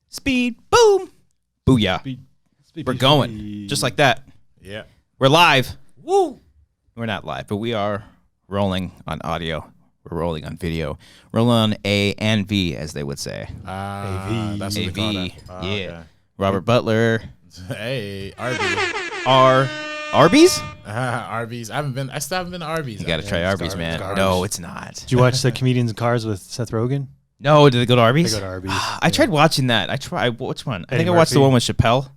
Speed. Boom. Booyah. Speed, We're going. Just like that. Yeah. We're live. Woo. We're not live, but we are rolling on audio. We're rolling on video. Rolling on A and V, as they would say. AV. That's what AV. they call that. Yeah. Okay. Robert Butler. Hey, Arby's. Arby's? Arby's. I still haven't been to Arby's. You got to try Arby's, man. Garbage. No, it's not. Did you watch the Comedians in Cars with Seth Rogen? No, did they go to Arby's? They go to Arby's. I tried watching that. Which one? I Eddie think I watched the Murphy. one with Chappelle.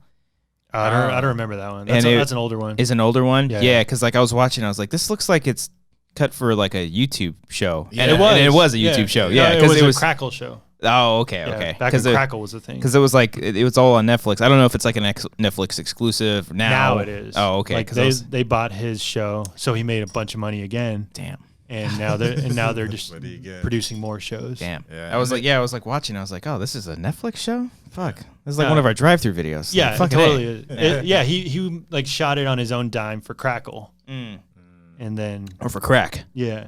I don't remember that one. And That's an older one. Is an older one? Yeah. Yeah, because like I was watching, I was like, this looks like it's cut for like a YouTube show. Yeah. And it was a YouTube show. No, Yeah, it because was a Crackle show. Oh, okay, Yeah, okay. back when Crackle was a thing. Because it was like it was all on Netflix. I don't know if it's like an Netflix exclusive now. Now it is. Oh, okay. Like they bought his show, so he made a bunch of money again. Damn. And now they're just producing more shows. Damn. Yeah. I was like watching. I was like, oh, this is a Netflix show. Fuck. This is like one of our drive-through videos. Yeah, like, fuck totally. He like shot it on his own dime for Crackle, and then Or for crack. yeah.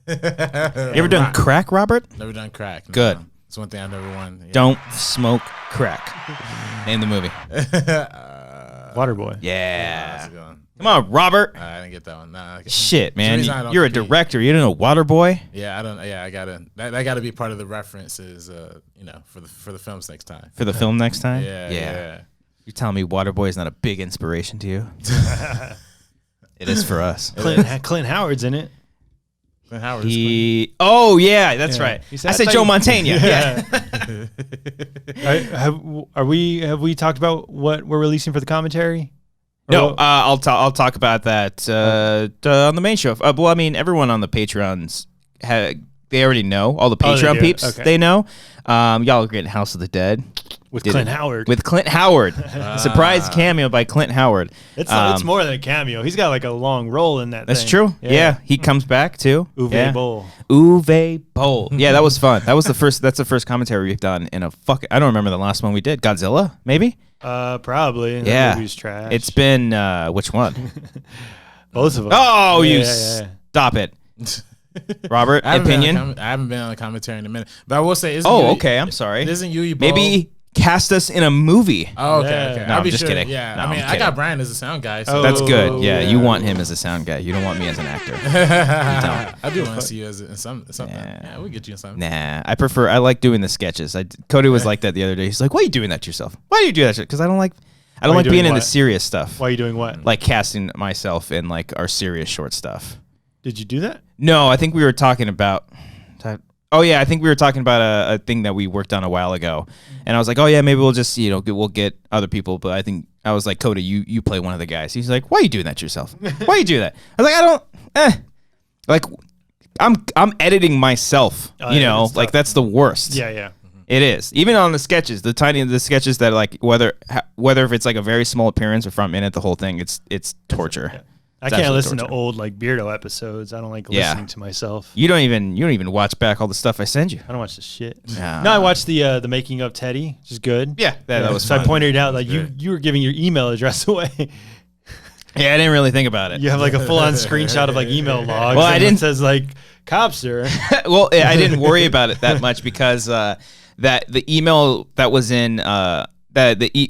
You ever done crack, Robert? Never done crack. No. Good. It's one thing I never won. Yeah. Don't smoke crack. Name the movie. Waterboy. Yeah. That's a good one. Come on, Robert. I didn't get that one. Nah, okay. Shit, man. reason I don't You're a compete. director. You don't know Waterboy? Yeah, I don't. Yeah, I gotta. That gotta be part of the references. For the films next time. For the film next time? Yeah. You're telling me Waterboy is not a big inspiration to you? It is for us. Clint Howard's in it. Clint Howard. Oh, yeah, that's Yeah. right. He I said- said I Joe thought Mantegna. Yeah. Have we talked about what we're releasing for the commentary? Or No, what- I'll talk about that on the main show. Well, I mean, everyone on the Patreons, they already know. All the Oh, they Patreon do? peeps, Okay. they know. Y'all are getting House of the Dead. with did Clint it. Howard. With Clint Howard. Surprise cameo by Clint Howard. It's more than a cameo. He's got like a long role in that. That's thing. true. Yeah. He comes back too. Uwe Boll. Uwe Boll. Yeah, that was fun. That was the first. That's the first commentary we've done in a I don't remember the last one we did. Godzilla, maybe. Probably. Yeah. That movie's trash. It's been which one? both of them. Oh, Yeah, you yeah. stop it, Robert. I haven't Opinion. I haven't been on a commentary in a minute, but I will say. Okay. I'm sorry. Isn't Uwe Boll? Maybe cast us in a movie. Oh, okay. Yeah. Okay. No, I'll I'm be just sure. kidding. Yeah. No, I mean, I'm I kidding. got Brian as a sound guy. So That's good. Yeah, yeah. you want him as a sound guy. You don't want me as an actor. I do want to see you as in something. Yeah. Yeah, we'll get you in something. Nah, I like doing the sketches. Cody was like that the other day. He's like, "Why are you doing that to yourself? Why do you do that?" Because I don't like you being doing into what? serious stuff. Why are you doing what? Like casting myself in like our serious short stuff. Did you do that? No, I think we were talking about. Oh yeah, I think we were talking about a thing that we worked on a while ago, and I was like, "Oh yeah, maybe we'll just we'll get other people." But I think I was like, "Cody, you play one of the guys." He's like, "Why are you doing that to yourself? Why you do that?" I was like, "I don't." Like, I'm editing myself. Yeah, it's like tough. that's the worst. Yeah. It is. Even on the sketches, the sketches that like whether if it's like a very small appearance or front minute, the whole thing it's torture. Yeah. I It's can't absolute listen to torture. old like Beardo episodes. I don't like Yeah. listening to myself. You don't even watch back all the stuff I send you. I don't watch the shit. Nah. No, I watched the making of Teddy, which is good. Yeah, that was so fun. I pointed out like Good. you were giving your email address away. Yeah, I didn't really think about it. You have like a full on screenshot of like email logs. Well, I and didn't- It says like cops are. Well, I didn't worry about it that much because that the email that was in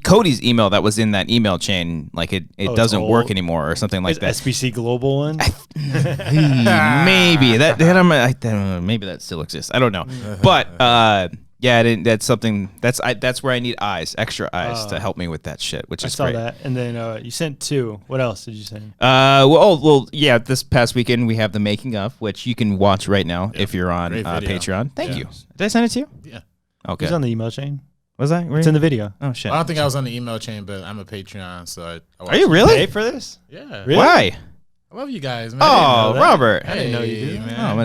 Cody's email that was in that email chain, like it it's doesn't work old? anymore or something like that. SBC Global one. Maybe maybe that still exists. I don't know, but yeah, I didn't. That's something that's where I need extra eyes to help me with that shit, which I is saw great. that, and then you sent 2. What else did you send? Well, yeah. This past weekend we have the making of, which you can watch right now if you're on Great video. Patreon. Thank Yeah. you. Did I send it to you? Yeah. Okay. Who's on the email chain? Was I? It's in the video. Oh shit. I don't think I was on the email chain, but I'm a Patreon, so I Are you really? Pay for this? Yeah. Really? Why? I love you guys, man. Oh, that. Robert. I didn't know you did. man. Oh, I'm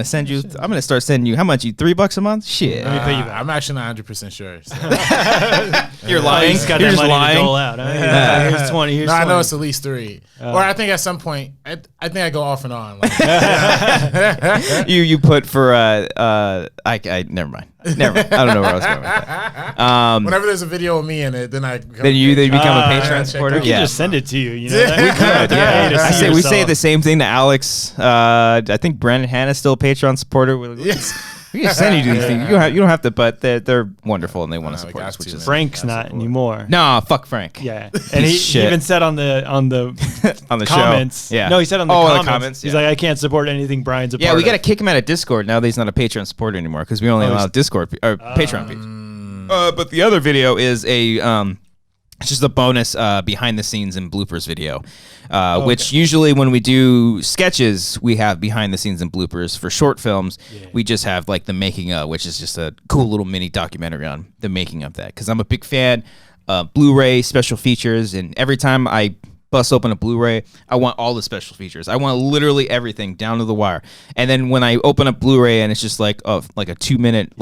gonna start sending you. How much? You $3 a month? Shit. Let me pay you back. I'm actually not 100% sure. So. You're lying. He's got You're that just money lying. to dole out. Huh? Here's 20. Here's No, 20. I know it's at least 3. Or I think at some point, I think I go off and on. Like, You put for I never mind. Never mind. I don't know where I was going with that. whenever there's a video of me in it, then I Then you become a yeah. Patreon supporter. We could Yeah. just send it to you. You know, We that? could, yeah. To see We say yourself. the same thing to Alex. I think Brandon Hannah's still a Patreon supporter. Yes. We can send you these things. You don't have to, but they're wonderful and they want to support us, which is Frank's not anymore. Nah, fuck Frank. Yeah, and he even said on the on the comments. show. Yeah. No, he said on the comments. He's yeah. like, I can't support anything Brian's a part Yeah, we got to of. kick him out of Discord now that he's not a Patreon supporter anymore because we only allow Discord or Patreon people. But the other video is it's just a bonus behind the scenes and bloopers video, which usually when we do sketches, we have behind the scenes and bloopers. For short films, we just have like the making of, which is just a cool little mini documentary on the making of that. Because I'm a big fan of Blu-ray special features, and every time I bust open a Blu-ray, I want all the special features. I want literally everything down to the wire. And then when I open up Blu-ray and it's just like a 2-minute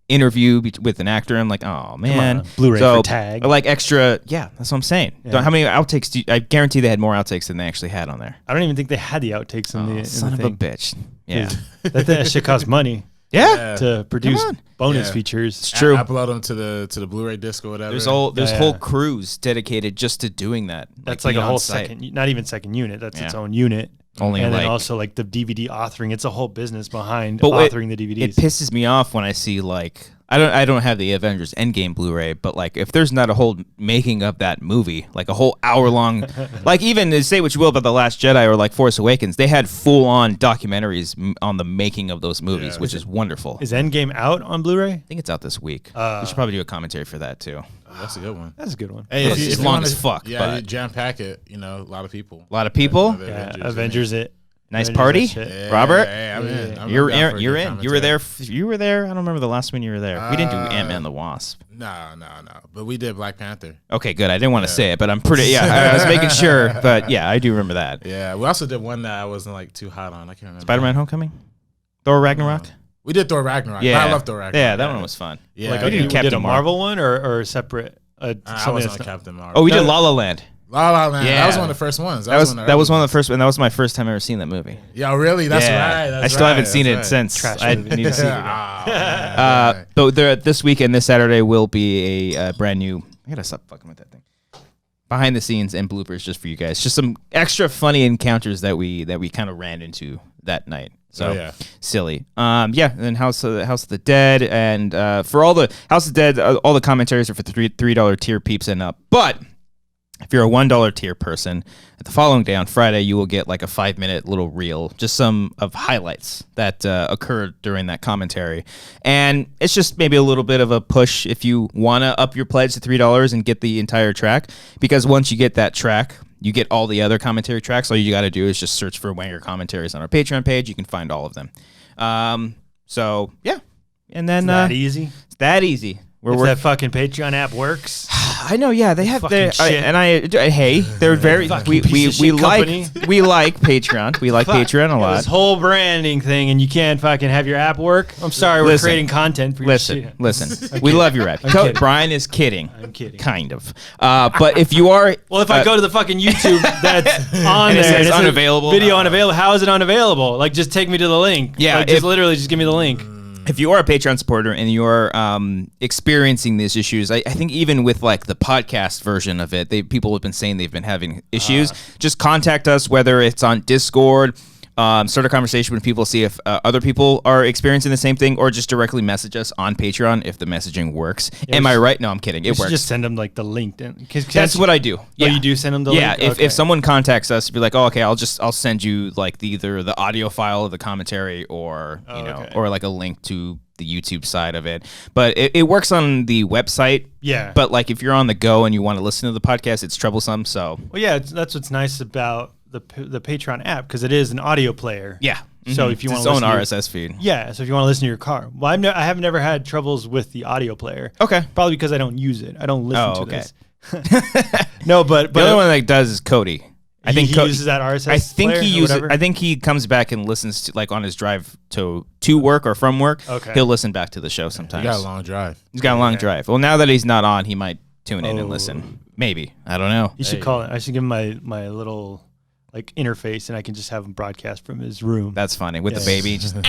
interview with an actor, I'm like, oh man, Blu-ray for tag, like extra. Yeah, that's what I'm saying. Yeah. How many outtakes I guarantee they had more outtakes than they actually had on there. I don't even think they had the outtakes in the son in of the a bitch. Yeah, that shit costs money. Yeah, to produce bonus features. It's true. Upload them to the Blu-ray disc or whatever. There's whole crews dedicated just to doing that. That's like a whole second, not even second unit. That's its own unit. Only and then also like the DVD authoring. It's a whole business behind but authoring the DVDs. It pisses me off when I see like I don't have the Avengers Endgame Blu-ray, but like if there's not a whole making of that movie, like a whole hour long, like even say what you will about The Last Jedi or like Force Awakens, they had full on documentaries on the making of those movies, which is wonderful. Is Endgame out on Blu-ray? I think it's out this week. We should probably do a commentary for that too. That's a good one. That's a good one. Hey, it's long as fuck. Yeah, but jam pack it. You know, a lot of people. A lot of people. Yeah, Avengers it. Nice party, Robert. I'm in. You're in. You were there. You were there. I don't remember the last one you were there. We didn't do Ant-Man and the Wasp. No. But we did Black Panther. Okay, good. I didn't want to say it, but I'm pretty. Yeah, I was making sure. But yeah, I do remember that. Yeah, we also did one that I wasn't like too hot on. I can't remember. Spider-Man: Homecoming, Thor: Ragnarok. We did Thor Ragnarok. Yeah, I love Thor Ragnarok. Yeah, that one was fun. Yeah, like we did Captain a Marvel one or a separate. I was on Captain Marvel. Oh, we did La La Land. La La Land. Yeah. That was one of the first ones. That was one of the first, and that was my first time ever seeing that movie. Yeah, really? That's right. I still haven't seen it since. Trash I movie. need to see it. But this weekend, this Saturday, will be a brand new. I gotta stop fucking with that thing. Behind the scenes and bloopers just for you guys. Just some extra funny encounters that we kind of ran into that night. So silly. And then House of the Dead, and for all the House of the Dead, all the commentaries are for $3 tier peeps and up. But if you're a $1 tier person, the following day on Friday, you will get like a 5-minute little reel, just some of highlights that occurred during that commentary. And it's just maybe a little bit of a push if you want to up your pledge to $3 and get the entire track. Because once you get that track, you get all the other commentary tracks. All you got to do is just search for Wanger commentaries on our Patreon page. You can find all of them. So, yeah. And then... It's that easy? It's that easy. If that fucking Patreon app works. I know, yeah, they have their hey, they're very we like Patreon. We like Patreon a lot. This whole branding thing, and you can't fucking have your app work. I'm sorry, we're creating content for your shit. Listen, we love your app. Brian is kidding. I'm kidding. Kind of. But if you are if I go to the fucking YouTube that's on and there, it's unavailable. Video unavailable. How is it unavailable? Like, just take me to the link. Yeah, like, literally just give me the link. If you are a Patreon supporter and you're experiencing these issues, I think even with like the podcast version of it, people have been saying they've been having issues. Just contact us, whether it's on Discord, start a conversation with people, see if other people are experiencing the same thing, or just directly message us on Patreon if the messaging works. Am I right? No, I'm kidding. It works. Just send them like the link. That's what I do. Yeah, you do send them the link? Yeah, if someone contacts us, be like, oh, okay, I'll send you like either the audio file of the commentary or or like a link to the YouTube side of it. But it works on the website. Yeah. But like if you're on the go and you want to listen to the podcast, it's troublesome. So that's what's nice about the Patreon app, because it is an audio player. Yeah. So if you want its own RSS feed. Yeah. So if you want to listen to your car. Well, I have never had troubles with the audio player. Okay. Probably because I don't use it. I don't listen to this. No, but the only one that does is Cody. I think he uses that RSS. I think he uses. I think he comes back and listens to, like, on his drive to work or from work. Okay. He'll listen back to the show sometimes. He got a long drive. He's got a long drive. Well, now that he's not on, he might tune in and listen. Maybe. I don't know. You should call it. I should give him my little like interface, and I can just have him broadcast from his room. That's funny with the baby. Just just a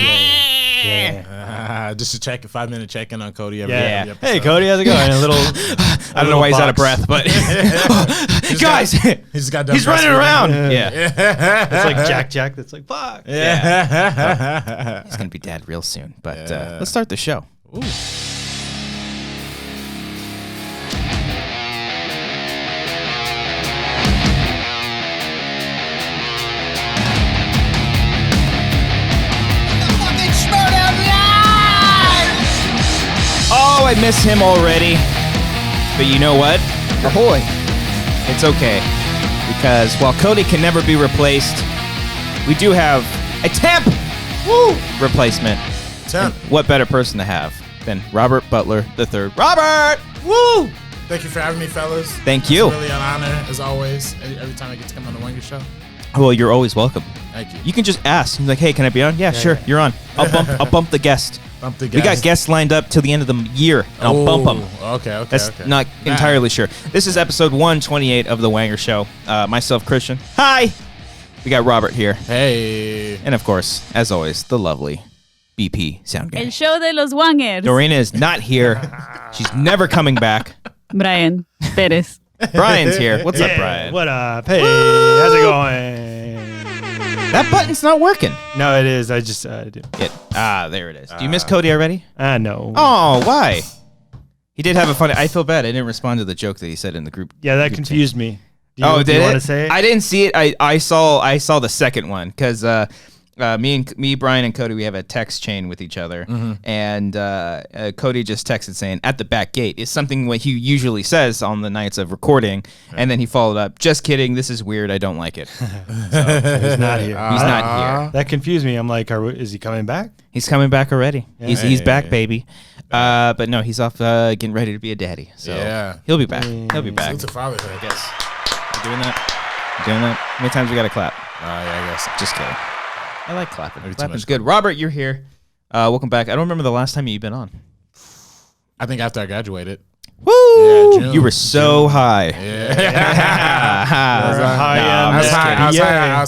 5-minute check-in on Cody. Every Hey, episode. Cody, how's it going? A little. I don't know why he's out of breath, but guys, He's got he's running around. Yeah. It's like Jack. That's like fuck. Yeah. He's gonna be dead real soon. But let's start the show. Ooh. Oh, I miss him already. But you know what? Ahoy. It's okay. Because while Cody can never be replaced, we do have a temp replacement. Temp. And what better person to have than Robert Butler III? Robert! Woo! Thank you for having me, fellas. Thank you. It's really an honor, as always, every time I get to come on the Wanger show. Well, you're always welcome. Thank you. You can just ask. You're like, hey, can I be on? Yeah, sure. You're on. I'll bump the guest. Bump the We got guests lined up till the end of the year, and I'll bump them. Okay. That's not entirely sure. This is episode 128 of The Wanger Show. Myself, Christian. Hi! We got Robert here. Hey. And of course, as always, the lovely BP sound guy. El show de los Wangers. Dorena is not here. She's never coming back. Brian Perez. Brian's here. What's up, Brian? What up? Hey, how's it going? That button's not working. No, it is. I just did. There it is. Do you miss Cody already? No. Oh, why? He did have a funny... I feel bad. I didn't respond to the joke that he said in the group. Yeah, that confused me. Did you want to say it? I didn't see it. I saw the second one because me, Brian, and Cody, we have a text chain with each other, and Cody just texted saying "at the back gate" is something what he usually says on the nights of recording, and then he followed up, "Just kidding, this is weird. I don't like it." He's not here. He's not here. That confused me. I'm like, is he coming back? He's coming back already. Yeah. He's back, baby. But no, he's off getting ready to be a daddy. So he'll be back. He'll be back. Salute to fatherhood. I guess. You doing that? Doing that? How many times we gotta clap? Yeah, I guess. Just kidding. I like clapping. Maybe too Clapping's much good. Robert, you're here. Welcome back. I don't remember the last time you've been on. I think after I graduated. Woo! Yeah, June. You were so high. I was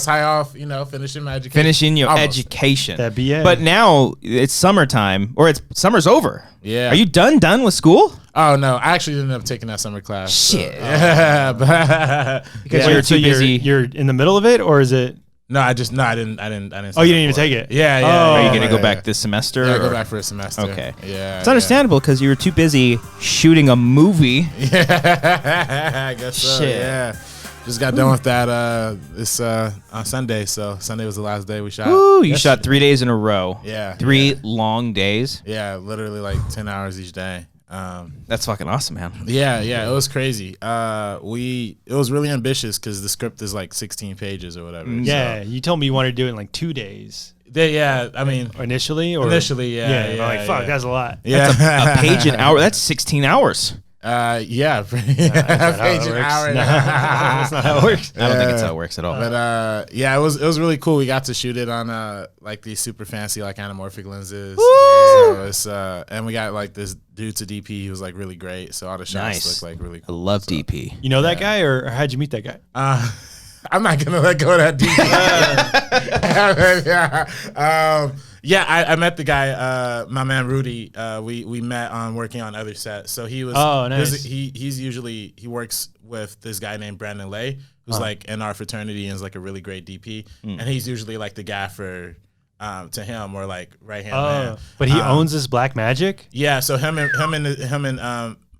high off, finishing my education. Finishing your Almost. education. That BA. But now it's summertime, or summer's over. Yeah. Are you done with school? Oh, no. I actually ended up taking that summer class. Shit. So, yeah. Because Wait, you're too busy. You're in the middle of it, or is it? No, I didn't. Oh, you didn't even take it. Yeah. Are you going to yeah, go back this semester? Yeah, or? go back for a semester. Okay. Yeah. It's understandable because you were too busy shooting a movie. Yeah. I guess so. Shit. Yeah. Just got done with that this on Sunday. So Sunday was the last day we shot. Woo, you shot 3 days in a row. Yeah. 3 long days. Yeah, literally like 10 hours each day. That's fucking awesome, man. Yeah, it was crazy. It was really ambitious because the script is like 16 pages or whatever. Yeah, you told me you wanted to do it in like 2 days. I mean, initially, yeah. I'm like, fuck, that's a lot. Yeah, That's a page an hour. That's 16 hours. Yeah, That's not how it works. I don't think it's how it works at all. But it was really cool. We got to shoot it on like these super fancy like anamorphic lenses. So it's and we got like this dude to DP. He was like really great. So all the shots look like really I cool. love DP. You know that guy, or how'd you meet that guy? I'm not gonna let go of that DP. I met the guy, my man Rudy. We met on working on other sets. So he was. Oh, nice. He works with this guy named Brandon Lay, who's like in our fraternity and is like a really great DP. And he's usually like the gaffer to him, or like right hand man. But he owns this Black Magic. Yeah. So him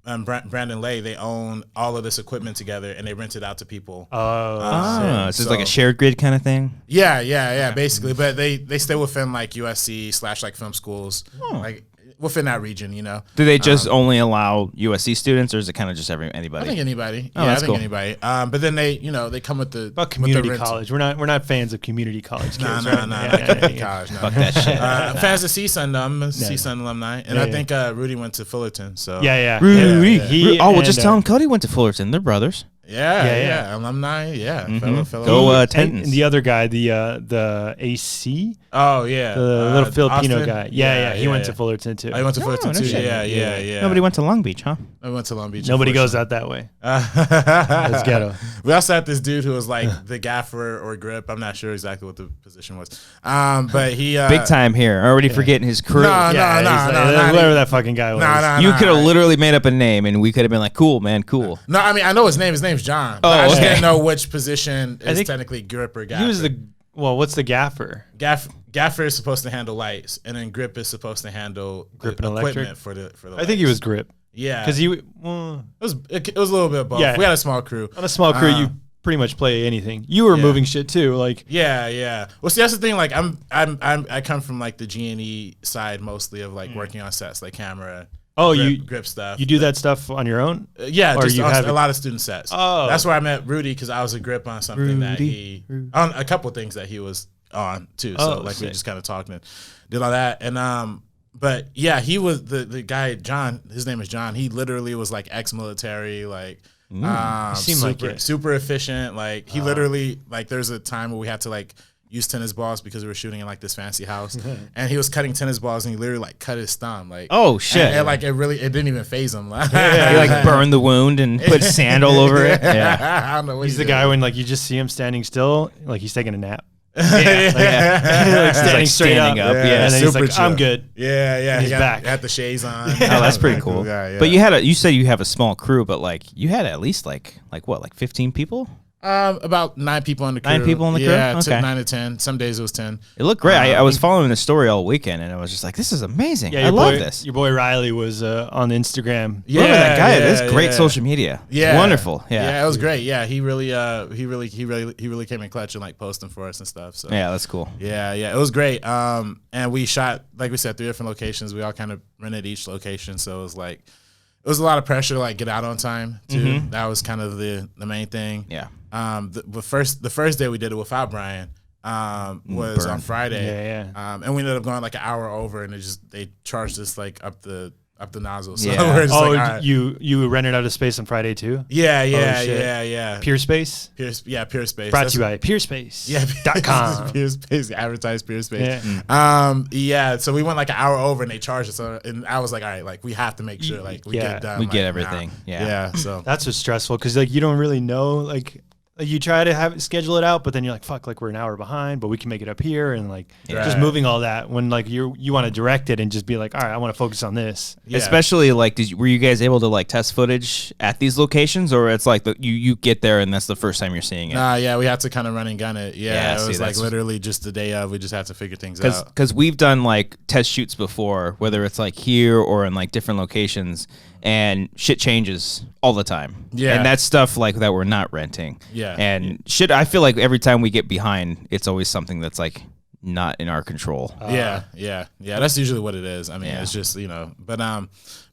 and Brandon Lay, they own all of this equipment together, and they rent it out to people. So it's like a shared grid kind of thing. Yeah, basically. But they stay within like USC / like film schools, like within that region, Do they just only allow USC students, or is it kind of just anybody? I think anybody. Oh, that's cool. Anybody. But then they come with the About community with the college. We're not fans of community college kids. Nah, right? college. No. Fuck that shit. Fans of CSUN, I'm a CSUN alumni, and I think Rudy went to Fullerton. So Yeah. Rudy. He Just tell him Cody went to Fullerton. They're brothers. Yeah. Alumni. Yeah. Fellow. Go And Titans. the other guy, the AC, Oh yeah. the little Filipino Austin? guy. Yeah. He went to Fullerton too. Oh, he went to Fullerton no too. shit. Yeah. Nobody went to Long Beach, huh? I went to Long Beach. Nobody goes out that way. That's It's ghetto. We also had this dude who was like the gaffer or grip. I'm not sure exactly what the position was. But he Big time here. Already forgetting his crew. No, whatever that fucking guy was. You could have literally made up a name, and we could have been like, "Cool, man, cool." No, I mean I know his name. His name's John. Oh, I just okay. didn't know which position is think technically grip or gaffer. He was what's the gaffer? Gaffer is supposed to handle lights, and then grip is supposed to handle Grip the and electric? equipment for the. I think he was grip. Yeah, Because it was a little bit of both. Yeah. We had a small crew. on a small crew, you pretty much play anything. You were Yeah. moving shit too. Like, Yeah. Well, see, that's the thing. Like, I come from like the G&E side mostly of like working on sets, like camera. Grip stuff. you do that stuff on your own? Yeah, Or just you on have a lot of student sets. Oh. That's where I met Rudy because I was a grip on something on a couple things that he was on too. So Oh, like we sick. just kind of talked and did all that. And but yeah, he was the guy John. His name is John. He literally was like ex-military, like seemed like it. super efficient. Like he literally like there's a time where we had to like use tennis balls because we were shooting in like this fancy house, and he was cutting tennis balls and he literally like cut his thumb. Like Oh shit! and like it didn't even phase him. Like, He like burned the wound and put sand all over it. Yeah. I don't know what He's he the did. guy when like you just see him standing still, like he's taking a nap. Yeah. Like standing straight standing up, yeah. and then he's super like, "I'm chill. good." Yeah. he's He back. had the shades on. Oh, that's pretty cool. Guy, yeah. But you said you have a small crew, but like you had at least like 15 people. About 9 people on the crew. 9 people on the crew? Yeah, Okay. 9 to 10. Some days it was 10. It looked great. I was following the story all weekend, and I was just like, "This is amazing. Yeah, I love this." Your boy Riley was on Instagram. Yeah, Look at that guy. yeah, That's great yeah. social media. Yeah, Wonderful. Yeah, it was great. Yeah, he really came in clutch and like posting for us and stuff. So yeah, that's cool. yeah, it was great. And we shot, like we said, 3 different locations. We all kind of rented each location, so it was like it was a lot of pressure to like get out on time too. That was kind of the main thing. Yeah. The first day we did it without Brian was on Friday. Yeah. And we ended up going like an hour over, and they charged us like up the nozzle. So Yeah. we're just Oh, like, all right. you rented out a space on Friday too? Yeah. Pure Space? Pure Space. Brought to you by PureSpace. Yeah, .com. Pure Space. Advertise Pure Space. Yeah. So we went like an hour over, and they charged us, and I was like, all right, like we have to make sure like we get it done. We like, get now. everything. Yeah. Yeah. So That's what's stressful because like you don't really know like you try to schedule it out, but then you're like, fuck, like we're an hour behind, but we can make it up here, and like just Right. moving all that when like you want to direct it and just be like, all right, I want to focus on this. yeah. Especially like, were you guys able to like test footage at these locations, or it's like you get there and that's the first time you're seeing it? Yeah, we had to kind of run and gun it. Yeah, Yeah, it see, was like that's- literally just the day of. We just had to figure things out. Because we've done like test shoots before, whether it's like here or in like different locations, and shit changes all the time. Yeah. And that's stuff like that we're not renting. Yeah. And shit, I feel like every time we get behind, it's always something that's like not in our control. Yeah. That's usually what it is. I mean, Yeah. it's just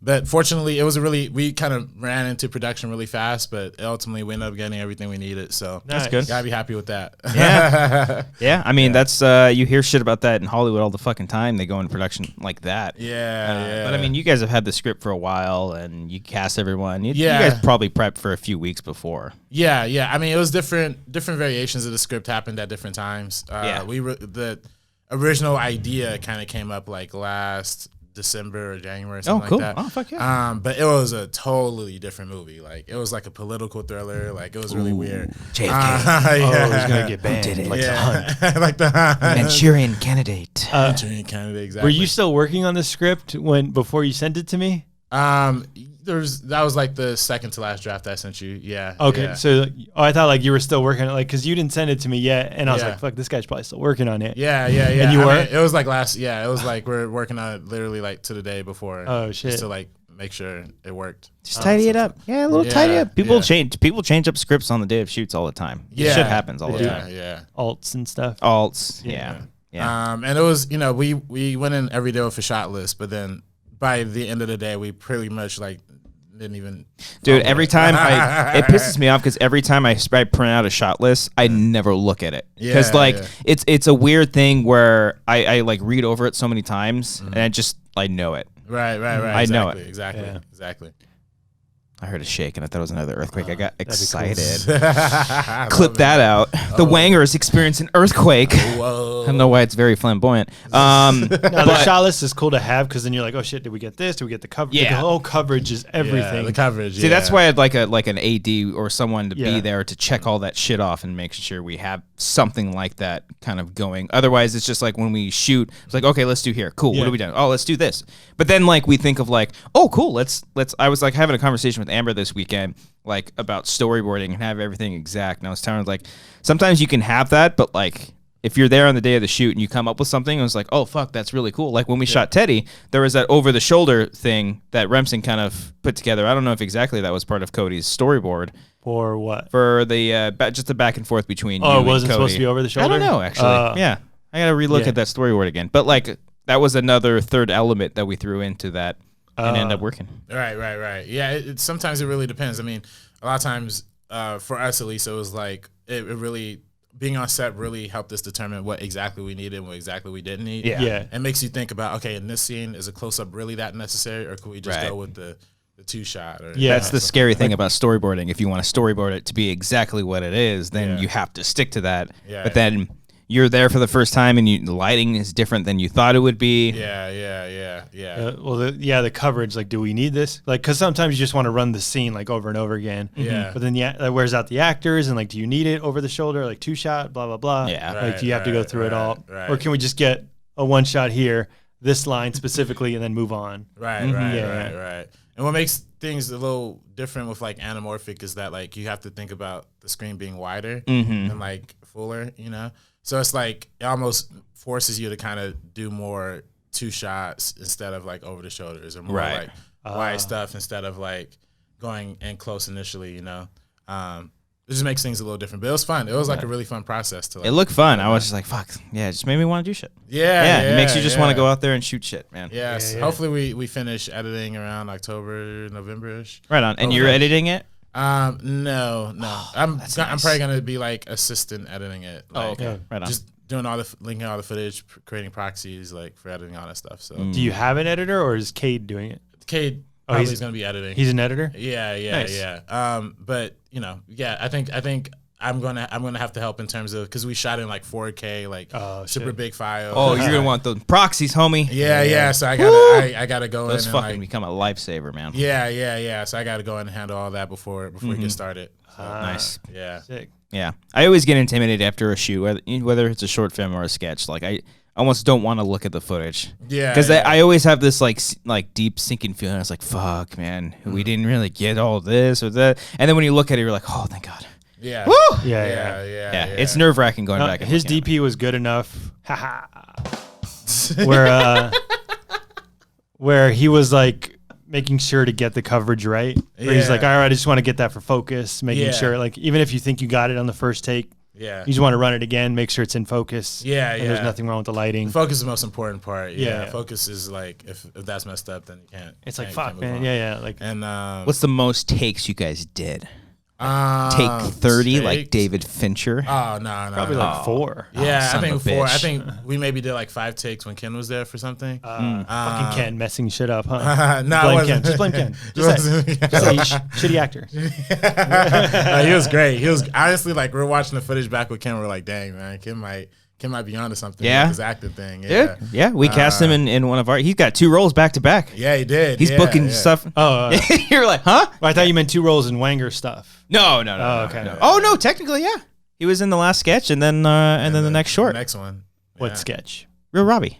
but fortunately, it was we kind of ran into production really fast, but ultimately we ended up getting everything we needed. So That's good. Gotta be happy with that. Yeah. Yeah. I mean, that's you hear shit about that in Hollywood all the fucking time. They go into production like that. Yeah. But I mean, you guys have had the script for a while, and you cast everyone. You Yeah. guys probably prepped for a few weeks before. Yeah. I mean, it was different variations of the script happened at different times. Yeah. The original idea kind of came up like last December or January or something cool. like that. Oh, fuck yeah. But it was a totally different movie. Like it was like a political thriller. Like it was really weird. JFK. Oh, yeah. he's gonna get banned. did it? Like the hunt. Yeah. Like the Manchurian Candidate. Manchurian Candidate, exactly. Were you still working on the script before you sent it to me? That was like the second to last draft I sent you. Yeah. Okay, Yeah. so I thought like you were still working on it, like because you didn't send it to me yet, and I was Yeah. like, fuck, this guy's probably still working on it. Yeah. And you I were? mean, it was like it was like we're working on it literally like to the day before. Oh, shit. Just to like make sure it worked. Just tidy it up. Yeah, a little Yeah, tidy up. People yeah. change up scripts on the day of shoots all the time. Yeah. Shit happens all the time. Yeah. Alts and stuff. Alts. Yeah. And it was, we went in every day with a shot list, but then by the end of the day, we pretty much like didn't even. Dude, every time it pisses me off because every time I print out a shot list, I never look at it because it's a weird thing where I like read over it so many times and I know it. Right. I know it. Exactly. I heard a shake, and I thought it was another earthquake. I got be cool. excited. I Clip love that out. The Wangers experience an earthquake. Whoa. I don't know why it's very flamboyant. No, the shot list is cool to have because then you're like, oh shit, did we get this? Did we get the coverage? Yeah. The whole coverage is everything. Yeah, the coverage. See, that's why I'd like an AD or someone to Yeah. be there to check all that shit off and make sure we have something like that kind of going. Otherwise, it's just like when we shoot, it's like, okay, let's do here. Cool. What Yeah. are we doing? Oh, let's do this. But then like we think of like, oh, cool. Let's. I was like having a conversation with Amber this weekend, like about storyboarding and have everything exact. And I was telling her like, sometimes you can have that, but like if you're there on the day of the shoot and you come up with something, it was like, oh fuck, that's really cool. Like when we shot Teddy, there was that over the shoulder thing that Remsen kind of put together. I don't know if exactly that was part of Cody's storyboard For what? for the just the back and forth between. Oh, you it and wasn't Cody. supposed to be over the shoulder? I don't know actually. Yeah, I gotta relook yeah. at that storyboard again. But like that was another third element that we threw into that and ended up working. Right. Yeah, sometimes it really depends. I mean, a lot of times, for us at least, it was like it really being on set really helped us determine what exactly we needed and what exactly we didn't need. Yeah. It makes you think about, okay, in this scene, is a close up really that necessary, or could we just Right. go with the two shot? Or, Yeah. That's the scary thing about storyboarding. If you want to storyboard it to be exactly what it is, then Yeah. you have to stick to that. Yeah. But then you're there for the first time and the lighting is different than you thought it would be. Yeah. The coverage, like, do we need this? Like, because sometimes you just want to run the scene, like, over and over again. Yeah. But then, that wears out the actors, and, like, do you need it over the shoulder, like, 2-shot, blah, blah, blah? Yeah. Like, do you have to go through it all? Right. Or can we just get a 1-shot here, this line specifically, and then move on? Right. And what makes things a little different with like anamorphic is that like you have to think about the screen being wider and like fuller, you know? So it's like it almost forces you to kind of do more 2 shots instead of like over the shoulders, or more Right. like wide stuff instead of like going in close initially, you know? It just makes things a little different. But it was fun. It was like a really fun process to like. It looked fun. I was just like, fuck. Yeah, it just made me want to do shit. Yeah. It makes you just want to go out there and shoot shit, man. Yes. Yeah. Hopefully we finish editing around October, November-ish. Right on. And you're editing it? No. I'm that's I'm nice. probably gonna be like assistant editing it. Like, okay. Right on. Just doing all the linking all the footage, creating proxies, like for editing all that stuff. So Do you have an editor, or is Cade doing it? Cade Oh, probably he's- is gonna be editing. He's an editor? Yeah. Nice. But you know, yeah, I think I'm gonna have to help in terms of because we shot in like 4K, like super shit. big files. Oh, you're gonna want the proxies, homie. Yeah. So I gotta go Those in fucking and like become a lifesaver, man. yeah. So I gotta go in and handle all that before we get started. So, Nice. yeah. Sick. Yeah, I always get intimidated after a shoot, whether it's a short film or a sketch. Like I almost don't want to look at the footage. Yeah, because yeah. I always have this like deep sinking feeling. I was like, fuck, man, we didn't really get all this or that. And then when you look at it, you're like, oh, thank God. Yeah. Woo! Yeah. Yeah, it's nerve wracking going back. And His looking at it. DP was good enough. Where he was like making sure to get the coverage right. Where he's like, all right, I just want to get that for focus, making sure, like, even if you think you got it on the first take, Yeah. you just want to run it again, make sure it's in focus. Yeah, and there's nothing wrong with the lighting. Focus is the most important part. Yeah. Yeah. Focus is like if that's messed up, then you can't. It's like, can't fuck, move man. on. Yeah. Like, And What's the most takes you guys did? Take 30, like takes? David Fincher. Oh no. probably like 4. Yeah, I son of think a 4. I bitch. think we maybe did like 5 takes when Ken was there for something. Fucking Ken messing shit up, huh? No, blame it wasn't. Ken. Just blame Ken. Just say he's shitty actor. No, he was great. He was honestly like we're watching the footage back with Ken. We're like, dang man, Ken might be onto something. Yeah? With his acting thing. Yeah, Yeah, we cast him in one of our. He's got 2 roles back to back. yeah, he did. He's yeah, booking yeah. stuff. Oh, You're like, huh? I thought you meant 2 roles in Wanger stuff. No. okay. No. Oh no, technically, yeah. He was in the last sketch, and then the next short. The next one. What Yeah. sketch? Real Robbie.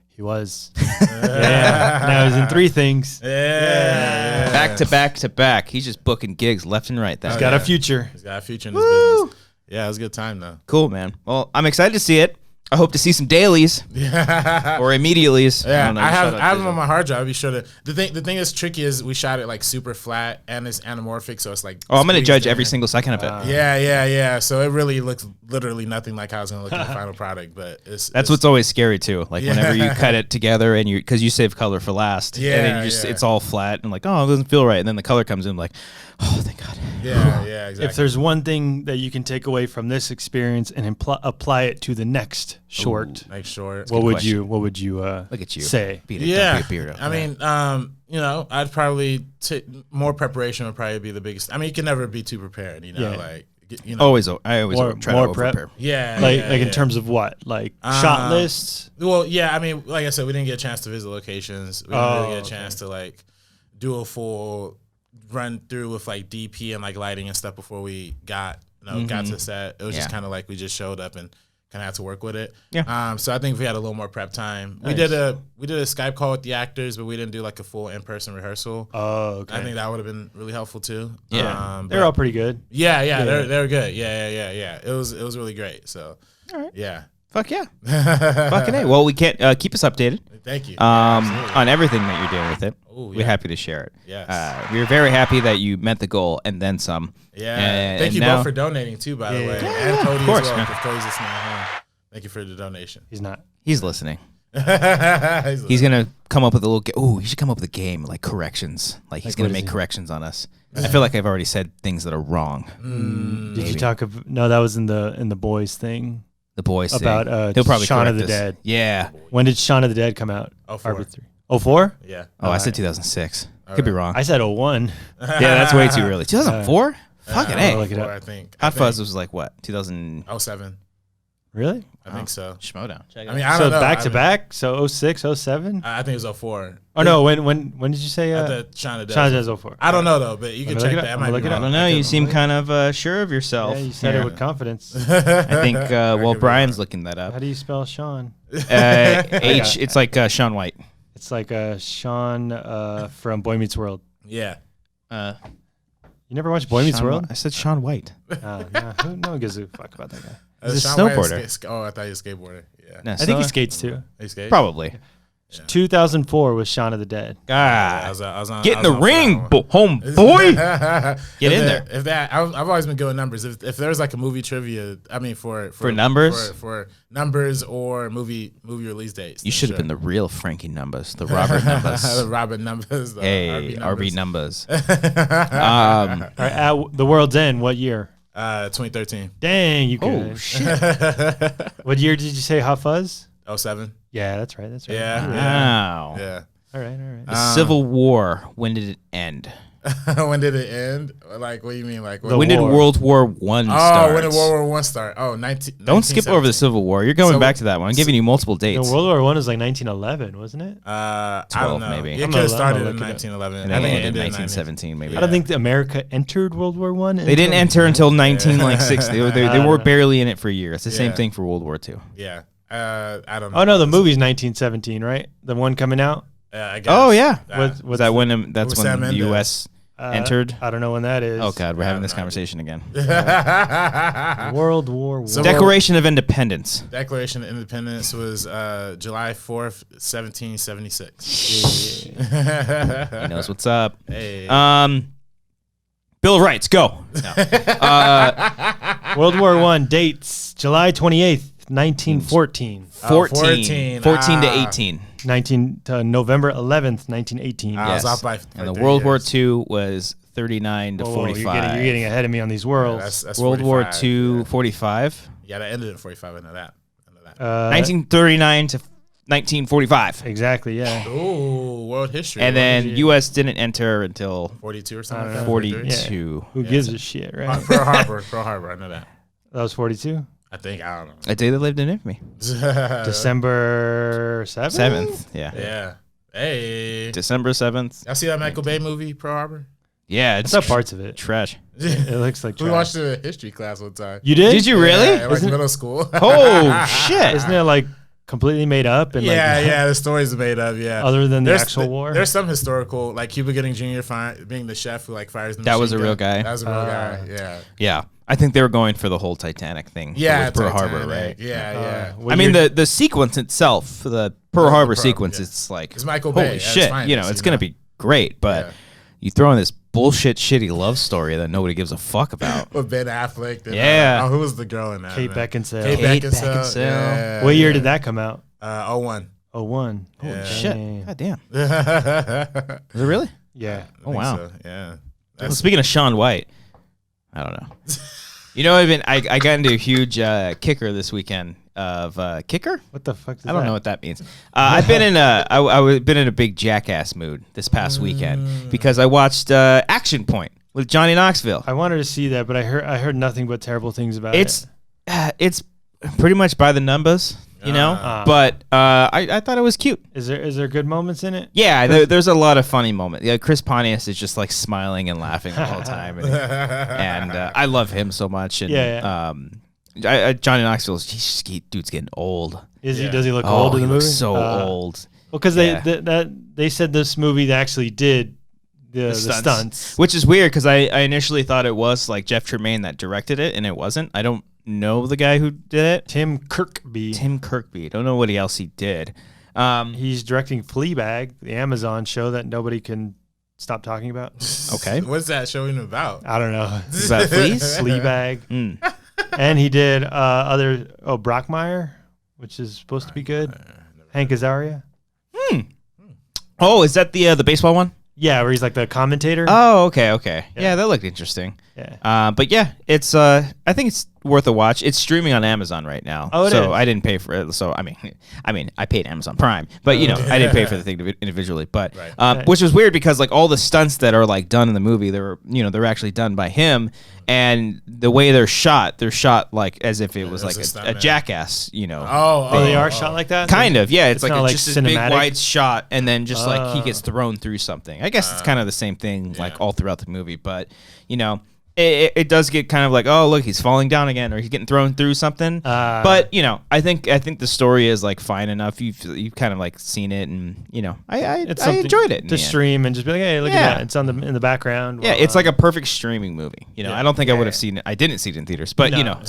He was. Yeah. Now he's in 3 things. Yeah. Back to back to back. He's just booking gigs left and right. That He's got a yeah. future. He's got a future in this business. Yeah, it was a good time though. cool, man. Well, I'm excited to see it. I hope to see some dailies Yeah. or immediatelies. Yeah, don't know. I have Shout out them Digital. on my hard drive. I'll be sure to. The thing that's tricky is we shot it like super flat and it's anamorphic, so it's like. Oh, I'm gonna squeezed judge in. every single second of it. Yeah. So it really looks literally nothing like how it's gonna look in the final product, but That's what's always scary too. Like whenever you cut it together and because you save color for last, and then you just Yeah. it's all flat and like, oh, it doesn't feel right, and then the color comes in like, oh, thank God. Yeah, exactly. If there's one thing that you can take away from this experience and apply it to the next short. Like short. What would question. you Look at you. say? Beat it, Yeah, don't be a beardo. I mean, I'd probably more preparation would probably be the biggest. I mean, you can never be too prepared. Yeah. Like I always More- try more to prep. over-prepare. yeah, Like yeah, in yeah. terms of what? Like shot lists? Well, yeah, I mean, like I said, we didn't get a chance to visit locations. We didn't really get a chance to like do a full run through with like DP and like lighting and stuff before we got to set. It was just kind of like we just showed up and kind of had to work with it. Yeah. So I think if we had a little more prep time. Nice. We did a Skype call with the actors, but we didn't do like a full in-person rehearsal. Oh, okay. I think that would have been really helpful too. Yeah. They're all pretty good. Yeah, Yeah. they're good. Yeah. It was really great. So, yeah. Fuck yeah. Fucking A. Well, we can't keep us updated Thank you. on everything that you're doing with it. Ooh, We're yeah. happy to share it. Yes. We're very happy that you met the goal and then some. Yeah. And Thank you now- both for donating too, by the way. Yeah. And Cody of course, as well, man. because Cody's listening at home. Thank you for the donation. He's not. He's listening. He's He's gonna come up with a little. He should come up with a game like corrections. Like he's Like, gonna what is make he? corrections on us. I feel like I've already said things that are wrong. Did you Maybe. talk of no? That was in the boys thing. The boys About, thing. He'll probably Shaun of correct the us. Dead. Yeah. When did Shaun of the Dead come out? 04. RB3. 04? Yeah. Oh, I said 2006. Could be wrong. I said 01. Yeah, that's way too early. 2004. Fucking I'll A. look it up. I think. Hot Fuzz was like what? 2000. 07. Really? I think so. Schmodown. Check it I mean, out. I So don't know. back to back. So 06, 07. I think it was 04. Oh no, when did you say? At the Shaun of the Shaun of Dead. the Dead's 04. I don't know though, but you can Let me check look it that. up. I might I'm be gonna look it I up. wrong. don't know. You could- seem kind of sure of yourself. Yeah, you said it here. with confidence. I think. Well, be Brian's looking that up. How do you spell Sean? H. It's like Sean White. It's like Sean from Boy Meets World. Yeah. You never watched Boy Meets Sean World? I said Sean White. Yeah, no one gives a fuck about that guy. He's a Shaun White snowboarder. Oh, I thought he was a skateboarder. Yeah. No, I think he skates too. He skates? Probably. 2004 was Shaun of the Dead. Yeah, God. I was on, Get I in the was on for that ring, one. home boy. Get in there. If that, I've always been good with numbers. If there's like a movie trivia, I mean for numbers? for numbers or movie release dates. You then should have sure. been the real Frankie Numbers, the Robert Numbers. the Robert numbers. The Hey, RB numbers. Numbers. All right, at the World's End, what year? 2013. Dang, you Oh good. shit! What year did you say Hot Fuzz? 07. Yeah, that's right. That's right. Yeah. Wow. Yeah. All right. The Civil War. When did it end? When did it end? Like, what do you mean? Like, The When did war. World War One start? when did World War One start? Oh, 19. Don't skip over the Civil War. You're going So- back to that one. I'm giving you multiple No, dates. World War One was like 1911, wasn't it? I 12 don't know. maybe. It I'm could have gonna started in look it up. 1911. and I then think it it ended in ended in 1917, maybe. I don't think America entered World War One. They didn't enter until 1960. They were know. barely in it for a year. It's the same Yeah. thing for World War II. Yeah. I don't know. Oh no, the movie's 1917, right? The one coming out. I guess. Oh yeah. What's Was that when? That's was when Sam the Mendes. U.S. entered. I don't know when that is. Oh god, we're I having have this no conversation again. World War One. So- Declaration of Independence. Declaration of Independence was July 4th, 1776. He knows what's up. Hey. Bill of Rights. Go. No. World War One dates July 28th, 1914. 14 to 18. 19 to November 11th, 1918. I was Yes. off by And the 3 World War years. II was 39 to Whoa, 45. You're getting ahead of me on these worlds. That's World War 45, II, yeah. 45. Yeah, that ended in 45. I know that. 1939 to 1945. Exactly, yeah. Ooh, world history. And World then history. U.S. didn't enter until 42 or I something don't like know. that. 42. Who gives a shit, right? Pearl Harbor. Pearl Harbor. I know that. That was 42. I think. I don't A day that lived in infamy. know. December 7th? 7th. Yeah. Yeah. Hey. December 7th. Y'all see that Michael Bay movie, Pearl Harbor? Yeah, I it's saw parts of it. trash. It looks like We trash. watched it in history class one time. You did? Did you really? Yeah, like Isn't it- middle school. Oh, shit. Isn't it like completely made up? And Yeah, like, yeah, the story's made up. Yeah, Other than the actual war? There's some historical, like Cuba Gooding Jr. being the chef who like fires the That was machine a real gun. guy. That was a real guy. Yeah, Yeah. I think they were going for the whole Titanic thing. yeah, with Pearl Harbor, Titanic. right? Yeah. what I mean, year- the sequence itself, the Pearl Harbor Pearl, sequence, yeah. it's like, It's Michael Bay holy at shit. its finest, It's you going know? to be great, but Yeah. you throw in this bullshit, shitty love story that nobody gives a fuck about. With Ben Affleck. And, Yeah. who was the girl in that? Kate man? Beckinsale. Kate Kate Beckinsale. Beckinsale. Yeah, What year yeah. did that come out? 01. 01. Holy Dang. Shit. God damn. yeah. Is it really? Yeah. Oh, wow. So. Yeah. Well, speaking of Sean White, I don't know. You know, I got into a huge kicker this weekend. of kicker. What the fuck? I don't know what that means. I've been in I've been in a big Jackass mood this past weekend because I watched Action Point with Johnny Knoxville. I wanted to see that, but I heard nothing but terrible things about it. It's pretty much by the numbers, you know. But I thought it was cute. Is there good moments in it? Yeah, there's a lot of funny moments. Yeah, Chris Pontius is just like smiling and laughing the whole time, and I love him so much. And Johnny Knoxville, dude's getting old. Is he? Does he look old in the movie? Looks so old. Well, because they said this movie actually did the stunts, which is weird because I initially thought it was like Jeff Tremaine that directed it, and it wasn't. I don't know the guy who did it. Tim Kirkby. Don't know what else he did. He's directing Fleabag, the Amazon show that nobody can stop talking about. Okay, what's that show even about? I don't know. Is that fleas? Fleabag. And he did Brockmire, which is supposed to be good. Hank Azaria. Oh, is that the baseball one? Yeah, where he's like the commentator. Oh, okay. Yeah, that looked interesting. Yeah. But yeah, it's I think it's worth a watch. It's streaming on Amazon right now. Oh, it so is? I didn't pay for it. So I mean, I paid Amazon Prime, but you know, I didn't pay for the thing individually. But which was weird because like all the stunts that are like done in the movie, they're actually done by him, and the way they're shot like as if it was like a Jackass, you know. Oh, they are shot like that. Kind of, yeah. It's like not like just this big cinematic? wide shot, and then just like he gets thrown through something. I guess it's kind of the same thing, like all throughout the movie. But you know, it does get kind of like, oh look, he's falling down again, or he's getting thrown through something. But you know, I think the story is like fine enough. You've kind of like seen it, and you know, I enjoyed it to stream and just be like, hey, look at that. It's in the background. Yeah, it's like a perfect streaming movie. You know, I don't think I would have seen it. I didn't see it in theaters, but you know.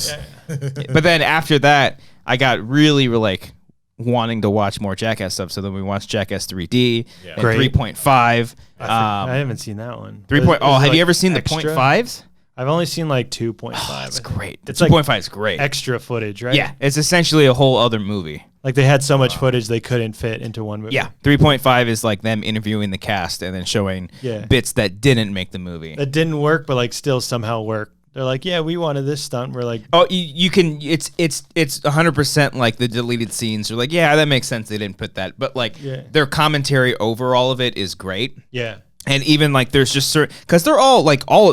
But then after that, I got really like wanting to watch more Jackass stuff. So then we watched Jackass 3D and 3.5. I haven't seen that one. 3. Have you ever seen the 0.5s? I've only seen like 2.5. It's great. It's 2.5 like is great. Extra footage, right? Yeah, it's essentially a whole other movie. Like they had so much footage they couldn't fit into one movie. Yeah, 3.5 is like them interviewing the cast and then showing bits that didn't make the movie. That didn't work, but like still somehow worked. They're like, yeah, we wanted this stunt. We're like, oh, you can. It's 100% like the deleted scenes. You're like, yeah, that makes sense. They didn't put that, but like their commentary over all of it is great. Yeah. And even like there's just certain, because they're all like all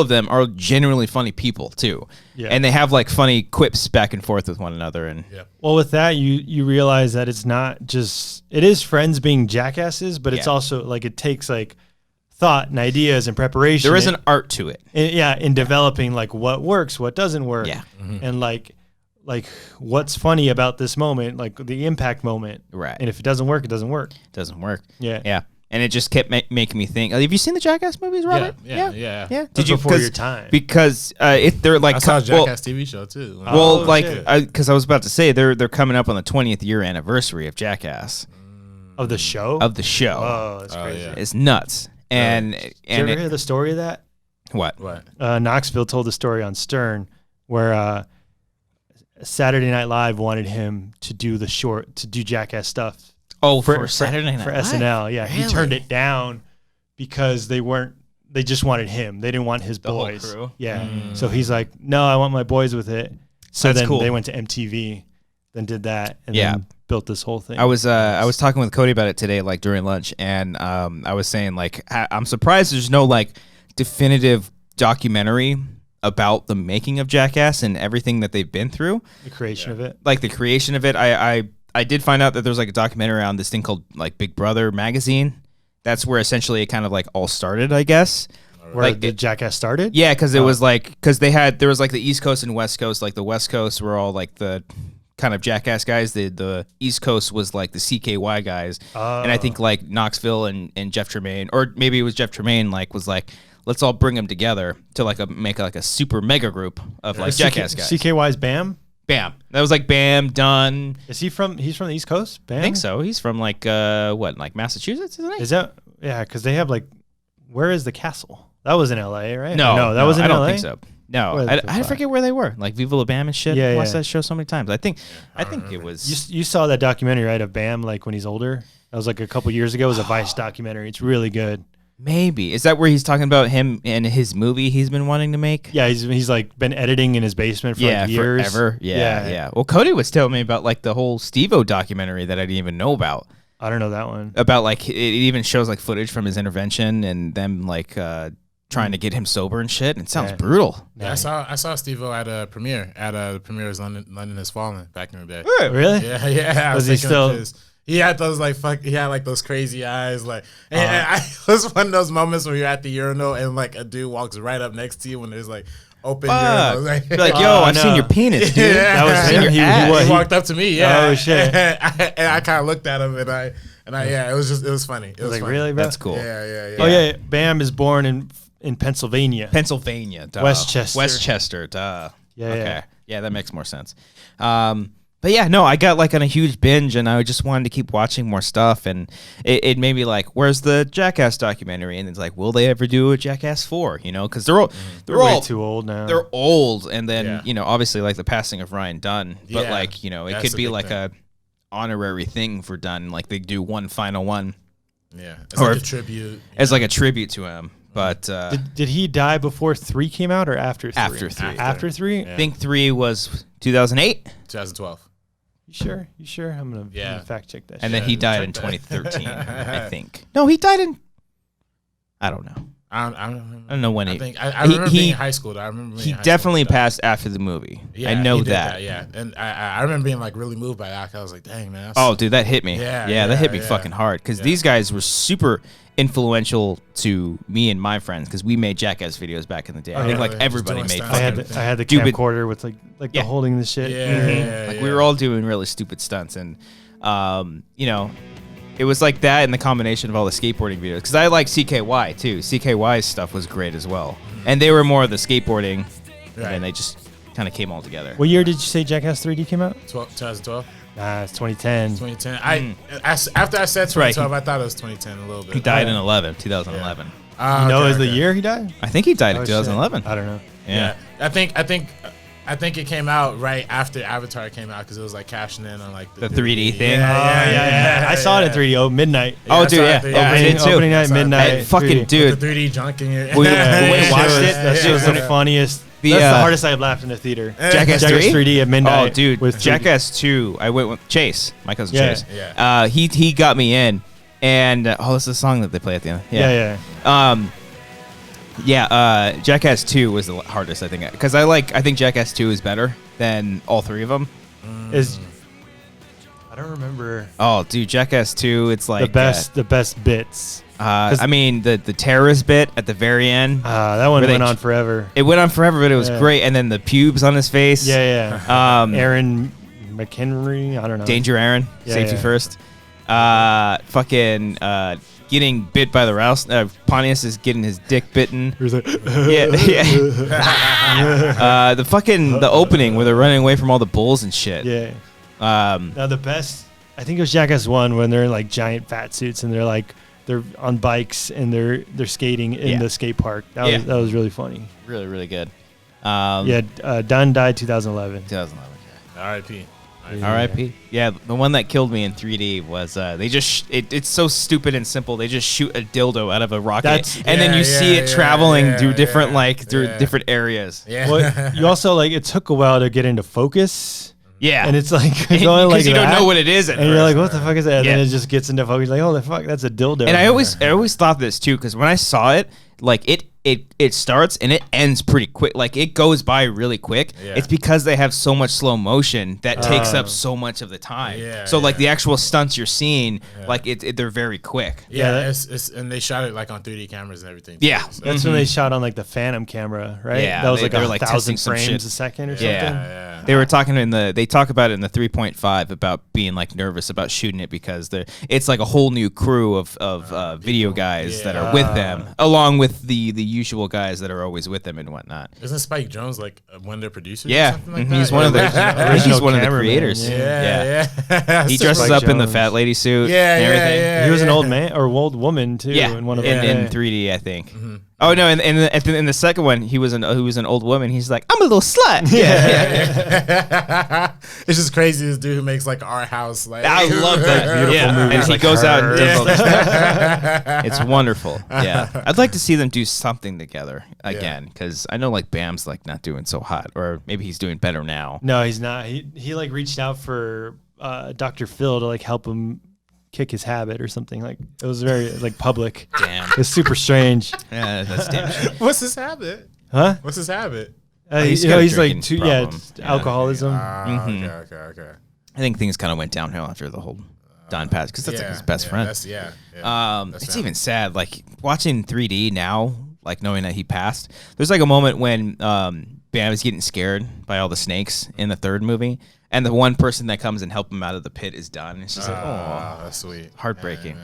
of them are genuinely funny people too. Yeah. And they have like funny quips back and forth with one another. And well, with that you realize that it's not just, it is friends being jackasses, but it's also like it takes like thought and ideas and preparation. There is an art to it. In developing like what works, what doesn't work. Yeah. And like what's funny about this moment, like the impact moment. Right. And if it doesn't work, it doesn't work. It doesn't work. Yeah. Yeah. And it just kept making me think. Have you seen the Jackass movies, Robert? Yeah. Did you before your time? Because they're like I saw a Jackass TV show too. Well, because I was about to say they're coming up on the 20th year anniversary of Jackass. Of the show? Of the show. Oh, that's crazy. Yeah. It's nuts. And did you ever hear the story of that? What? Knoxville told the story on Stern where Saturday Night Live wanted him to do Jackass stuff. Oh, for Saturday Night for Live? SNL, yeah. Really? He turned it down because they just wanted him. They didn't want his boys. Whole crew? Yeah. So he's like, no, I want my boys with it. So That's then cool. they went to MTV, then did that, and then built this whole thing. I was talking with Cody about it today, like during lunch, and I was saying like I'm surprised there's no like definitive documentary about the making of Jackass and everything that they've been through. The creation of it. Like the creation of it. I did find out that there's like a documentary on this thing called like Big Brother magazine. That's where essentially it kind of like all started, I guess. Where like the Jackass started? Yeah, because it was like, because there was like the East Coast and West Coast. Like the West Coast were all like the kind of Jackass guys. The East Coast was like the CKY guys. And I think like Knoxville and Jeff Tremaine, or maybe it was Jeff Tremaine, like was like, let's all bring them together to like make like a super mega group of like Jackass guys. CKY's Bam? Bam. That was like Bam, Dunn. He's from the East Coast? Bam? I think so. He's from like like Massachusetts, isn't he? Is that, yeah, because they have like, where is the castle? That was in LA, right? No, that was in LA. I don't think so. No, I forget where they were. Like Viva La Bam and shit. I watched that show so many times. I think it was. You saw that documentary, right, of Bam, like when he's older? That was like a couple years ago. It was a Vice documentary. It's really good. Maybe. Is that where he's talking about him and his movie he's been wanting to make? Yeah, he's like been editing in his basement for like years. Forever. Yeah. Well, Cody was telling me about like the whole Steve-O documentary that I didn't even know about. I don't know that one. About like it even shows like footage from his intervention and them like trying to get him sober and shit. And it sounds brutal. Yeah, I saw Steve-O at a premiere the premiere's London Has Fallen back in the day. Really? Yeah. Was he still? He had those he had like those crazy eyes, like. And it was one of those moments where you're at the urinal and like a dude walks right up next to you when there's like open urinal. Like, be like, yo, I've seen your penis, dude. That was him. He walked up to me. Yeah. Oh shit. And I kind of looked at him and I it was funny. It was like, funny. really, bro? That's cool. Yeah. Oh yeah, Bam is born in Pennsylvania. Duh. Westchester, duh. Yeah. Yeah, that makes more sense. But yeah, no, I got like on a huge binge and I just wanted to keep watching more stuff. And it made me like, where's the Jackass documentary? And it's like, will they ever do a Jackass 4? You know, because they're way too old now. They're old. And then, you know, obviously like the passing of Ryan Dunn. But like, you know, it could be like a honorary thing for Dunn. Like they do one final one. Yeah. It's like a tribute. As like a tribute to him. But did he die before 3 came out or after 3? After 3. After 3? I think 3 was 2008. 2012. You sure? I'm gonna fact check that. And then he died in 2013, I think. No, he died in. I don't know. I don't know when I remember being in high school. I remember he definitely passed after the movie. Yeah, I know that. Yeah, and I remember being like really moved by that. I was like, dang man. Oh, dude, that hit me. Yeah, that hit me fucking hard because these guys were super influential to me and my friends because we made Jackass videos back in the day. I think like everybody made. I had the camcorder with like the holding the shit. Like we were all doing really stupid stunts and you know. It was like that and the combination of all the skateboarding videos. Because I like CKY, too. CKY's stuff was great as well. And they were more of the skateboarding. And they just kind of came all together. What year did you say Jackass 3D came out? 2012. Nah, it's 2010. 2010. After I said 2012, I thought it was 2010 a little bit. He died in 2011. You know is the year he died? I think he died in 2011. Shit. I don't know. Yeah. I think it came out right after Avatar came out because it was like cashing in on like the 3D thing. Yeah. I saw it in 3D. Midnight. Oh, dude, yeah. I did too. Opening night, midnight. Fucking dude. With the 3D junk in your. We watched it. That shit was the funniest. That's the hardest I've laughed in the theater. Jackass 3D at midnight. Oh, dude. With Jackass 2, I went with Chase, my cousin Chase. Yeah. He got me in, and it's the song that they play at the end. Yeah. Jackass 2 was the hardest, I think, because I think Jackass 2 is better than all 3 of them. I don't remember. Oh, dude, Jackass 2, it's like the best bits. I mean, the terrorist bit at the very end. That one went on forever. It went on forever, but it was great. And then the pubes on his face. Yeah. Aaron McHenry, I don't know. Danger Aaron, safety first. Fucking getting bit by the Rouse. Pontius is getting his dick bitten. Like, the opening where they're running away from all the bulls and shit. Yeah. Now the best, I think it was Jackass 1 when they're in like giant fat suits and they're on bikes and they're skating in the skate park. That was really funny. Really, really good. Dunn died 2011. R.I.P. R.I.P. Yeah, the one that killed me in 3D was they just it's so stupid and simple. They just shoot a dildo out of a rocket, and then you see it traveling through different different areas. Yeah. Well, you also it took a while to get into focus. Yeah, and it's like going like you don't know what it is, and you're like, what the fuck is that? And then it just gets into focus. Like, oh the fuck, that's a dildo. And I always thought this too because when I saw it, like it starts and it ends pretty quick. Like it goes by really quick. Yeah. It's because they have so much slow motion that takes up so much of the time. Yeah, so like the actual stunts you're seeing, like they're very quick. Yeah, it's and they shot it like on 3D cameras and everything. Yeah, so. That's when they shot on like the Phantom camera, right? Yeah, that was like 1,000 frames a second or something. Yeah. They were talking they talk about it in the 3.5 about being like nervous about shooting it because it's like a whole new crew of video guys that are with them, along with the usual guys that are always with them and whatnot. Isn't Spike Jonze like one of their producers? Yeah, or something like that? He's one of the. I think he's one of the creators. Yeah. He dresses up in the fat lady suit. Yeah, and everything. He was an old man or old woman too. Yeah, in one of them. In 3D, I think. Oh no! In the second one, he was an old woman. He's like, I'm a little slut. Yeah. It's just crazy. This dude who makes like Our House. Like I love that beautiful movie. And he goes out and does all this stuff. It's wonderful. Yeah, I'd like to see them do something together again because I know like Bam's like not doing so hot, or maybe he's doing better now. No, he's not. He like reached out for Dr. Phil to like help him kick his habit or something. Like it was very like public. Damn, it's super strange. Yeah, that's damn. What's his habit? Huh? What's his habit? He's like alcoholism. Okay. I think things kind of went downhill after the whole Don passed because that's like his best friend. It's even sad. Like watching 3D now, like knowing that he passed. There's like a moment when Bam is getting scared by all the snakes in the third movie. And the one person that comes and help him out of the pit is Don. It's just like, oh, that's sweet, heartbreaking.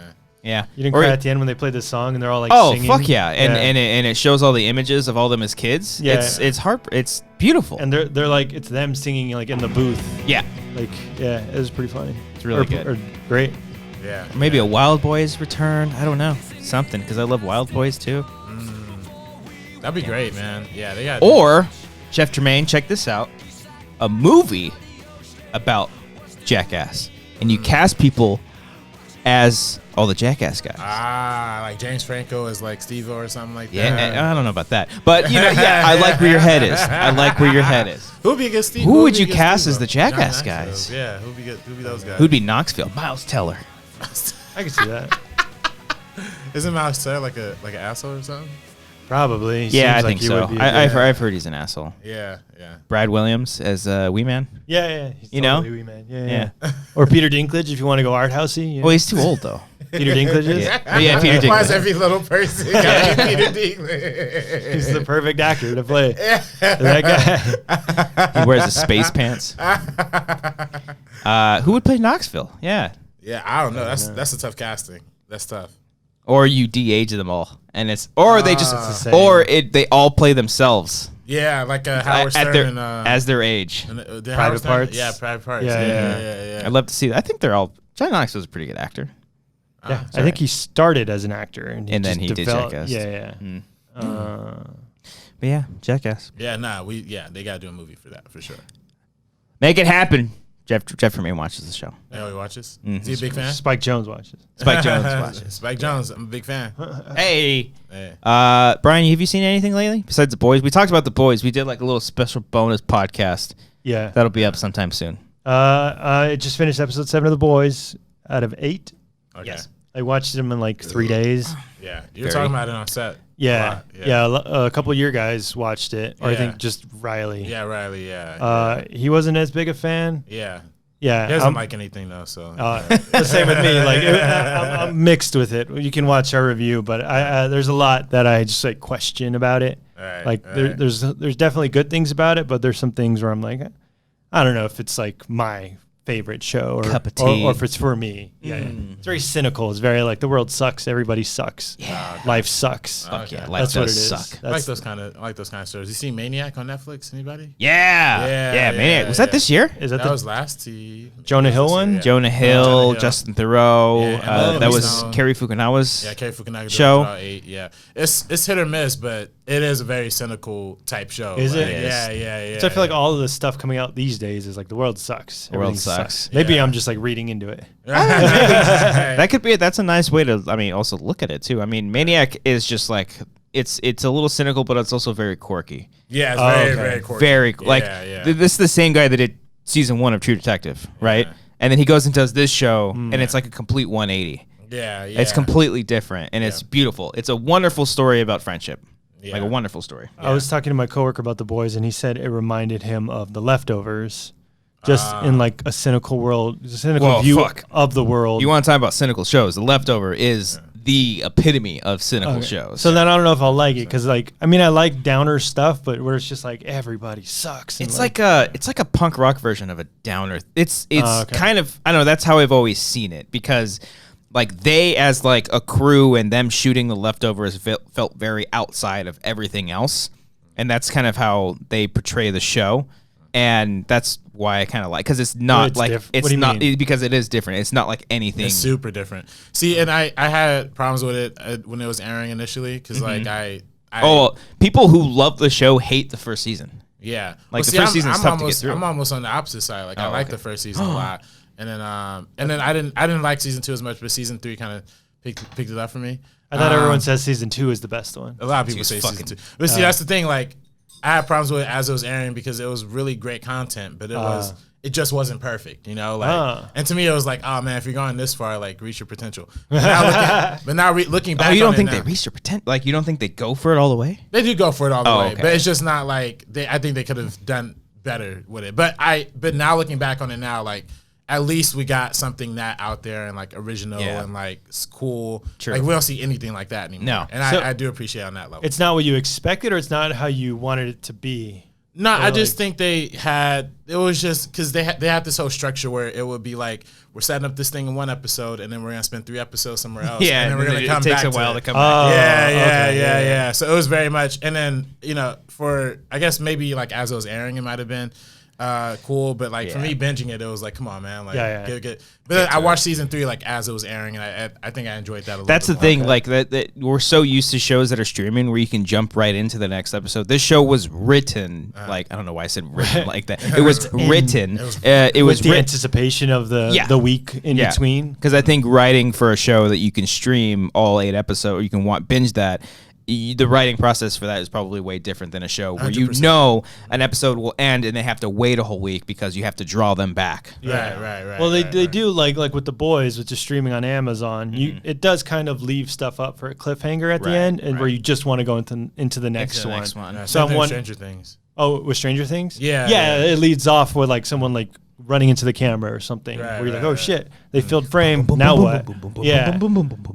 Yeah, you didn't cry at the end when they played the song and they're all like, singing? Fuck yeah, and it shows all the images of all them as kids. Yeah, it's beautiful. And they're like, it's them singing like in the booth. Yeah, like it was pretty funny. It's really good, or great. Yeah, or maybe a Wild Boys return. I don't know, something because I love Wild Boys too. That'd be great, man. Yeah, they got. Or Jeff Tremaine, check this out, a movie about Jackass, and you cast people as all the Jackass guys. Like James Franco as like Steve-O or something like that. Yeah, I don't know about that, but you know, I like where your head is. Who would be a good Steve? Who would you cast as the Jackass guys? Yeah, who'd be good? Who'd be those guys? Who'd be Knoxville? Miles Teller. I can see that. Isn't Miles Teller like an asshole or something? Probably. Yeah, I think so. I've heard he's an asshole. Yeah. Brad Williams as Wee Man. Yeah. He's you know, Wee Man. Yeah. Or Peter Dinklage if you want to go art housey. Yeah. Well, he's too old though. Peter Dinklage is. Yeah, Peter Dinklage. Why is every little person got to be Peter Dinklage? He's the perfect actor to play that guy. He wears the space pants. Who would play Knoxville? Yeah. Yeah, I don't know. That's a tough casting. That's tough. Or you de-age them all, and they all play themselves. Yeah, like Howard Stern as their age. Private Parts. Yeah, Private Parts. Yeah. I'd love to see that. I think they're all. John Knoxville's a pretty good actor. Yeah, I think he started as an actor and then he did Jackass. Yeah. But yeah, Jackass. Yeah, they gotta do a movie for that for sure. Make it happen. Jeff Tremaine watches the show. Oh, he watches? Is he a big fan? Spike Jones watches. Spike Jones, I'm a big fan. Hey. Brian, have you seen anything lately besides The Boys? We talked about The Boys. We did like a little special bonus podcast. Yeah. That'll be up sometime soon. I just finished episode 7 of The Boys out of 8. Okay. Yes. I watched them in like 3 days. Yeah. You were talking about it on set. Yeah. A couple of your guys watched it. Or I think just Riley. Yeah, Riley, he wasn't as big a fan. Yeah. Yeah. He doesn't like anything though, so. The same with me. Like I'm mixed with it. You can watch our review, but there's a lot that I just like question about it. There's definitely good things about it, but there's some things where I'm like, I don't know if it's like my favorite show or cup of tea, or if it's for me. Yeah. It's very cynical. It's very like the world sucks. Everybody sucks. Yeah. Life sucks. Fuck yeah. Life does suck. I like those kind of shows. You see Maniac on Netflix? Anybody? Yeah, Maniac. Was that this year? Is that was last year? Jonah Hill one? Yeah. Jonah Hill, Justin Theroux. That was Cary Fukunawa's show. Yeah, it's hit or miss, but it is a very cynical type show. Is it? Yeah. So I feel like all of the stuff coming out these days is like the world sucks. The world Everything sucks. Maybe I'm just like reading into it. That could be. That's a nice way to. I mean, also look at it too. I mean, Maniac is just like it's a little cynical, but it's also very quirky. Yeah, it's very quirky. Very like this is the same guy that did season 1 of True Detective, right? Yeah. And then he goes and does this show, and it's like a complete 180. Yeah. It's completely different, and it's beautiful. It's a wonderful story about friendship. Yeah. Like a wonderful story. I was talking to my coworker about The Boys, and he said it reminded him of The Leftovers, just in like a cynical world, view of the world. You want to talk about cynical shows? The Leftover is the epitome of cynical shows. So then I don't know if I'll like it because, like, I mean, I like downer stuff, but where it's just like everybody sucks. It's like a punk rock version of a downer. It's kind of, I don't know. That's how I've always seen it because. Like they, as like a crew, and them shooting The Leftovers felt very outside of everything else, and that's kind of how they portray the show, and that's why I kind of like because it's not because it is different. It's not like anything. It's super different. See, and I had problems with it when it was airing initially because like I people who love the show hate the first season. Yeah, like the first season's tough to get through. I'm almost on the opposite side. Like I like the first season a lot, and then I didn't like season 2 as much, but season 3 kind of picked it up for me. I thought everyone says season 2 is the best one. A lot of people say season 2, but see, that's the thing. Like I had problems with it as it was airing because it was really great content, but it just wasn't perfect, you know. Like, and to me, it was like, oh man, if you're going this far, like reach your potential. But now looking back, you don't think they reached their potential? Like you don't think they go for it all the way? They do go for it all the way, okay. but it's just not like I think they could have done better with it. But now looking back on it now, like at least we got something that out there and like original and like it's cool. True. Like we don't see anything like that anymore. No, and I do appreciate on that level. It's not what you expected, or it's not how you wanted it to be. No, I just think they had. It was just because they had this whole structure where it would be like we're setting up this thing in one episode, and then we're gonna spend 3 episodes somewhere else. Yeah, and then we're gonna come back. It takes a while to come back. Yeah. So it was very much, and then for I guess maybe like as it was airing, it might have been cool, but like for me binging it was like, come on, man, like get. But I watched season 3 like as it was airing, and I think I enjoyed that a little bit. That's the thing, like that we're so used to shows that are streaming where you can jump right into the next episode. This show was written like I don't know why I said written like that. It was written. It was the anticipation of the week in between. Because I think writing for a show that you can stream all 8 episodes, or you can binge that. The writing process for that is probably way different than a show where 100%. An episode will end and they have to wait a whole week because you have to draw them back. Right. Well, they do like with The Boys, which is streaming on Amazon. It does kind of leave stuff up for a cliffhanger at the end, and where you just want to go into the next one. Yeah, so Stranger Things. Oh, with Stranger Things? Yeah. It leads off with like someone like running into the camera or something, where you're like, oh shit, they filled frame. Now what?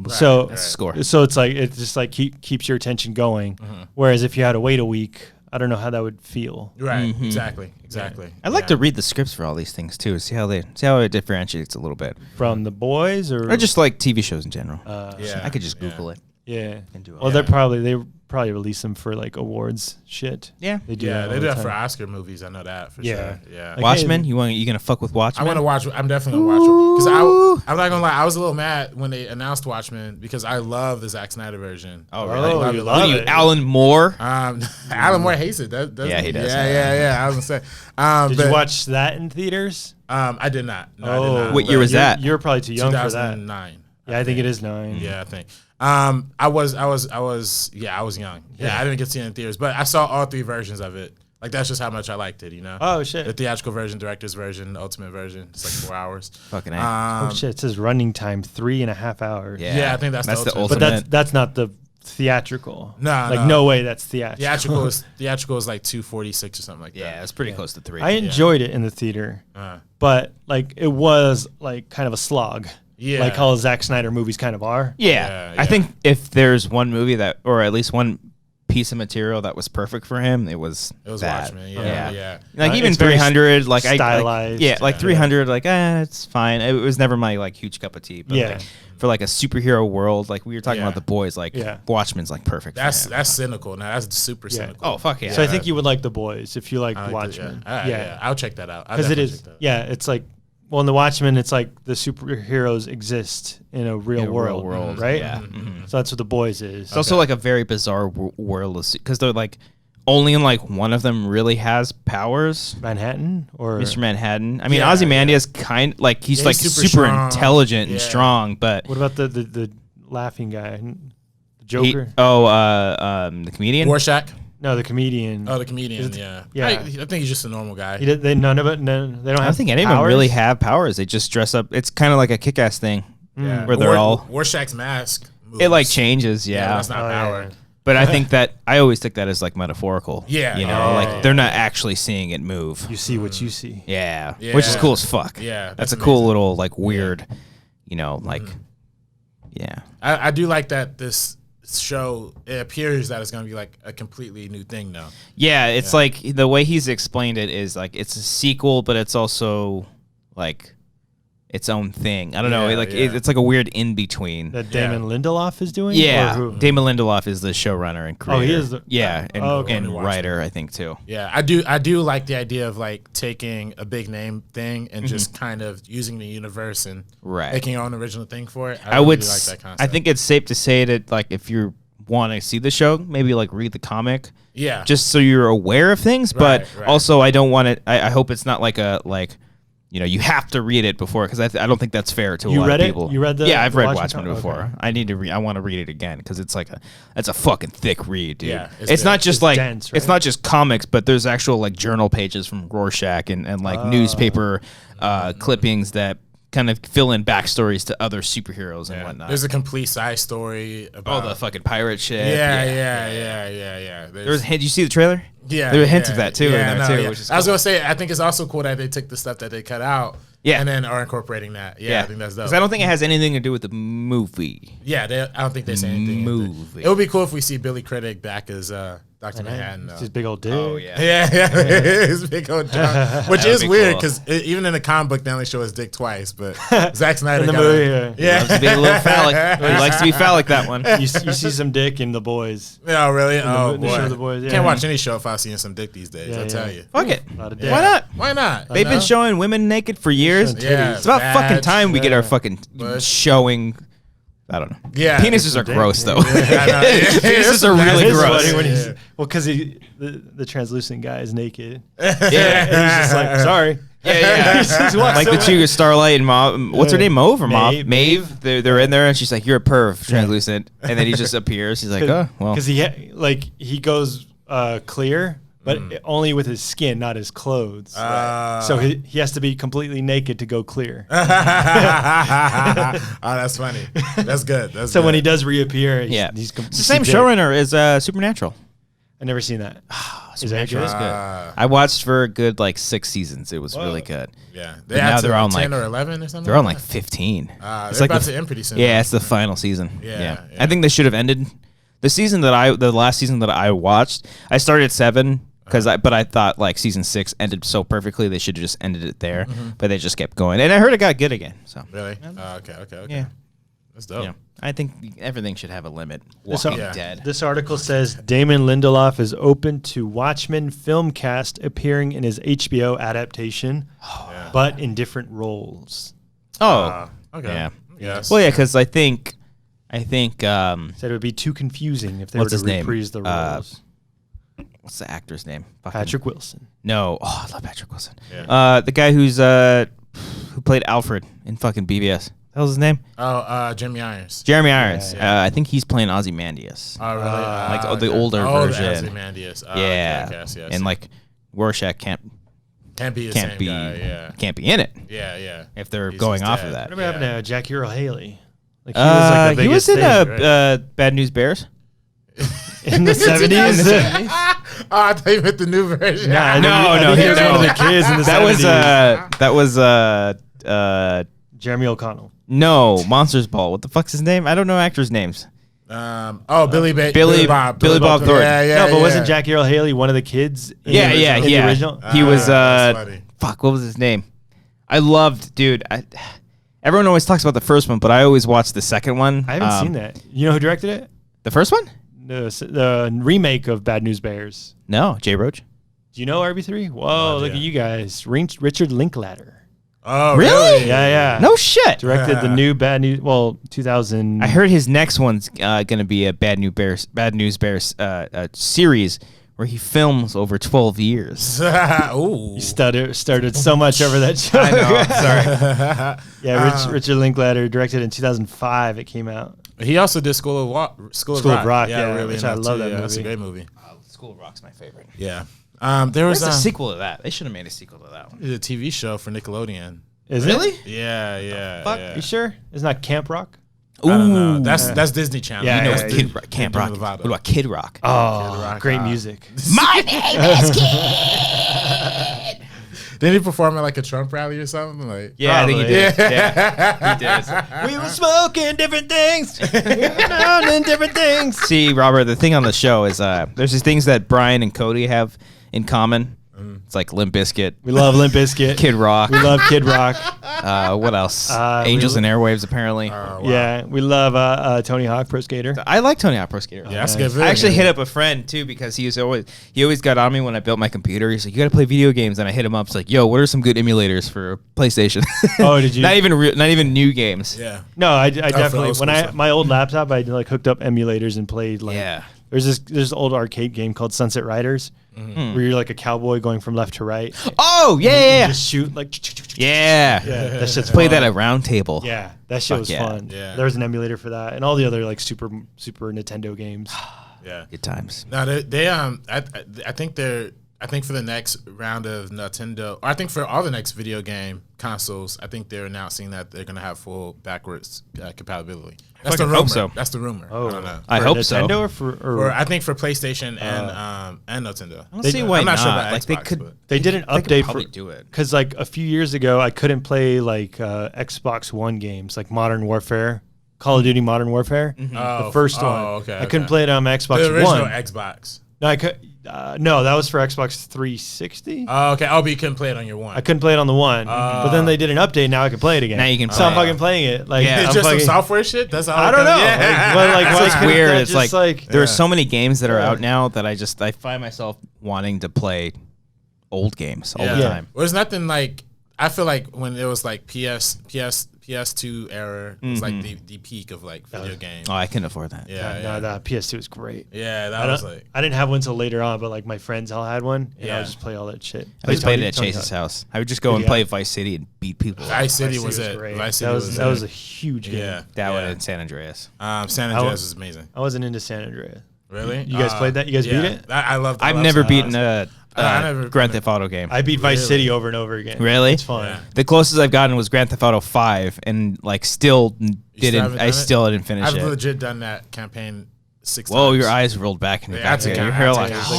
So so it's like it just like keeps your attention going. Whereas if you had to wait a week, I don't know how that would feel. Right. Exactly. I like to read the scripts for all these things too. See how it differentiates a little bit from The Boys or just like TV shows in general. I could just Google it. Yeah. Well, they probably release them for like awards shit. Yeah, they do. Yeah, they do that for Oscar movies. I know that for sure. Yeah, like, Watchmen. You gonna fuck with Watchmen? I want to watch. I'm definitely gonna watch it because I'm not gonna lie. I was a little mad when they announced Watchmen because I love the Zack Snyder version. Oh, really? You love it? Alan Moore. Alan Moore hates it. Yeah, he does. Yeah. I was gonna say. Did you watch that in theaters? I did not. No, I did not. What year was that? You're probably too young for that. 2009. Yeah, I think it is 9. Yeah, I think. I was young. Yeah, I didn't get to see it in theaters, but I saw all 3 versions of it. Like that's just how much I liked it, you know. Oh shit! The theatrical version, director's version, the ultimate version. It's like 4 hours. Fucking A. Oh shit! It says running time 3.5 hours. Yeah, I think that's the ultimate. But that's not the theatrical. No way. That's theatrical. Theatrical is like 246 or something like that. Yeah, it's pretty close to 3. I enjoyed it in the theater, but like it was like kind of a slog. Yeah, like all Zack Snyder movies kind of are. Yeah. I think if there's one movie that, or at least one piece of material that was perfect for him, it was that. Watchmen. Yeah. Like even 300, like stylized. 300, like it's fine. It was never my like huge cup of tea. But like, for like a superhero world, like we were talking about The Boys, like Watchmen's like perfect. That's cynical. Now that's super cynical. Oh fuck yeah. So I think you would like The Boys if you like Watchmen. Yeah, I'll check that out because it is. Yeah, it's like. Well, in The Watchmen, it's like the superheroes exist in a real world, right? Yeah. So that's what The Boys is. It's also like a very bizarre world because they're like only in like one of them really has powers. Manhattan or Mr. Manhattan. I mean, Ozymandias kind like he's like super intelligent and strong, but what about the laughing guy, the Joker? The comedian. Rorschach. No, the comedian. Oh, the comedian. Yeah. I think he's just a normal guy. They none of it. They don't have. I don't think any of them really have powers. They just dress up. It's kind of like a Kick-Ass thing, where they're all Rorschach's mask. It like changes. Yeah, that's not power. But I think that I always took that as like metaphorical. Yeah, you know, like they're not actually seeing it move. You see what you see. Yeah, which is cool as fuck. Yeah, that's a cool little like weird, you know, like I do like that this show, it appears that it's going to be like a completely new thing now. Yeah, it's like the way he's explained it is like it's a sequel, but it's also like its own thing. I don't know. It's like a weird in between. That Damon Lindelof is doing. Yeah, Damon Lindelof is the showrunner and creator. Oh, he is. And writer, I think too. Yeah, I do like the idea of like taking a big name thing and just kind of using the universe and making your own original thing for it. I would really like that concept. I think it's safe to say that like if you're want to see the show, maybe like read the comic. Yeah. Just so you're aware of things, but Right. also I don't want it. I hope it's not like you have to read it before, because I don't think that's fair to a lot of people. You read the Yeah, I've read Watchmen Watchmen before. Okay. I need to I want to read it again, because it's like it's a fucking thick read, dude. Yeah, it's not just like dense, it's right? not just comics, but there's actual like journal pages from Rorschach and like newspaper clippings that kind of fill in backstories to other superheroes and whatnot. There's a complete side story about the fucking pirate shit. Yeah. Did you see the trailer? Yeah, there were hints of that too. Yeah, in there too, which is I was cool. gonna say, I think it's also cool that they took the stuff that they cut out, and then are incorporating that. Yeah, I think that's dope. Because I don't think it has anything to do with the movie. Yeah, I don't think they say anything. Movie. It would be cool if we see Billy Crudup back as Dr. Manhattan. It's his big old dick. Oh yeah. Yeah, his big old junk, which is be weird cool. because even in the comic book they only show his dick twice, but Zack Snyder In the got movie, yeah. Loves to be a little phallic. He likes to be phallic. That one. You see some dick in The Boys. Oh really? Oh the boy, show The Boys, yeah. Can't watch any show without seeing some dick these days. Yeah, I'll yeah. tell you. Fuck it. A lot of dick. Why not? Why not? They've been showing women naked for years. Yeah, It's about fucking badge, time we get our fucking bush. showing. I don't know. Yeah. Penises are gross though. I know. Penises are really It is gross. funny when he's Yeah. because the translucent guy is naked. Yeah. And he's just like, sorry. Yeah. He just walks Like the away. two, Starlight and Mauve. What's her name? Mauve or Mauve? Maeve. Maeve. They're in there, and she's like, "You're a perv, translucent," and then he just appears. He's like, "Oh, well." Because he goes clear, but only with his skin, not his clothes. So he has to be completely naked to go clear. Oh, that's funny. That's good. That's So good. when he does reappear, Yeah, he's it's the same showrunner as Supernatural. I've never seen that. Is that Supernatural good? is good. I watched for a good like 6 seasons. It was really good. Yeah, But now they're on 10 like or 11 or something. they're on like 15. They're It's like about the- to end pretty soon. Yeah, it's the final season. Yeah, Yeah. yeah. I think they should have ended the last season that I watched. I started 7 but I thought like season 6 ended so perfectly they should have just ended it there. But they just kept going, and I heard it got good again. So Really? Okay. yeah, That's dope. yeah. I think everything should have a limit. This, Walking Yeah. Dead. this article says Damon Lindelof is open to Watchmen film cast appearing in his HBO adaptation, but in different roles. Oh, Okay. yeah. Yes. Well, yeah, because I think Said it would be too confusing if they What's were his to name? reprise the roles. what's the actor's name? Fucking- Patrick Wilson. No. Oh, I love Patrick Wilson. Yeah. The guy who played Alfred in fucking BVS. That was his name? Jeremy Irons. Jeremy Irons. yeah. I think he's playing Ozymandias. Oh, really? Like the older version. The Ozymandias. Yeah. Okay, yes. And like Rorschach can't be the can't same be guy. Yeah. can't be in it Yeah. if they're He's going just off dead. of that. Whatever happened to Jackie Earl Haley? Like He was in thing, Bad News Bears. in the 70s. Oh, I thought you meant the new version. Nah, No, he he was was one of the kids in the That 70s. was Jeremy O'Connell. no Monsters Ball. What the fuck's his name? I don't know actors' names. Billy Bob Bob Thornton. Yeah. No, but wasn't Jackie Earl Haley one of the kids? In Yeah, the original? He was that's funny. fuck. What was his name? I loved, dude. Everyone always talks about the first one, but I always watched the second one. I haven't seen that. You know who directed it? The first one? The remake of Bad News Bears. No, Jay Roach. Do you know RB3? Whoa, look yeah. at you guys. Richard Linklater. Oh, Really? Yeah. No shit. Directed the new Bad News. Well, 2000. I heard his next one's gonna be a Bad News Bears series where he films over 12 years. Ooh. You started so much over that show. I know. I'm sorry. Yeah, Richard Linklater directed it in 2005. It came out. He also did School of Rock. yeah, really which I enough, love too. that Yeah, That's a movie. great movie. School of Rock's my favorite. Yeah. There was Where's the sequel to that? They should have made a sequel to that one. a TV show for Nickelodeon. Is Really? it? Yeah. Fuck, yeah. You sure? It's not Camp Rock? I don't know. That's Disney Channel. Yeah, You know yeah, it's yeah. Disney- Kid Rock, Camp Demi Rock. Lovato. What about Kid Rock? Oh, Rock, great music. My name is Kid. Didn't he perform at like a Trump rally or something? Like, Yeah, I think he Probably. did. Yeah, he did. We were smoking different things. We were down in different things. See, Robert, the thing on the show is there's these things that Brian and Cody have in common. It's like Limp Bizkit, We love Limp Bizkit. Kid Rock. We love Kid Rock. What else? we Angels and Airwaves, apparently. Wow. Yeah, we love Tony Hawk Pro Skater. I like Tony Hawk Pro Skater. Yeah, that's a good video I actually game. hit up a friend too because he always got on me when I built my computer. He's like, "You got to play video games," and I hit him up. It's like, "Yo, what are some good emulators for PlayStation?" Oh, did you? not even new games. Yeah. No, I for definitely old school stuff. my old laptop, I like hooked up emulators and played like Yeah. there's this old arcade game called Sunset Riders where you're like a cowboy going from left to right. Oh yeah, You yeah, yeah. just shoot like Yeah. that shit's Played fun. that at Round Table. Yeah, that shit Fuck was yeah. fun. Yeah. There was an emulator for that and all the other like super Nintendo games. Yeah. Good times. No, I think for the next round of Nintendo, or I think for all the next video game consoles, I think they're announcing that they're gonna have full backwards compatibility. That's the fucking rumor. hope so. That's the rumor. I don't know. I For hope Nintendo so. or for Or I think for PlayStation and Nintendo. I don't see why I'm not not. sure about Like they Xbox, could. but- they did an They could update probably for do it. because like a few years ago I couldn't play like Xbox One games like Modern Warfare, Call of Duty Modern Warfare, Oh, the first oh, one. okay, I couldn't okay. play it on my Xbox The original One. Xbox. No, I could. No, that was for Xbox 360. Oh, okay. Oh, but you couldn't play it on your one. I couldn't play it on the one, but then they did an update. Now I can play it again. Now you can So I'm play it. fucking playing it. Like Yeah. It's I'm just some fucking, software shit. That's all. I don't know. Yeah. Like, It's why like couldn't weird. that It's just, like there are Yeah. so many games that are Yeah. out now that I find myself wanting to play old games all the Yeah. time. Well, there's nothing like. I feel like when it was like PS2 era, it was like the peak of like video games. Oh, I couldn't afford that. Yeah, No, yeah. that PS2 is great. Yeah, I that was don't- like. I didn't have one till later on, but like my friends all had one, and I Yeah. would just play all that shit. I just played it at Tony Chase's Hawk. house. I would just go and Yeah. play Vice City and beat people. Vice City Vice was City it. great. Vice City That was it. a huge game. Yeah. That one yeah. in San Andreas. San I Andreas wa- was amazing. I wasn't into San Andreas. Really? You guys played that? You guys beat it? I loved. I've never beaten a I never- Grand Theft Auto game. I beat Vice Really? City over and over again. Really? It's fun. Yeah. The closest I've gotten was Grand Theft Auto 5, and like still didn't. haven't I done it? still didn't finish I've it. legit done that campaign 6 times. Whoa, your eyes rolled back in your Yeah, back. that's a Your good- hair that's a like, good- It's oh.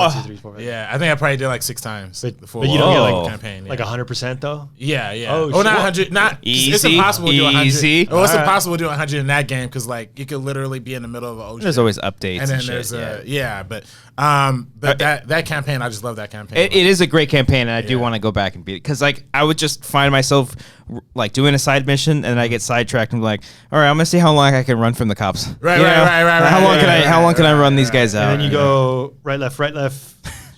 like 1, 2, 3, 4, 5. Yeah, I think I probably did like 6 times. But- the full but you don't get, like, campaign. Like yeah. 100% though. Yeah, yeah. Oh, Oh, not shit. 100. Not it's Easy, impossible to do 100. easy. Oh, it's Alright. impossible to do 100 in that game because like you could literally be in the middle of an ocean. There's always updates and and, then shit. there's yeah. but that campaign, I just love that campaign. It is a great campaign, and I do Yeah. want to go back and beat it because, like, I would just find myself like doing a side mission, and I get sidetracked and be like, all right, I'm gonna see how long I can run from the cops. Right, You right, know? right, right, How right, long right, can I? right, How long can I run these right, guys out? And then you go right, left,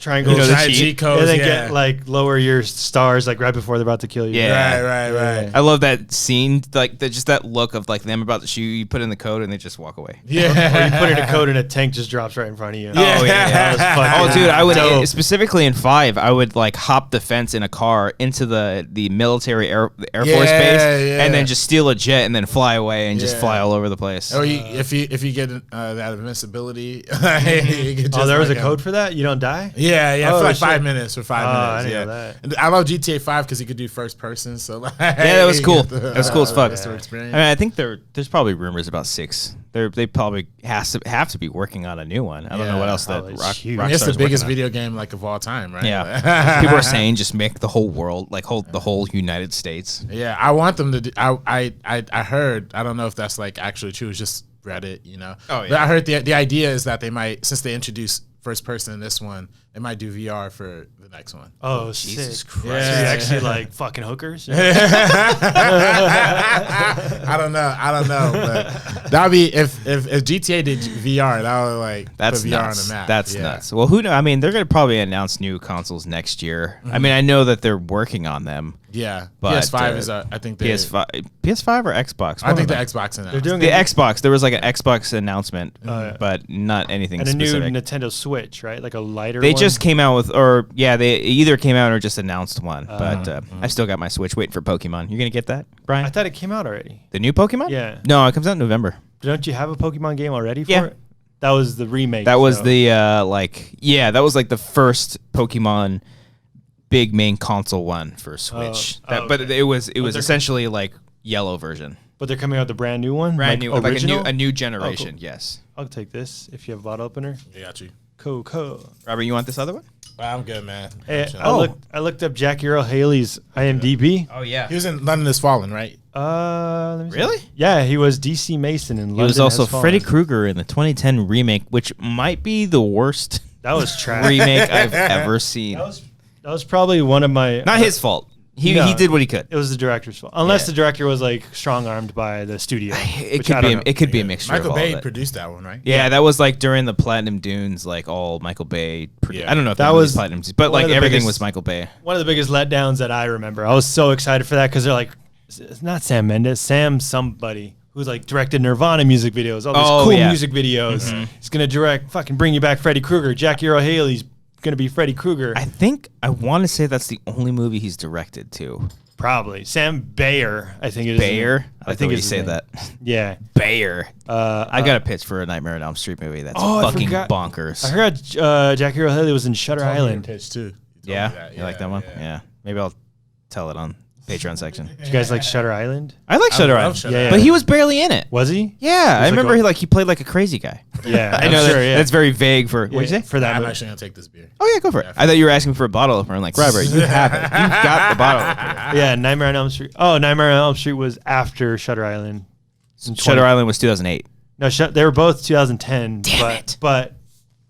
triangle, You know the Try cheat. G codes, and then yeah. get like lower your stars like right before they're about to kill you. Yeah. Right. I love that scene, like just that look of like them about to shoot you. You put in the code and they just walk away. Or you Yeah. put in a code and a tank just drops right in front of you. Yeah. Oh yeah. That was fucking Oh, dude, I would dope. specifically in 5. I would like hop the fence in a car into the military Air Force Yeah, base, yeah. and then just steal a jet and then fly away and just Yeah. fly all over the place. Or if you get that invincibility, you could Oh, just there was a like, code for that? You don't die? Yeah, Oh, for like shit. 5 minutes. For 5 Oh, I minutes, didn't yeah. know that. And I love GTA 5 because you could do first person. So like, Yeah, that was cool. you get the, That was cool as fuck. rest of I experience. mean, I think there's probably rumors about 6. They probably have to be working on a new one. I don't know what Yeah. else that Oh, it's Rock, huge. I mean, it's the Rockstar's biggest working on. video game like of all time, right? Yeah, people are saying just make the whole world like the whole United States. Yeah, I want them to do. I heard. I don't know if that's like actually true. It's just Reddit, you know. Oh, yeah. But I heard the idea is that they might, since they introduced first person in this one, they might do VR for the next one. Oh, Jesus sick. Christ. So you Yeah. actually like fucking hookers? I don't know, but that'd be if GTA did VR, that would like That's put VR nuts. on the map. That's Yeah. nuts. Well, who know? I mean, they're gonna probably announce new consoles next year. I mean, I know that they're working on them. Yeah, But, PS5 uh, is I think they PS5 or Xbox? I One think of the them. Xbox announced. They're doing The a- Xbox. There was like an Xbox announcement, yeah. but not anything and a specific. new Nintendo Switch, right? Like a lighter They one? just came out with, or yeah, they either came out or just announced one. But I still got my Switch waiting for Pokemon. You're gonna get that, Brian? I thought it came out already. The new Pokemon? Yeah. No, it comes out in November. Don't you have a Pokemon game already for Yeah. it? That was the remake. That was so- the that was like the first Pokemon big main console one for Switch. But okay. it was they're- essentially like yellow version, But they're coming out with the brand new one? brand new, like original? a new generation. Oh, cool. Yes. I'll take this if you have a bottle opener. I got you. Cool. Robert, you want this other one? I'm good, man. Hey, I'm chilling. I looked up Jackie Earl Haley's IMDb. Oh yeah. He was in London Is Fallen, right? Let me see. Really? Yeah, he was DC Mason in London. He was also Has Fallen. Freddy Krueger in the 2010 remake, which might be the worst That was trash. remake I've ever seen. That was probably one of my... Not his fault. He did what he could. It was the director's fault. Unless the director was like strong-armed by the studio. It could be a mixture Michael of all Bay of it. produced that one, right? Yeah, that was like during the Platinum Dunes, like all Michael Bay. I don't know if that was was Platinum Dunes, but like everything was Michael Bay. One of the biggest letdowns that I remember. I was so excited for that because they're like, it's not Sam Mendes, Sam somebody who's like directed Nirvana music videos, all these cool music videos. He's gonna direct fucking Bring You Back Freddy Krueger. Jackie Earle Haley's gonna be Freddy Krueger. I want to say that's the only movie he's directed too. Probably Sam Bayer. I think it is. Bayer. I think you say that. Yeah, Bayer. I got a pitch for a Nightmare on Elm Street movie. That's fucking bonkers. I heard Jackie Earle Haley was in Shutter Island. Pitch too. Yeah, you like that one? Yeah. Maybe I'll tell it on Patreon section. Did you guys like Shutter Island? I like Shutter Island. Yeah, but he was barely in it. Was he? Yeah, I remember he played like a crazy guy. Yeah, I know that's very vague for. What'd you say? For that, I'm actually gonna take this beer. Oh yeah, go for it. I thought you were asking for a bottle opener. I'm like, Robert, you have it. You've got the bottle opener. Yeah, Nightmare on Elm Street. Oh, Nightmare on Elm Street was after Shutter Island. Shutter Island was 2008. No, they were both 2010. Damn it. But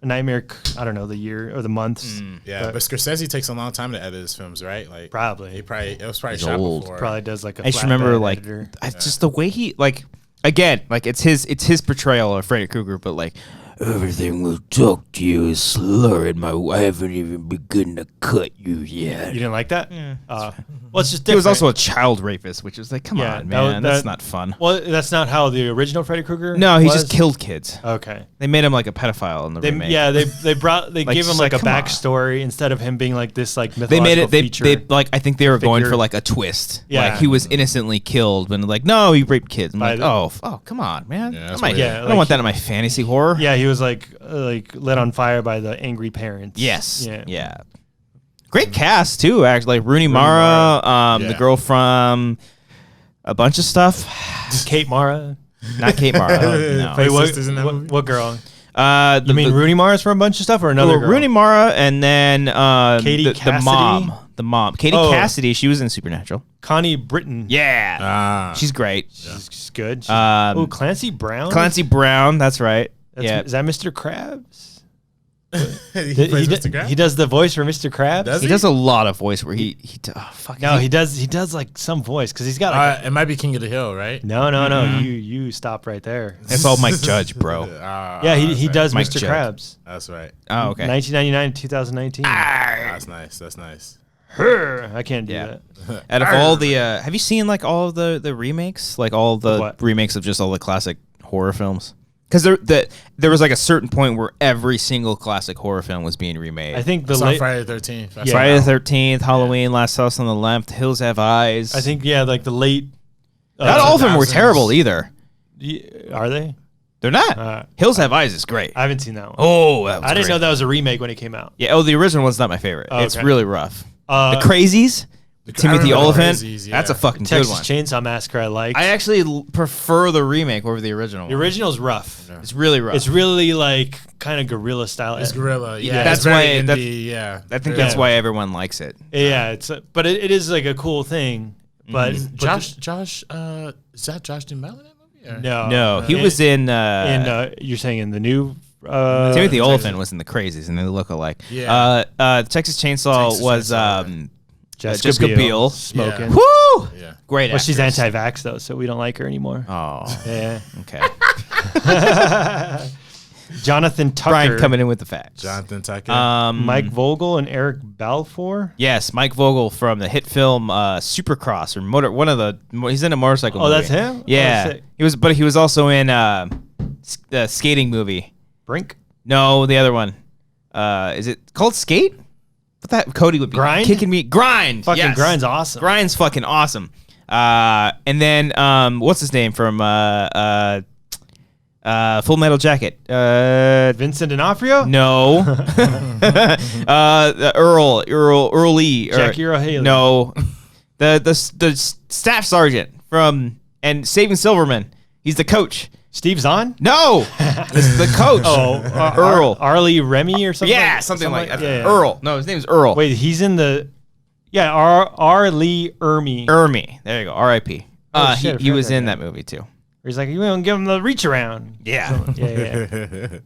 Nightmare, I don't know the year or the months. Yeah, but Scorsese takes a long time to edit his films, right? Like probably. It was probably He's shot old. before. Probably does like a I just remember like editor. just the way he like again like it's his portrayal of Freddy Krueger, but like everything will talk to you is slurred. I haven't even begun to cut you yet. You didn't like that? Yeah. Well, it's just He different. was also a child rapist, which is like, come on, man, that's not fun. Well, that's not how the original Freddy Krueger. No, he was? just killed kids. Okay. They made him like a pedophile in the remake. Yeah, they gave him like a come on. backstory instead of him being like this like They mythological made it. feature. They like. I think they were going for like a twist. Yeah. Like he was innocently killed, when like, no, he raped kids. I'm By like, oh, come on, man. Yeah, that's I weird. don't want that in my fantasy horror. Yeah, he was like lit on fire by the angry parents. Yes. Yeah. Yeah. Great cast too, actually. Like Rooney Mara, the girl from a bunch of stuff. Kate Mara. Not Kate Mara. No. Wait, Sisters in that movie? what girl? You mean Rooney Mara's from a bunch of stuff or another girl? Rooney Mara and then Katie the Cassidy? mom. Katie Cassidy, she was in Supernatural. Connie Britton. Yeah. She's great. She's good. Clancy Brown? Clancy Brown, that's right. Is that Mr. Krabs? He plays Mr. Krabs? He does the voice for Mr. Krabs. Does He does a lot of voice where he does like some voice because he's got like it might be King of the Hill, right? no. You stop right there. It's all Mike Judge, bro. Yeah, he does Mike Mr. Judd. Krabs. That's right. Oh, okay. 1999 to 2019. That's nice. That's nice. I can't do Yeah. that. Out of all the, have you seen like all of the remakes, like all the What? remakes of just all the classic horror films? Because there was like a certain point where every single classic horror film was being remade. I think It's on Friday the 13th. Yeah. Friday the 13th, Halloween, Last House on the Left, Hills Have Eyes. I think like the late. Not all of them were 2000s. terrible either. Are they? They're not. Hills Have Eyes is great. I haven't seen that one. Oh, that was I didn't great. know that was a remake when it came out. Yeah. Oh, the original one's not my favorite. Oh, It's okay. really rough. Uh, the Crazies, Timothy remember Oliphant. Crazies, yeah. That's a fucking Texas good one. Chainsaw Massacre I liked. I actually prefer the remake over the original. The original's rough. Yeah. It's really rough. It's really like kind of guerrilla style. It's Gorilla. Yeah, Yeah, that's it's very why- indie, yeah. I think that's why everyone likes it. Yeah, but it is like a cool thing. But, Josh, is that Josh Duhamel in that movie? Or? No, he was in. you're saying in the new. Timothy Oliphant was in the Crazies, and they look alike. Yeah. Texas Chainsaw Texas was Chainsaw, Jessica Biel. smoking. Yeah. Woo! Yeah. Great. Well, she's actress. anti-vax though, so we don't like her anymore. Oh, Yeah. okay. Jonathan Tucker, Brian coming in with the facts. Jonathan Tucker. Mike Vogel, and Eric Balfour. Yes, Mike Vogel from the hit film Supercross or motor. One of the he's in a motorcycle. Oh, movie. that's him? Yeah, Oh, sick. he was also in the skating movie. Brink. No, the other one. Is it called Skate? What that Cody would be Grind? kicking me. Grind. Fucking yes. Grind's awesome. Grind's fucking awesome. And then what's his name from Full Metal Jacket? Vincent D'Onofrio. No. Earl Lee. Jackie Earle Haley. No. The staff sergeant from and Saving Silverman. He's the coach. Steve Zahn. No, it's the coach. Earl. Arlie Remy or something. Yeah, something like that. Yeah. Earl. No, his name is Earl. Wait, he's in the. Yeah, Arlie Ermy. Ermy. There you go. R.I.P. Oh, shit, I He was forgot in that. that movie too. He's like, you don't give him the reach around. Yeah. Yeah.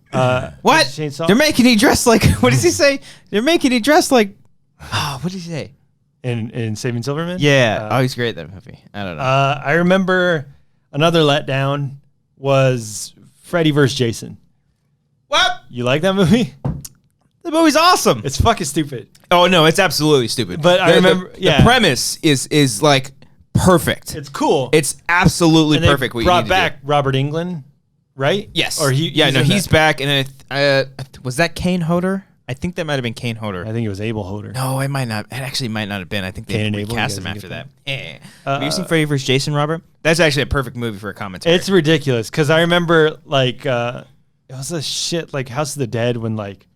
What? Chainsaw? They're making you dress like. What does he say? They're making you dress like. What What did he say? In Saving Silverman? Yeah. He's great in that movie. I don't know. I remember another letdown was Freddy vs. Jason. What? You like that movie? The movie's awesome. It's fucking stupid. Oh no, it's absolutely stupid. But I remember, the premise is like perfect. It's cool. It's absolutely and perfect. They what brought you need back Robert England, right? Yes. Or he's back. And was that Kane Hodder? I think that might have been Kane Hodder. I think it was Abel Hodder. No, it might not. It actually might not have been. I think they recast him after that. Have you seen Uh, Freddy vs. Jason, Robert? That's actually a perfect movie for a commentary. It's ridiculous because I remember like it was a shit like House of the Dead when like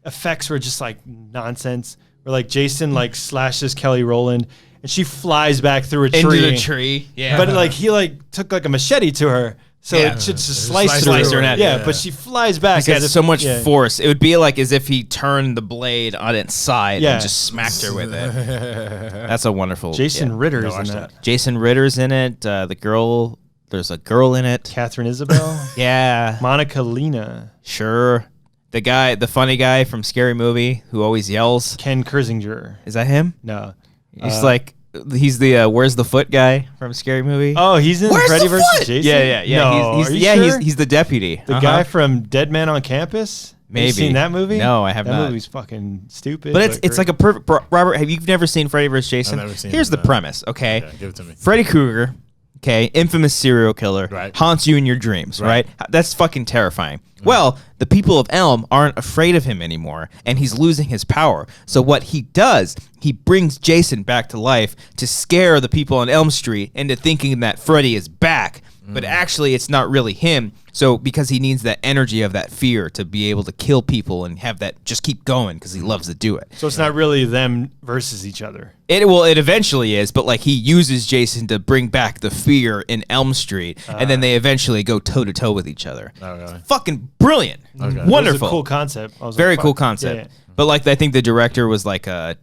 effects were just like nonsense. Where like Jason like slashes Kelly Rowland and she flies back through a tree. Into the tree. Yeah. But like he like took like a machete to her. So it should just slice her her head. Yeah, but she flies back. He's got so much force. It would be like as if he turned the blade on its side and just smacked her with it. That's a wonderful. Jason Ritter's in that. Jason Ritter's in it. The girl, there's a girl in it. Catherine Isabel. Yeah. Monica Lena. Sure. The guy, the funny guy from Scary Movie who always yells. Ken Kersinger. Is that him? No. He's like. He's the Where's the Foot guy from Scary Movie. Oh, he's in Freddy vs. Jason? Yeah. No, he's sure? he's the deputy. The guy from Dead Man on Campus? Maybe. Have you seen that movie? No, I have not. That movie's fucking stupid. But it's like a perfect. Robert, you've never seen Freddy vs. Jason? I've never seen Here's it, the no. premise, okay? Give it to me. Freddy Krueger, okay, infamous serial killer, Right. haunts you in your dreams, right? That's fucking terrifying. Well, the people of Elm aren't afraid of him anymore, and he's losing his power. So what he does, he brings Jason back to life to scare the people on Elm Street into thinking that Freddy is back. But actually, it's not really him. So because he needs that energy of that fear to be able to kill people and have that just keep going because he loves to do it. So it's not really them versus each other. It eventually is, but like he uses Jason to bring back the fear in Elm Street, and then they eventually go toe to toe with each other. Oh, really? Fucking brilliant, It wonderful, was a cool concept. I was very like, cool fuck. concept. Yeah. But like I think the director was like a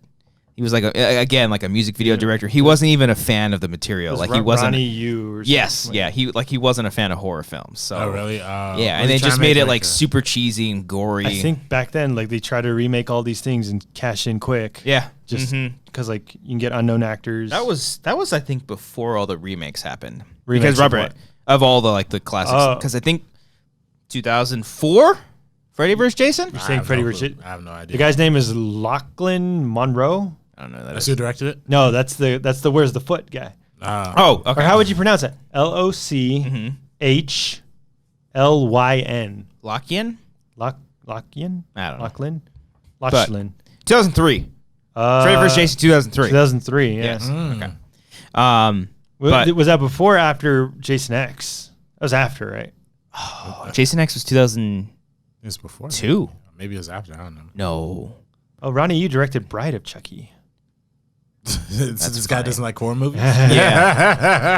music video director. He wasn't even a fan of the material. It was Like he wasn't. Ronnie Yu or something. Yes, yeah. He wasn't a fan of horror films. So Oh, really? yeah, and they just made it like super cheesy and gory. I think back then, like they tried to remake all these things and cash in quick. Yeah, Just because like you can get unknown actors. that was I think before all the remakes happened. Remakes Because of Robert, what? of all the like the classics, Oh. because I think 2004, Freddy vs. Jason. You're saying Freddy vs. I have no idea. The guy's name is Lachlan Monroe. I don't know that. That's who directed it? No, that's the Where's the Foot guy. Oh, okay. Or how would you pronounce it? LOCHLYN. Lockian? Lachlan? I don't know. Lachlan? But- Lachlan. 2003. Freddy vs. Jason 2003. 2003, yeah. Yes. Okay. Was that before or after Jason X? That was after, right? Jason X was 2002. It was before. Maybe it was after. I don't know. No. Oh, Ronnie, you directed Bride of Chucky. This guy doesn't like horror movies? Yeah.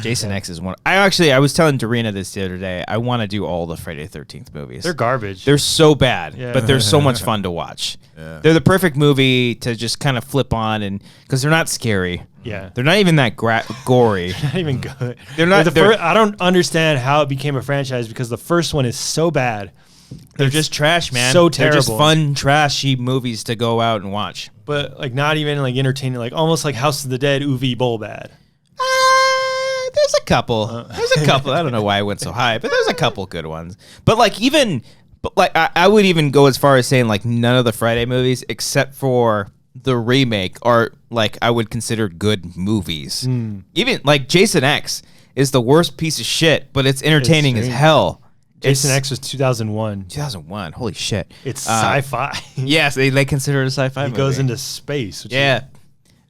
Jason X is one. I was telling Dorina this the other day. I want to do all the Friday the 13th movies. They're garbage. They're so bad, Yeah. but they're so much fun to watch. Yeah. They're the perfect movie to just kind of flip on, and because they're not scary. Yeah. They're not even that gory. not even good. They're not- I don't understand how it became a franchise because the first one is so bad. They're just trash, man. so They're just terrible. fun, trashy movies to go out and watch. But like not even like entertaining, like almost like House of the Dead, Uwe Boll bad. There's a couple. There's a couple. I don't know why I went so high, but there's a couple good ones. But like I would even go as far as saying like none of the Friday movies except for the remake are like I would consider good movies. Even like Jason X is the worst piece of shit, but it's entertaining as strange. hell. Jason X was 2001. 2001. Holy shit. It's sci-fi. Yes, they consider it a sci-fi He movie. goes into space. Which Yeah. Is,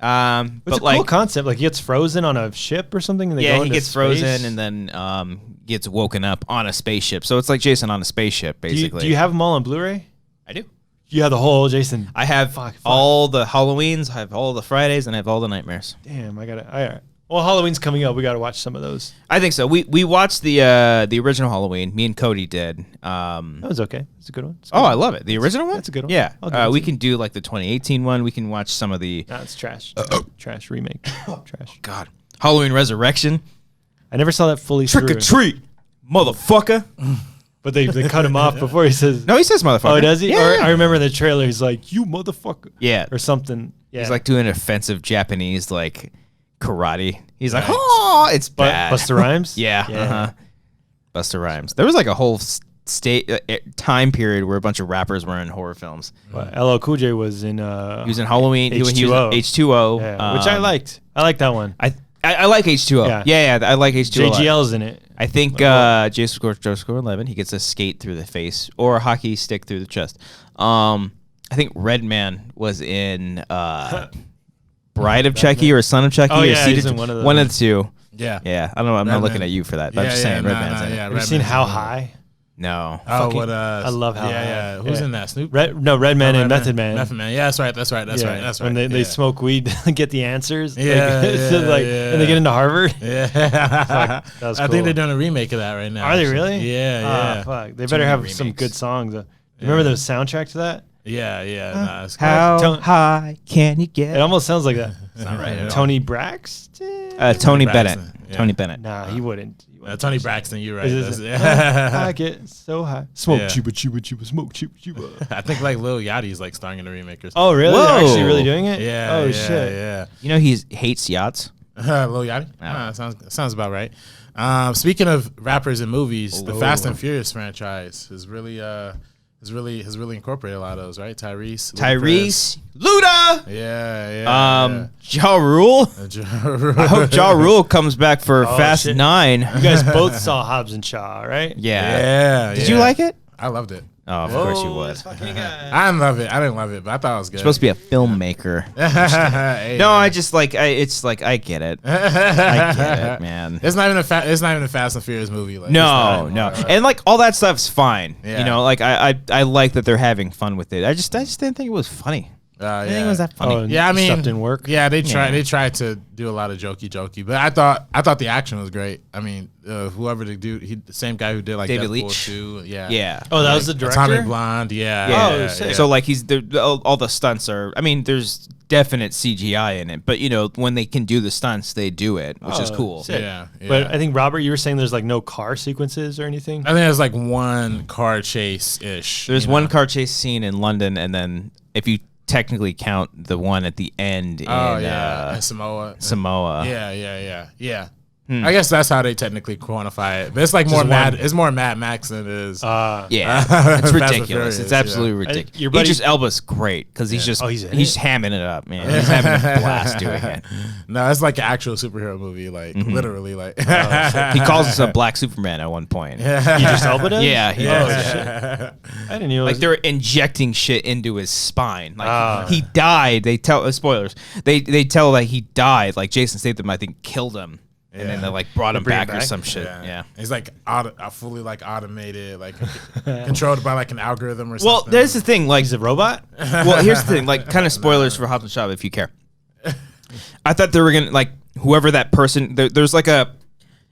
but it's a like cool concept. Like he gets frozen on a ship or something. And they go he into gets space. frozen and then gets woken up on a spaceship. So it's like Jason on a spaceship, basically. Do you have them all on Blu-ray? I do. You have the whole Jason. I have Fuck. all the Halloweens, I have all the Fridays, and I have all the Nightmares. Damn, I gotta. All right. Well, Halloween's coming up. We gotta watch some of those. I think so. We watched the original Halloween. Me and Cody did. That was okay. It's a good one. I love it. The original one? That's a good one. Yeah. I'll give it We to can do like the 2018 one. We can watch some of the Nah, it's trash. Trash remake. Trash. God Halloween Resurrection. I never saw that fully Trick or through. treat, motherfucker. But they cut him off before he says. No, he says motherfucker. Oh, does he? Yeah. Or I remember in the trailer he's like, "You motherfucker." Yeah. Or something. Yeah. He's like doing offensive Japanese like karate. He's like, oh, it's bad. Busta Rhymes. Yeah. Uh-huh. Busta Rhymes. There was like a whole time period where a bunch of rappers were in horror films. LL Cool J was in. He was in Halloween. H2O. He was in H2O, Yeah, which I liked. I liked that one. I like H2O. Yeah, I like H2O. JGL's in it. I think Joe Score 11. He gets a skate through the face or a hockey stick through the chest. I think Redman was in Bride of Chucky or Son of Chucky. Oh, or yeah, he's Seed in one of the two. Yeah. Yeah, I don't know. I'm not looking at you for that. But I'm just saying Redman's in it. Have you seen How High? No. Oh, what? I love How High. Yeah. Who's in that? Snoop? Redman and Method Man. Method Man. Yeah, that's right. When they smoke weed, get the answers. Yeah, and they get into Harvard. Yeah. That was I cool. think they're doing a remake of that right now. Are they really? Yeah. Fuck. They better have some good songs. You remember the soundtrack to that? Yeah. Nah, it's How high can you get? It almost sounds like that. It's not right. at all. Tony Braxton? Tony Bennett. Braxton, yeah. Tony Bennett. Nah, he wouldn't. Tony Braxton, you're right. Is it- I get so high. Smoke chuba, smoke chuba. I think like Lil Yachty's like starring in a remake or something. Oh, really? Whoa. They're actually really doing it? Yeah. Oh, yeah, shit. Yeah. You know he hates yachts. Lil Yachty? Sounds about right. Speaking of rappers and movies, the Fast and Furious franchise has really incorporated a lot of those, right? Tyrese, Luda. Yeah. Ja Rule. Ja I hope Ja Rule comes back for Fast shit. 9. You guys both saw Hobbs and Shaw, right? Yeah. Did you yeah. like it? I loved it. Oh, of course you would. I didn't love it, but I thought it was good. Supposed to be a filmmaker. Hey, No, man. I just like I get it. I get it, man. It's not even a Fast and Furious movie. Like, No. And like all that stuff's fine. Yeah. You know, like I like that they're having fun with it. I just didn't think it was funny. I didn't think it was that funny. Oh, Yeah, I mean, stuff didn't work. Yeah, they tried to do a lot of jokey, but I thought the action was great. I mean, whoever the dude, the same guy who did like David Deadpool Leitch? 2, Yeah. Oh, that was the director? Atomic Blonde, yeah. Yeah. sick. So like all the stunts are. I mean, there's definite CGI in it, but you know when they can do the stunts, they do it, which is cool. sick. Yeah. But I think, Robert, you were saying there's like no car sequences or anything? I think there's like one car chase ish. There's one car chase scene in London, and then if you technically count the one at the end in Samoa. Samoa. Yeah. I guess that's how they technically quantify it. But it's like more It's more Mad Max than it is. Yeah, it's Fast and ridiculous. Furious, It's absolutely ridiculous. your buddy- Idris Elba's great because he's just he's in he's hamming it up, man. He's having a blast doing it. No, it's like an actual superhero movie, like literally, like. He calls us a black Superman at one point. Idris Elba does? Yeah, he does. I didn't even Like they're injecting shit into his spine. Like he died. They tell spoilers. They tell that he died. Like Jason Statham, I think, killed him. And then they like brought him back or some shit. Yeah. He's like fully like automated, like controlled by like an algorithm or something. Well, there's the thing. Like He's a robot? well, here's the thing. Like, kind of spoilers for Hobbs and Shaw if you care. I thought they were gonna like whoever that person. There's like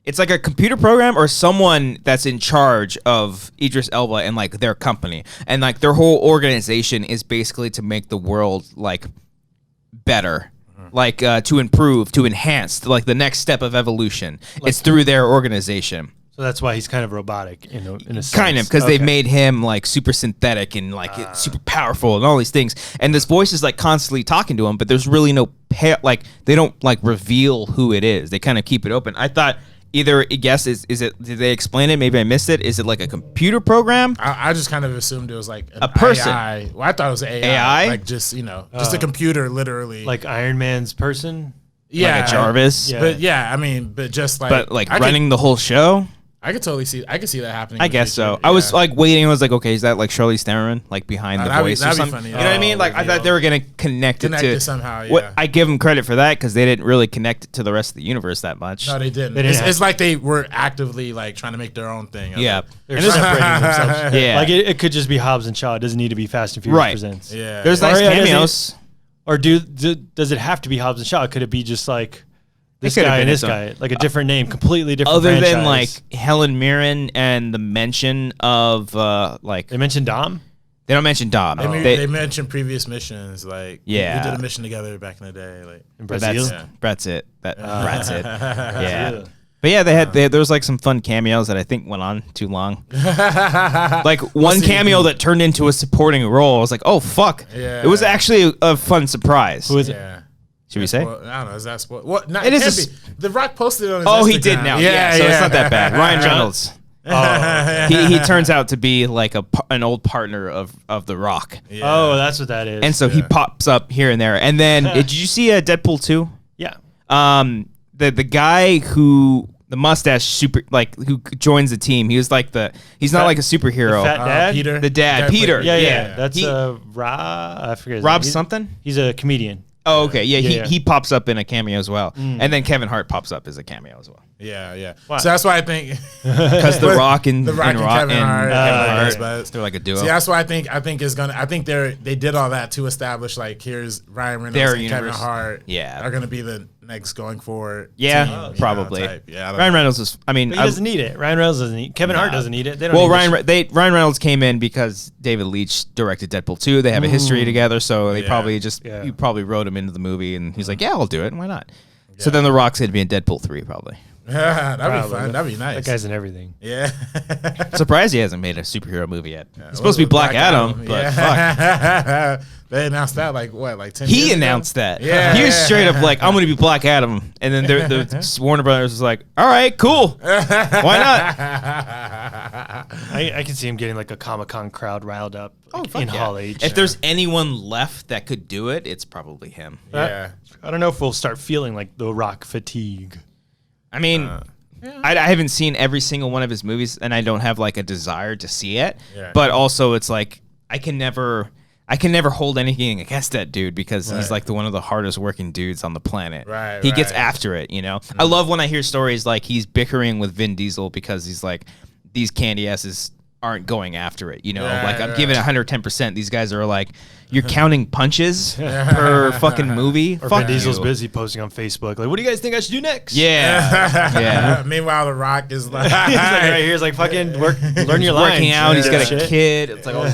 it's like a computer program or someone that's in charge of Idris Elba and like their company, and like their whole organization is basically to make the world like better. Like to improve, to enhance, like the next step of evolution. It's through their organization. So that's why he's kind of robotic in a sense. Kind of, because they've made him like super synthetic and like super powerful and all these things. And this voice is like constantly talking to him, but there's really no like they don't like reveal who it is. They kind of keep it open. I thought either is it? Did they explain it? Maybe I missed it. Is it like a computer program? I just kind of assumed it was like A person. AI. Well, I thought it was AI. AI? Like just just a computer, literally. Like Iron Man's person? yeah, Like a Jarvis, Yeah. But yeah, I mean, but just like but like I running the whole show. I could totally see. I could see that happening. I in the guess so. future. I was Yeah. like waiting. I was like, okay, is that like Charlize Theron, like behind the that'd be- voice or that'd be something? funny. You know what I mean? Like I thought they were gonna connect it Connect it somehow, What yeah. I give them credit for that because they didn't really connect it to the rest of the universe that much. No, they didn't. They didn't It's like they were actively like trying to make their own thing. of Yeah. it. They're separating themselves. Yeah. Like it could just be Hobbs and Shaw. It doesn't need to be Fast and Furious Right. Presents. Yeah. There's yeah. nice Or, yeah, cameos. Or does it have to be Hobbs and Shaw? Could it be just like this could've guy been and this its own- guy? Like a different name, completely different Other than franchise. like Helen Mirren and the mention of like They mentioned Dom? they don't mention Dom. They mentioned previous missions, like Yeah. we did a mission together back in the day, like In But Brazil? that's it. That's it. Yeah. But yeah, there was like some fun cameos that I think went on too long. Like one cameo that turned into a supporting role. I was like, oh fuck! Yeah. It was actually a fun surprise. Who is it? Yeah. Should we say? I don't know. Is that sport? What? Not, It it is can't be. The Rock posted it on his Oh, Instagram. he did now. Yeah, so it's not that bad. Ryan Reynolds. He turns out to be like an old partner of The Rock. Yeah. Oh, that's what that is. And so he pops up here and there. And then did you see Deadpool 2? yeah. The guy who the mustache who joins the team, he was like he's not like a superhero. The fat dad? Peter. The dad, Peter. Yeah. That's He- Rob. I forget. His Rob name. something? He's a comedian. Oh, okay. Yeah, Yeah. he pops up in a cameo as well. And then Kevin Hart pops up as a cameo as well. Yeah. Why? So that's why I think Because The Rock and Kevin Hart, they're like a duo. See, that's why I think they did all that to establish like here's Ryan Reynolds Their and Kevin universe. Hart. Yeah. Are gonna be the next going forward. Yeah, team, you know, probably. type. Yeah, I don't Ryan know. Reynolds is. I mean, But he doesn't need it. Ryan Reynolds doesn't need. Kevin Hart doesn't need it. They don't. well, need Ryan Reynolds came in because David Leitch directed Deadpool 2. They have a history together, so they probably you probably wrote him into the movie, and he's like, yeah, I'll do it. Why not? So then The Rock's going to be in Deadpool 3 probably. That'd be fun. That'd be nice. That guy's in everything. Yeah. Surprised he hasn't made a superhero movie yet. It's supposed to be Black Adam, but fuck. They announced that like 10 years He ago? announced that. Yeah. He was straight up like, I'm going to be Black Adam. And then the Warner Brothers was like, all right, cool. Why not? I can see him getting like a Comic-Con crowd riled up in Hall H. If there's anyone left that could do it, it's probably him. Yeah. I don't know if we'll start feeling like the Rock fatigue. I mean, I haven't seen every single one of his movies, and I don't have like a desire to see it. Yeah. But also, it's like I can never hold anything against that dude because he's like one of the hardest working dudes on the planet. Right, He gets right. after it, you know. I love when I hear stories like he's bickering with Vin Diesel because he's like, these candy asses aren't going after it, you know. Right, like I'm right. giving 110%. These guys are like, you're counting punches per fucking movie. Or Fuck Vin Diesel's you. busy posting on Facebook like, what do you guys think I should do next? Yeah, yeah. Meanwhile, The Rock is like, He's like right here. He's like fucking learn your lines. Working out. He's got a Shit. kid. It's like, oh,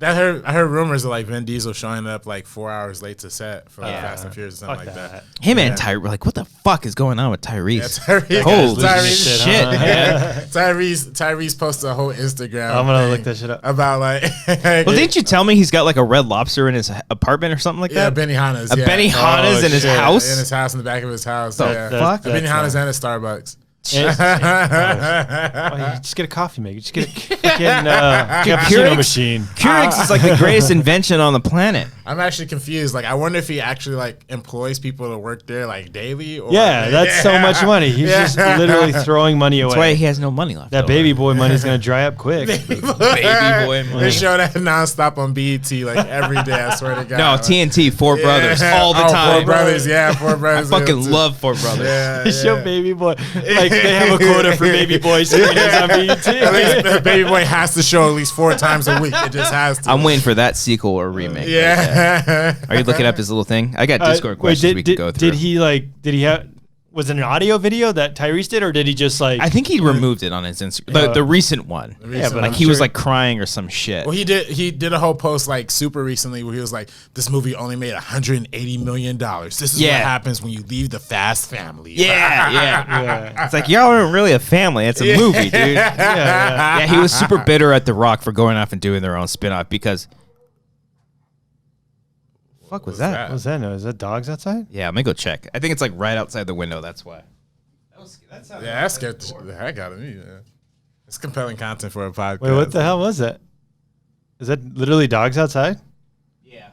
I heard rumors of like Vin Diesel showing up like 4 hours late to set for like Fast and Furious or something Fuck like that. that. him and Tyrese. Like, what the fuck is going on with Tyrese? Tyrese, Holy Tyrese, shit, huh? man. Tyrese posted a whole Instagram. I'm gonna thing look that shit up. about like. Well, didn't you tell me he's got like a Red Lobster in his apartment or something like Yeah, that? Benihana's. A Yeah. Benihana's in his shit. house? In his house, in the back of his house. The yeah. fuck? A Benihana's and a Starbucks. Oh, just get a coffee maker. Just get a fucking cappuccino Keurig's- machine. Keurig is like the greatest invention on the planet. I'm actually confused. Like, I wonder if he actually like employs people to work there like daily. Or Yeah, that's so much money. He's just literally throwing money away. That's why he has no money left. That baby boy money's gonna dry up quick. Baby boy money. They show that nonstop on BET like every day. I swear to God. No, TNT, Four Brothers, all the Oh, time. Four Brothers, yeah, Four I Brothers. fucking love Four Brothers. Yeah, They show baby boy like they have a quota for baby boy screenings on BET. At least Baby Boy has to show at least 4 times a week. It just has to. I'm waiting for that sequel or remake. Yeah. Are you looking up his little thing? I got Discord questions we could go through. Did he have? Was it an audio video that Tyrese did, or did he just like? I think he removed it on his Instagram. The recent one. recent Like one. he was like crying or some shit. Well, he did a whole post like super recently where he was like, "This movie only made $180 million. This is what happens when you leave the Fast family." Yeah, yeah. It's like y'all aren't really a family. It's a movie, dude. Yeah, he was super bitter at The Rock for going off and doing their own spinoff because. Fuck was that? What was that? No, is that dogs outside? Yeah, let me go check. I think it's like right outside the window. That's why. Yeah, that scared the heck out of me. Man. It's compelling content for a podcast. Wait, what the hell was that? Is that literally dogs outside? Yeah.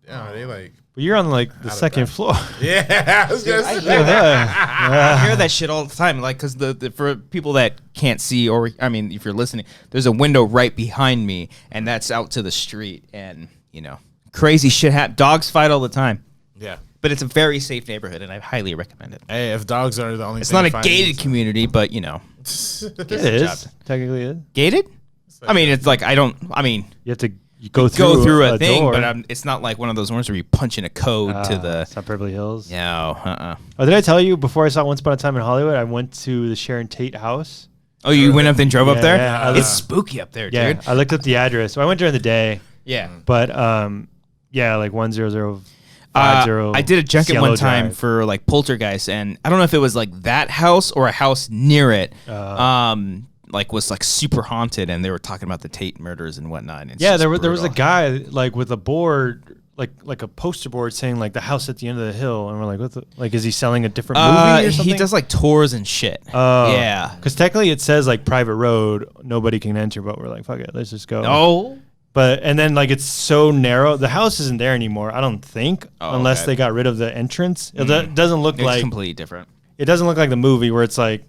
Yeah, they like. But you're on like the second floor. Yeah, I was gonna I say. hear that. I hear that shit all the time. Like, because for people that can't see, or I mean, if you're listening, there's a window right behind me, and that's out to the street, and you know, crazy shit happens. Dogs fight all the time, Yeah. but it's a very safe neighborhood, and I highly recommend it. Hey, if dogs are the only, It's thing not a fighting, gated community, but you know, It is technically it is. gated. I mean, it's like you You have to go through a thing, door. but it's not like one of those ones where you punch in a code to the. It's not Beverly Hills. No, Oh, did I tell you before I saw Once Upon a Time in Hollywood? I went to the Sharon Tate house. Oh, you went up and drove up there? Yeah, It's spooky up there, Yeah, dude. I looked up the address. So I went during the day, Yeah. but yeah, like 100. I did a junket Cielo one time Drive. for like Poltergeist, and I don't know if it was like that house or a house near it. Like was like super haunted, and they were talking about the Tate murders and whatnot. And it's Yeah, just there was a brutal. guy like with a board, like a poster board saying like the house at the end of the hill, and we're like, what the, like, is he selling a different movie or something? He does like tours and shit. Oh, Yeah. because technically it says like private road, nobody can enter, but we're like, fuck it, let's just go. Oh. But and then like it's so narrow, the house isn't there anymore. I don't think, Oh, unless okay. they got rid of the entrance. It doesn't look It's like completely different. it doesn't look like the movie where it's like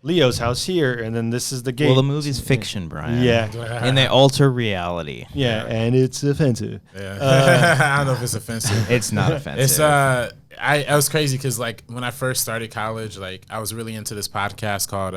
Leo's house here, and then this is the gate. Well, the movie's fiction, Brian. Yeah. And they alter reality. Yeah, and it's offensive. Yeah. I don't know if it's offensive. It's not offensive. It's I was crazy because like when I first started college, like I was really into this podcast called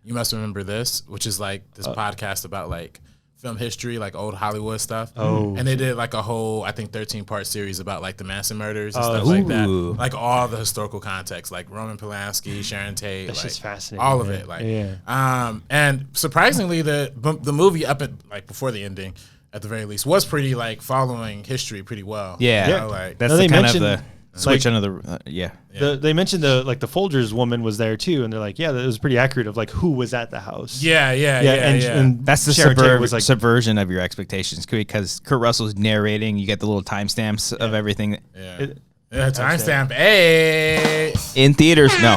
You Must Remember This, which is like this podcast about like film history, like old Hollywood stuff. Oh. And they did like a whole, I think 13-part series about like the Manson murders and Oh, stuff like that. ooh. Like all the historical context, like Roman Polanski, Sharon Tate. That's like, just fascinating, all of man. it. Like Yeah. and surprisingly the movie up at like before the ending at the very least was pretty like following history pretty well. Yeah. You know, like That's No, the they kind of mentioned, the switch like- under the yeah. They mentioned the Folgers woman was there too, and they're like, yeah, that was pretty accurate of like who was at the house. yeah. And That's the Sharon Tate was like, subversion of your expectations because Kurt Russell's narrating. You get the little timestamps of everything Yeah, timestamp. Hey. in theaters. No,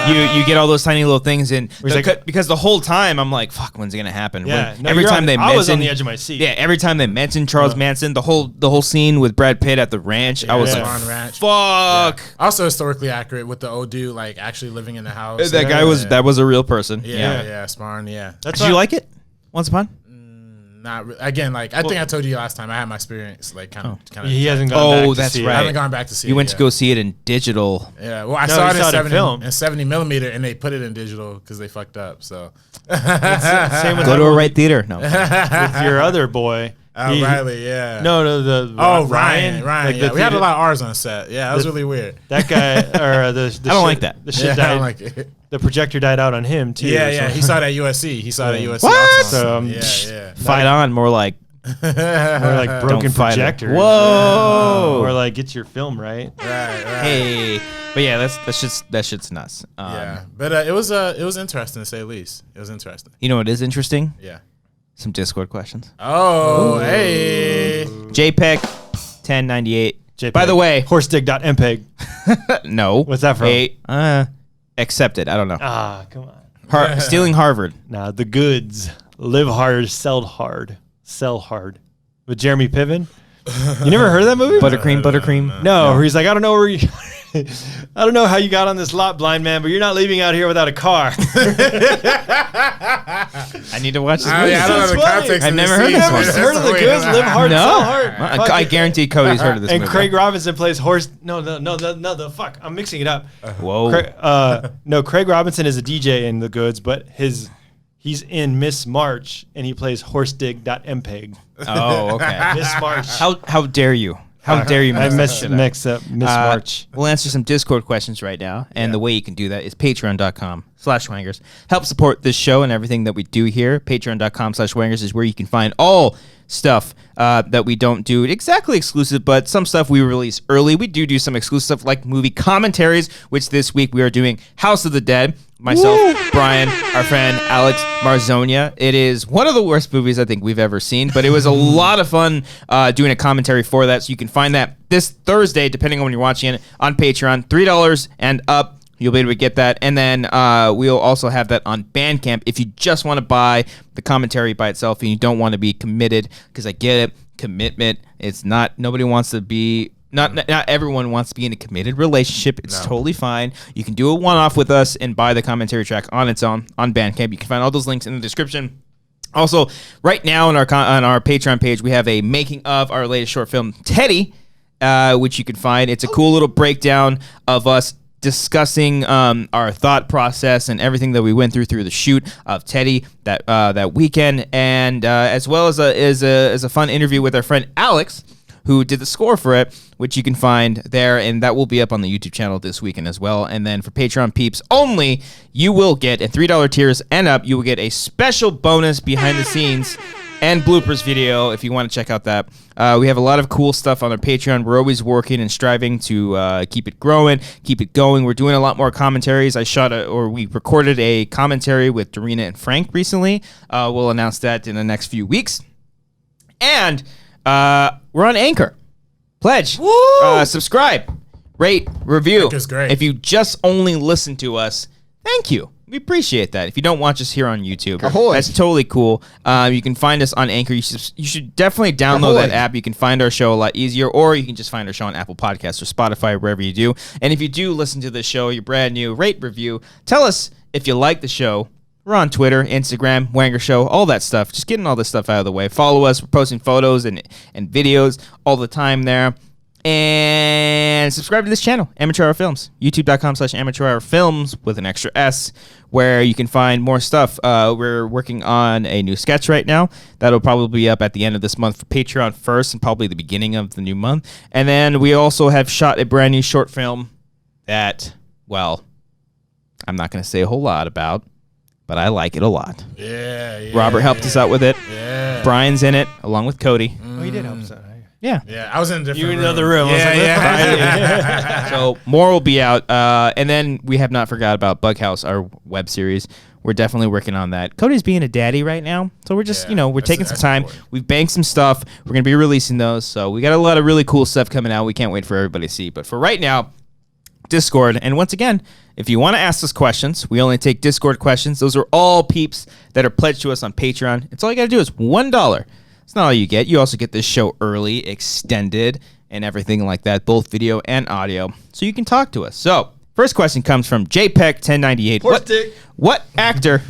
you get all those tiny little things, and because the whole time I'm like, "Fuck, when's it gonna happen?" Yeah, no, every you're time on- they I was on mention- the edge of my seat. Yeah, every time they mention Charles Manson, the whole scene with Brad Pitt at the ranch, I was Yeah. like, Spawn Ranch. "Fuck." Also historically accurate with the old dude like actually living in the house. That guy that was a real person. Yeah, Spawn. Yeah. that's Did you like it? Once Upon? Not again. Like I think I told you last time. I had my experience. Like kind of. He hasn't gone back to that's see it. I right. haven't gone back to see. You it went to yet. go see it in digital. Yeah. Well, I No, saw you it saw in it in film. 70 millimeter, and they put it in digital because they fucked up. So. Same with Go to a right theater. No. with your other boy. Oh, Riley, yeah. No, the Ryan. Like Yeah. the We had a theater- lot of R's on set. Yeah, that was really weird. That guy or the I don't like that. The shit Yeah, died. I don't like it. The projector died out on him too. Yeah, or yeah. something. He saw that USC. He saw that USC. What? also. So, yeah. Fight on, more like Or like broken don't fight it. projectors. Whoa. Or like get your film right. Right. Hey, but yeah, that shit's nuts. Yeah, but it was interesting to say the least. It was interesting. You know what is interesting? Yeah. Some Discord questions. Oh, hey. JPEG 1098. JPEG. By the way, horsedig.mpeg. no. What's that from? Accepted. I don't know. Ah, come on. Stealing Harvard. Nah, the goods. Live hard, sell hard. Sell hard. With Jeremy Piven. You never heard of that movie? Buttercream. No, where he's like, I don't know where you I don't know how you got on this lot, blind man, but you're not leaving out here without a car. I need to watch this movie. I don't know the That's funny. context. I've of never the heard scene. this one. That's Heard of the weird. goods? Live hard, No. sell hard. Fuck I it. guarantee Cody's heard of this And movie. Craig Robinson plays horse. No, the fuck. I'm mixing it up. Whoa. No, Craig Robinson is a DJ in the goods, but he's in Miss March and he plays horsedig.mpeg. Oh, okay. Miss March. How dare you? How dare you I mix that shit up? mix up Miss March. We'll answer some Discord questions right now. And the way you can do that is patreon.com/Wangers. Help support this show and everything that we do here. Patreon.com/Wangers is where you can find all stuff that we don't do exactly exclusive, but some stuff we release early. We do some exclusive stuff like movie commentaries, which this week we are doing House of the Dead. Myself, Brian, our friend Alex Marzonia. It is one of the worst movies I think we've ever seen, but it was a lot of fun doing a commentary for that. So you can find that this Thursday, depending on when you're watching it, on Patreon, $3 and up. You'll be able to get that. And then we'll also have that on Bandcamp if you just want to buy the commentary by itself and you don't want to be committed, because I get it. Commitment. It's not, nobody wants to be, not everyone wants to be in a committed relationship. It's totally fine. You can do a one-off with us and buy the commentary track on its own on Bandcamp. You can find all those links in the description. Also, right now on our Patreon page, we have a making of our latest short film, Teddy, which you can find. It's a cool little breakdown of us discussing our thought process and everything that we went through the shoot of Teddy that weekend, and as well as a fun interview with our friend Alex, who did the score for it, which you can find there, and that will be up on the YouTube channel this weekend as well. And then for Patreon peeps only, you will get, at $3 tiers and up, you will get a special bonus behind the scenes and bloopers video if you want to check out that. We have a lot of cool stuff on our Patreon. We're always working and striving to keep it growing, keep it going. We're doing a lot more commentaries. We recorded a commentary with Dorina and Frank recently. We'll announce that in the next few weeks. And we're on Anchor. Pledge. Subscribe. Rate. Review. Anchor's great. If you just only listen to us, thank you. We appreciate that. If you don't watch us here on YouTube, that's totally cool. You can find us on Anchor. You should definitely download that app. You can find our show a lot easier, or you can just find our show on Apple Podcasts or Spotify, wherever you do. And if you do listen to this show, you're brand new, rate, review. Tell us if you like the show. We're on Twitter, Instagram, Wanger Show, all that stuff. Just getting all this stuff out of the way. Follow us. We're posting photos and videos all the time there. And subscribe to this channel, Amateur Hour Films. YouTube.com/Amateur Hour Films with an extra S, where you can find more stuff. We're working on a new sketch right now. That'll probably be up at the end of this month for Patreon first and probably the beginning of the new month. And then we also have shot a brand new short film that, well, I'm not going to say a whole lot about, but I like it a lot. Yeah. Robert helped us out with it. Yeah. Brian's in it, along with Cody. Oh, he did help us out. Yeah. Yeah, I was in a different You in room. another room. Yeah. So more will be out. And then we have not forgot about Bughouse, our web series. We're definitely working on that. Cody's being a daddy right now. So we're just, we're taking some time. Important. We've banked some stuff. We're going to be releasing those. So we got a lot of really cool stuff coming out. We can't wait for everybody to see. But for right now, Discord. And once again, if you want to ask us questions, we only take Discord questions. Those are all peeps that are pledged to us on Patreon. It's all you got to do is $1. It's not all you get. You also get this show early, extended, and everything like that, both video and audio. So you can talk to us. So, first question comes from JPEG1098. What actor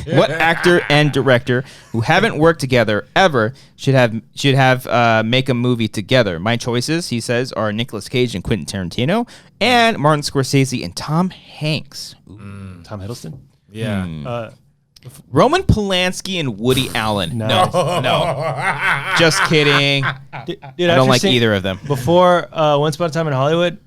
what actor and director who haven't worked together ever should have make a movie together? My choices, he says, are Nicolas Cage and Quentin Tarantino, and Martin Scorsese and Tom Hanks. Tom Hiddleston? Yeah. Roman Polanski and Woody Allen. Nice. No. Just kidding. Dude, I don't like either of them. Before Once Upon a Time in Hollywood,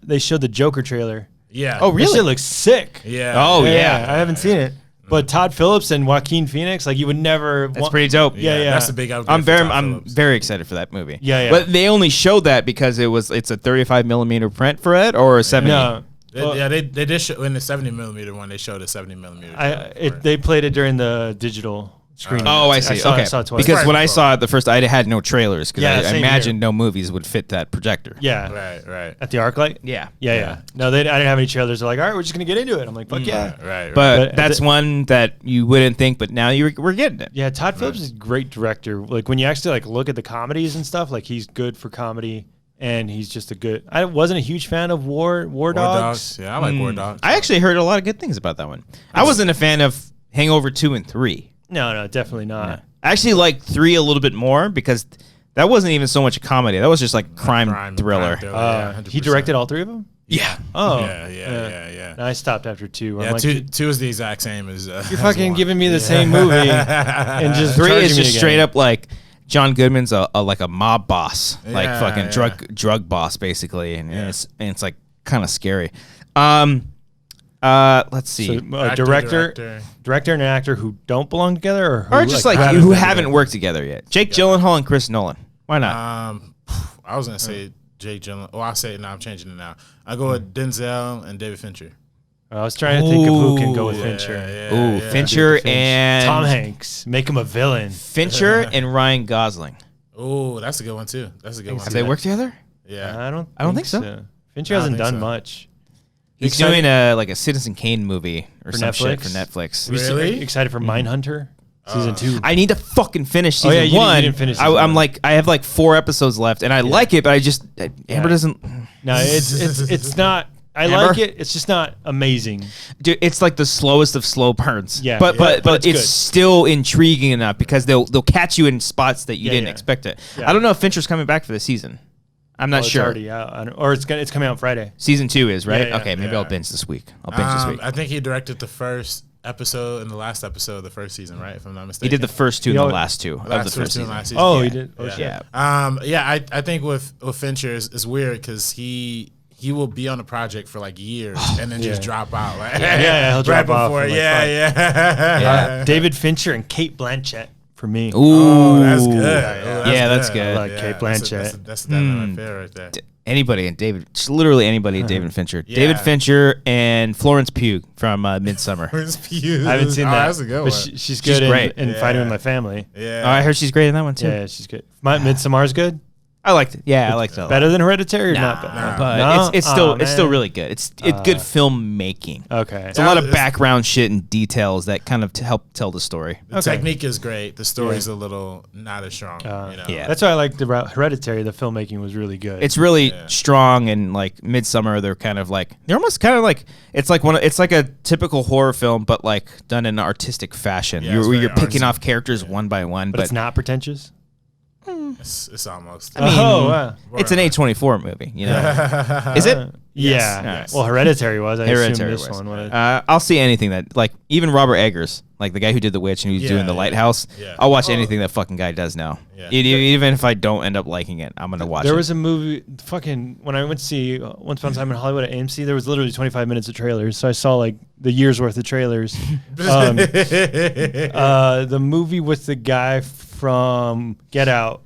they showed the Joker trailer. Yeah. Oh, really? That shit looks sick. Yeah. Oh, yeah. I haven't seen it. But Todd Phillips and Joaquin Phoenix, like you would never. That's pretty dope. Yeah. That's a big upgrade. I'm very excited for that movie. Yeah. But they only showed that because it's a 35 millimeter print for it, or a 70. No. They did show in the 70 millimeter one. They showed a 70 millimeter. They played it during the digital screening. Oh, I see. I saw it twice. Because when I saw it the first, I had no trailers because I same imagined no movies would fit that projector. Yeah. Right. At the ArcLight? Yeah. Yeah. No, I didn't have any trailers. They're like, all right, we're just going to get into it. I'm like, fuck yeah. Right. But that's one that you wouldn't think, but now we're getting it. Yeah, Todd Phillips is a great director. Like when you actually look at the comedies and stuff, like he's good for comedy. And he's just I wasn't a huge fan of War Dogs. Yeah, I like War Dogs. I actually heard a lot of good things about that one. I wasn't a fan of Hangover 2 and 3. No, definitely not. I actually like 3 a little bit more because that wasn't even so much a comedy. That was just like crime thriller. Yeah, he directed all 3 of them? Yeah. Oh. Yeah. No, I stopped after 2. Yeah, two is the exact same as. You're fucking giving me the same movie and just 3 charging is me just again. straight up like John Goodman's like a mob boss, like Yeah, fucking yeah. drug boss basically, and it's like kind of scary. Let's see. So, director and an actor who don't belong together, or just like who haven't worked together yet. Jake Gyllenhaal and Chris Nolan. Why not? I was gonna say Jake Gyllenhaal. Oh, I'll say it now. I'm changing it now. I go with Denzel and David Fincher. I was trying to think of who can go with Fincher. Fincher and Tom Hanks. Make him a villain. Fincher and Ryan Gosling. Oh, that's a good one too. Have they worked together? Yeah. I don't think so. Fincher hasn't done much. He's doing a Citizen Kane movie or some shit for Netflix. Really? Excited for Mindhunter season 2? I need to fucking finish season you 1. didn't finish season I'm 1. like I have like 4 episodes left, and I like it, but I just Amber doesn't. No, it's not. I Amber? like it. It's just not amazing. Dude, it's like the slowest of slow burns. Yeah, but but it's good. still intriguing enough because they'll catch you in spots that you didn't expect it. Yeah. I don't know if Fincher's coming back for the season. I'm not sure. It's already out, or it's coming out Friday. Season 2 is right. Yeah. Okay, maybe I'll binge this week. I think he directed the first episode and the last episode of the first season, right? If I'm not mistaken. He did the first 2 and the last 2 of the first season. Last season. Oh, he did. Oh, Yeah. shit. I think with Fincher is weird because he he will be on the project for like years and then just drop out. Like, he'll drop off. Before. Like Yeah. David Fincher and Kate Blanchett for me. Ooh, Oh, that's good. That's good. I like Kate Blanchett. That's my favorite right there. Anybody and David, just literally anybody and David Fincher. David Fincher and Florence Pugh from Midsummer. I haven't seen that. That's a good one. She's good great. in Fighting With My Family. Yeah. Oh, I heard she's great in that one too. Yeah, she's good. Midsummar's good. I liked it. Yeah, I liked it. Better than Hereditary or not better? But it's still really good. It's good filmmaking. Okay. It's a lot of background shit and details that kind of help tell the story. The technique is great. The story's a little not as strong. Yeah. That's why I liked about Hereditary. The filmmaking was really good. It's really strong, and like Midsummer, they're almost kind of like it's like a typical horror film, but like done in an artistic fashion. Yeah, You're picking artsy. off characters one by one, but it's not pretentious. It's almost. I mean, wow. it's an A24 movie, you know? Is it? Yeah. Yes. Well, Hereditary was. I assume Hereditary this was. one was. I'll see anything that, like, even Robert Eggers, like the guy who did The Witch and who's doing The Lighthouse. Yeah. I'll watch anything that fucking guy does now. Yeah. Even if I don't end up liking it, I'm gonna watch it. There was a movie, when I went to see Once Upon a Time in Hollywood at AMC, there was literally 25 minutes of trailers. So I saw like the year's worth of trailers. The movie with the guy from Get Out.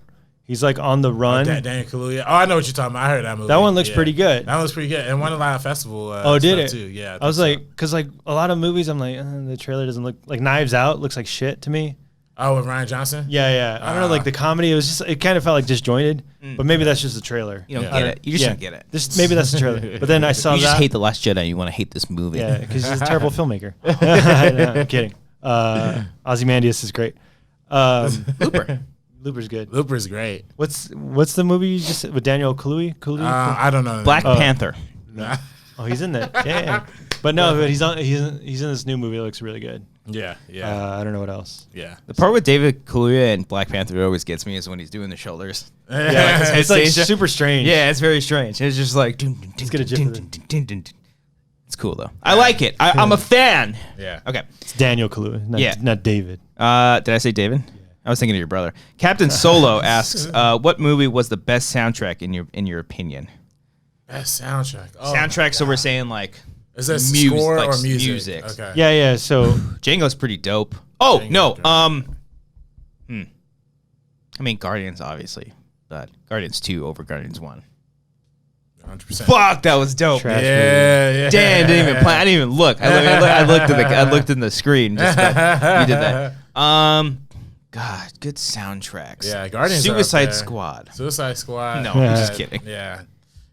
He's like on the run. Daniel Kaluuya. Oh, I know what you're talking about. I heard that movie. That one looks pretty good. That looks pretty good. And won a Live Festival. Did it? Too. Yeah. I was like, because like a lot of movies, I'm like, the trailer doesn't look like Knives Out looks like shit to me. Oh, with Ryan Johnson? Yeah. I don't know, like the comedy, it kind of felt like disjointed, but maybe that's just the trailer. You don't get it. You just don't get it. Maybe that's the trailer. But then I saw You that. just hate The Last Jedi. You want to hate this movie. Yeah, because he's a terrible filmmaker. No, I'm kidding. Ozymandias is great. Looper. Looper's good. Looper's great. What's the movie you just said with Daniel Kaluuya? I don't know. Black Panther. Oh, he's in that. Damn. But no, but he's in this new movie that looks really good. Yeah. I don't know what else. Yeah. The part with David Kaluuya and Black Panther that always gets me is when he's doing the shoulders. Yeah, it's like super strange. Yeah, it's very strange. It's just like. Let's get a gif of it. It's cool though. I like it. I'm a fan. Yeah. Okay. It's Daniel Kaluuya, not David. Did I say David? Yeah. I was thinking of your brother. Captain Solo asks, "What movie was the best soundtrack in your opinion?" Best soundtrack. Oh Soundtrack. So we're saying like. Is that score or music? Music. Okay. Yeah. So Django's pretty dope. Oh Django's no. great. I mean Guardians obviously, but Guardians 2 over Guardians 1. 100%. Fuck, that was dope. Trash Yeah. Dan didn't even play. I didn't even look. I looked in the screen. Just that you did that. God, good soundtracks. Yeah, Guardians. Suicide Squad. Suicide Squad. No, I'm just kidding. Yeah.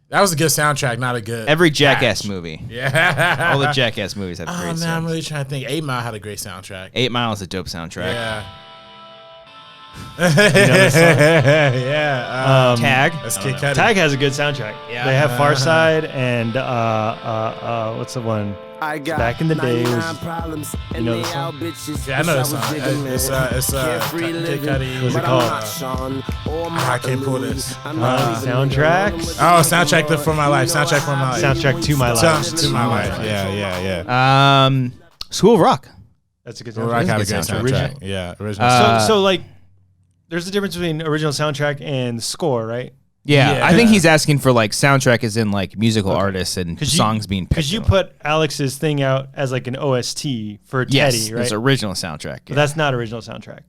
That was a good soundtrack, not a good. Every Jackass patch. movie. Yeah. All the Jackass movies have great Oh man, I'm sounds. really trying to think. 8 Mile had a great soundtrack. 8 Mile is a dope soundtrack. Yeah. yeah. Tag. That's Kid Cudi. Tag has a good soundtrack. Yeah. They have Far Side and what's the one? Back in the day, it was, you know the song? Yeah, I know the song. It's Kid Cudi. What's it called? I can't pull this. Soundtracks? Oh, soundtrack for my life. Soundtrack for my life. Soundtrack to my life. To my life. Yeah. School of Rock. That's a good Rock soundtrack. had a great soundtrack. soundtrack. Yeah, original. So like, there's a difference between original soundtrack and the score, right? Yeah, Yeah. I think he's asking for like soundtrack as in like musical artists and songs being picked. Because you put Alex's thing out as like an OST for Teddy, right? It's original soundtrack. But that's not original soundtrack.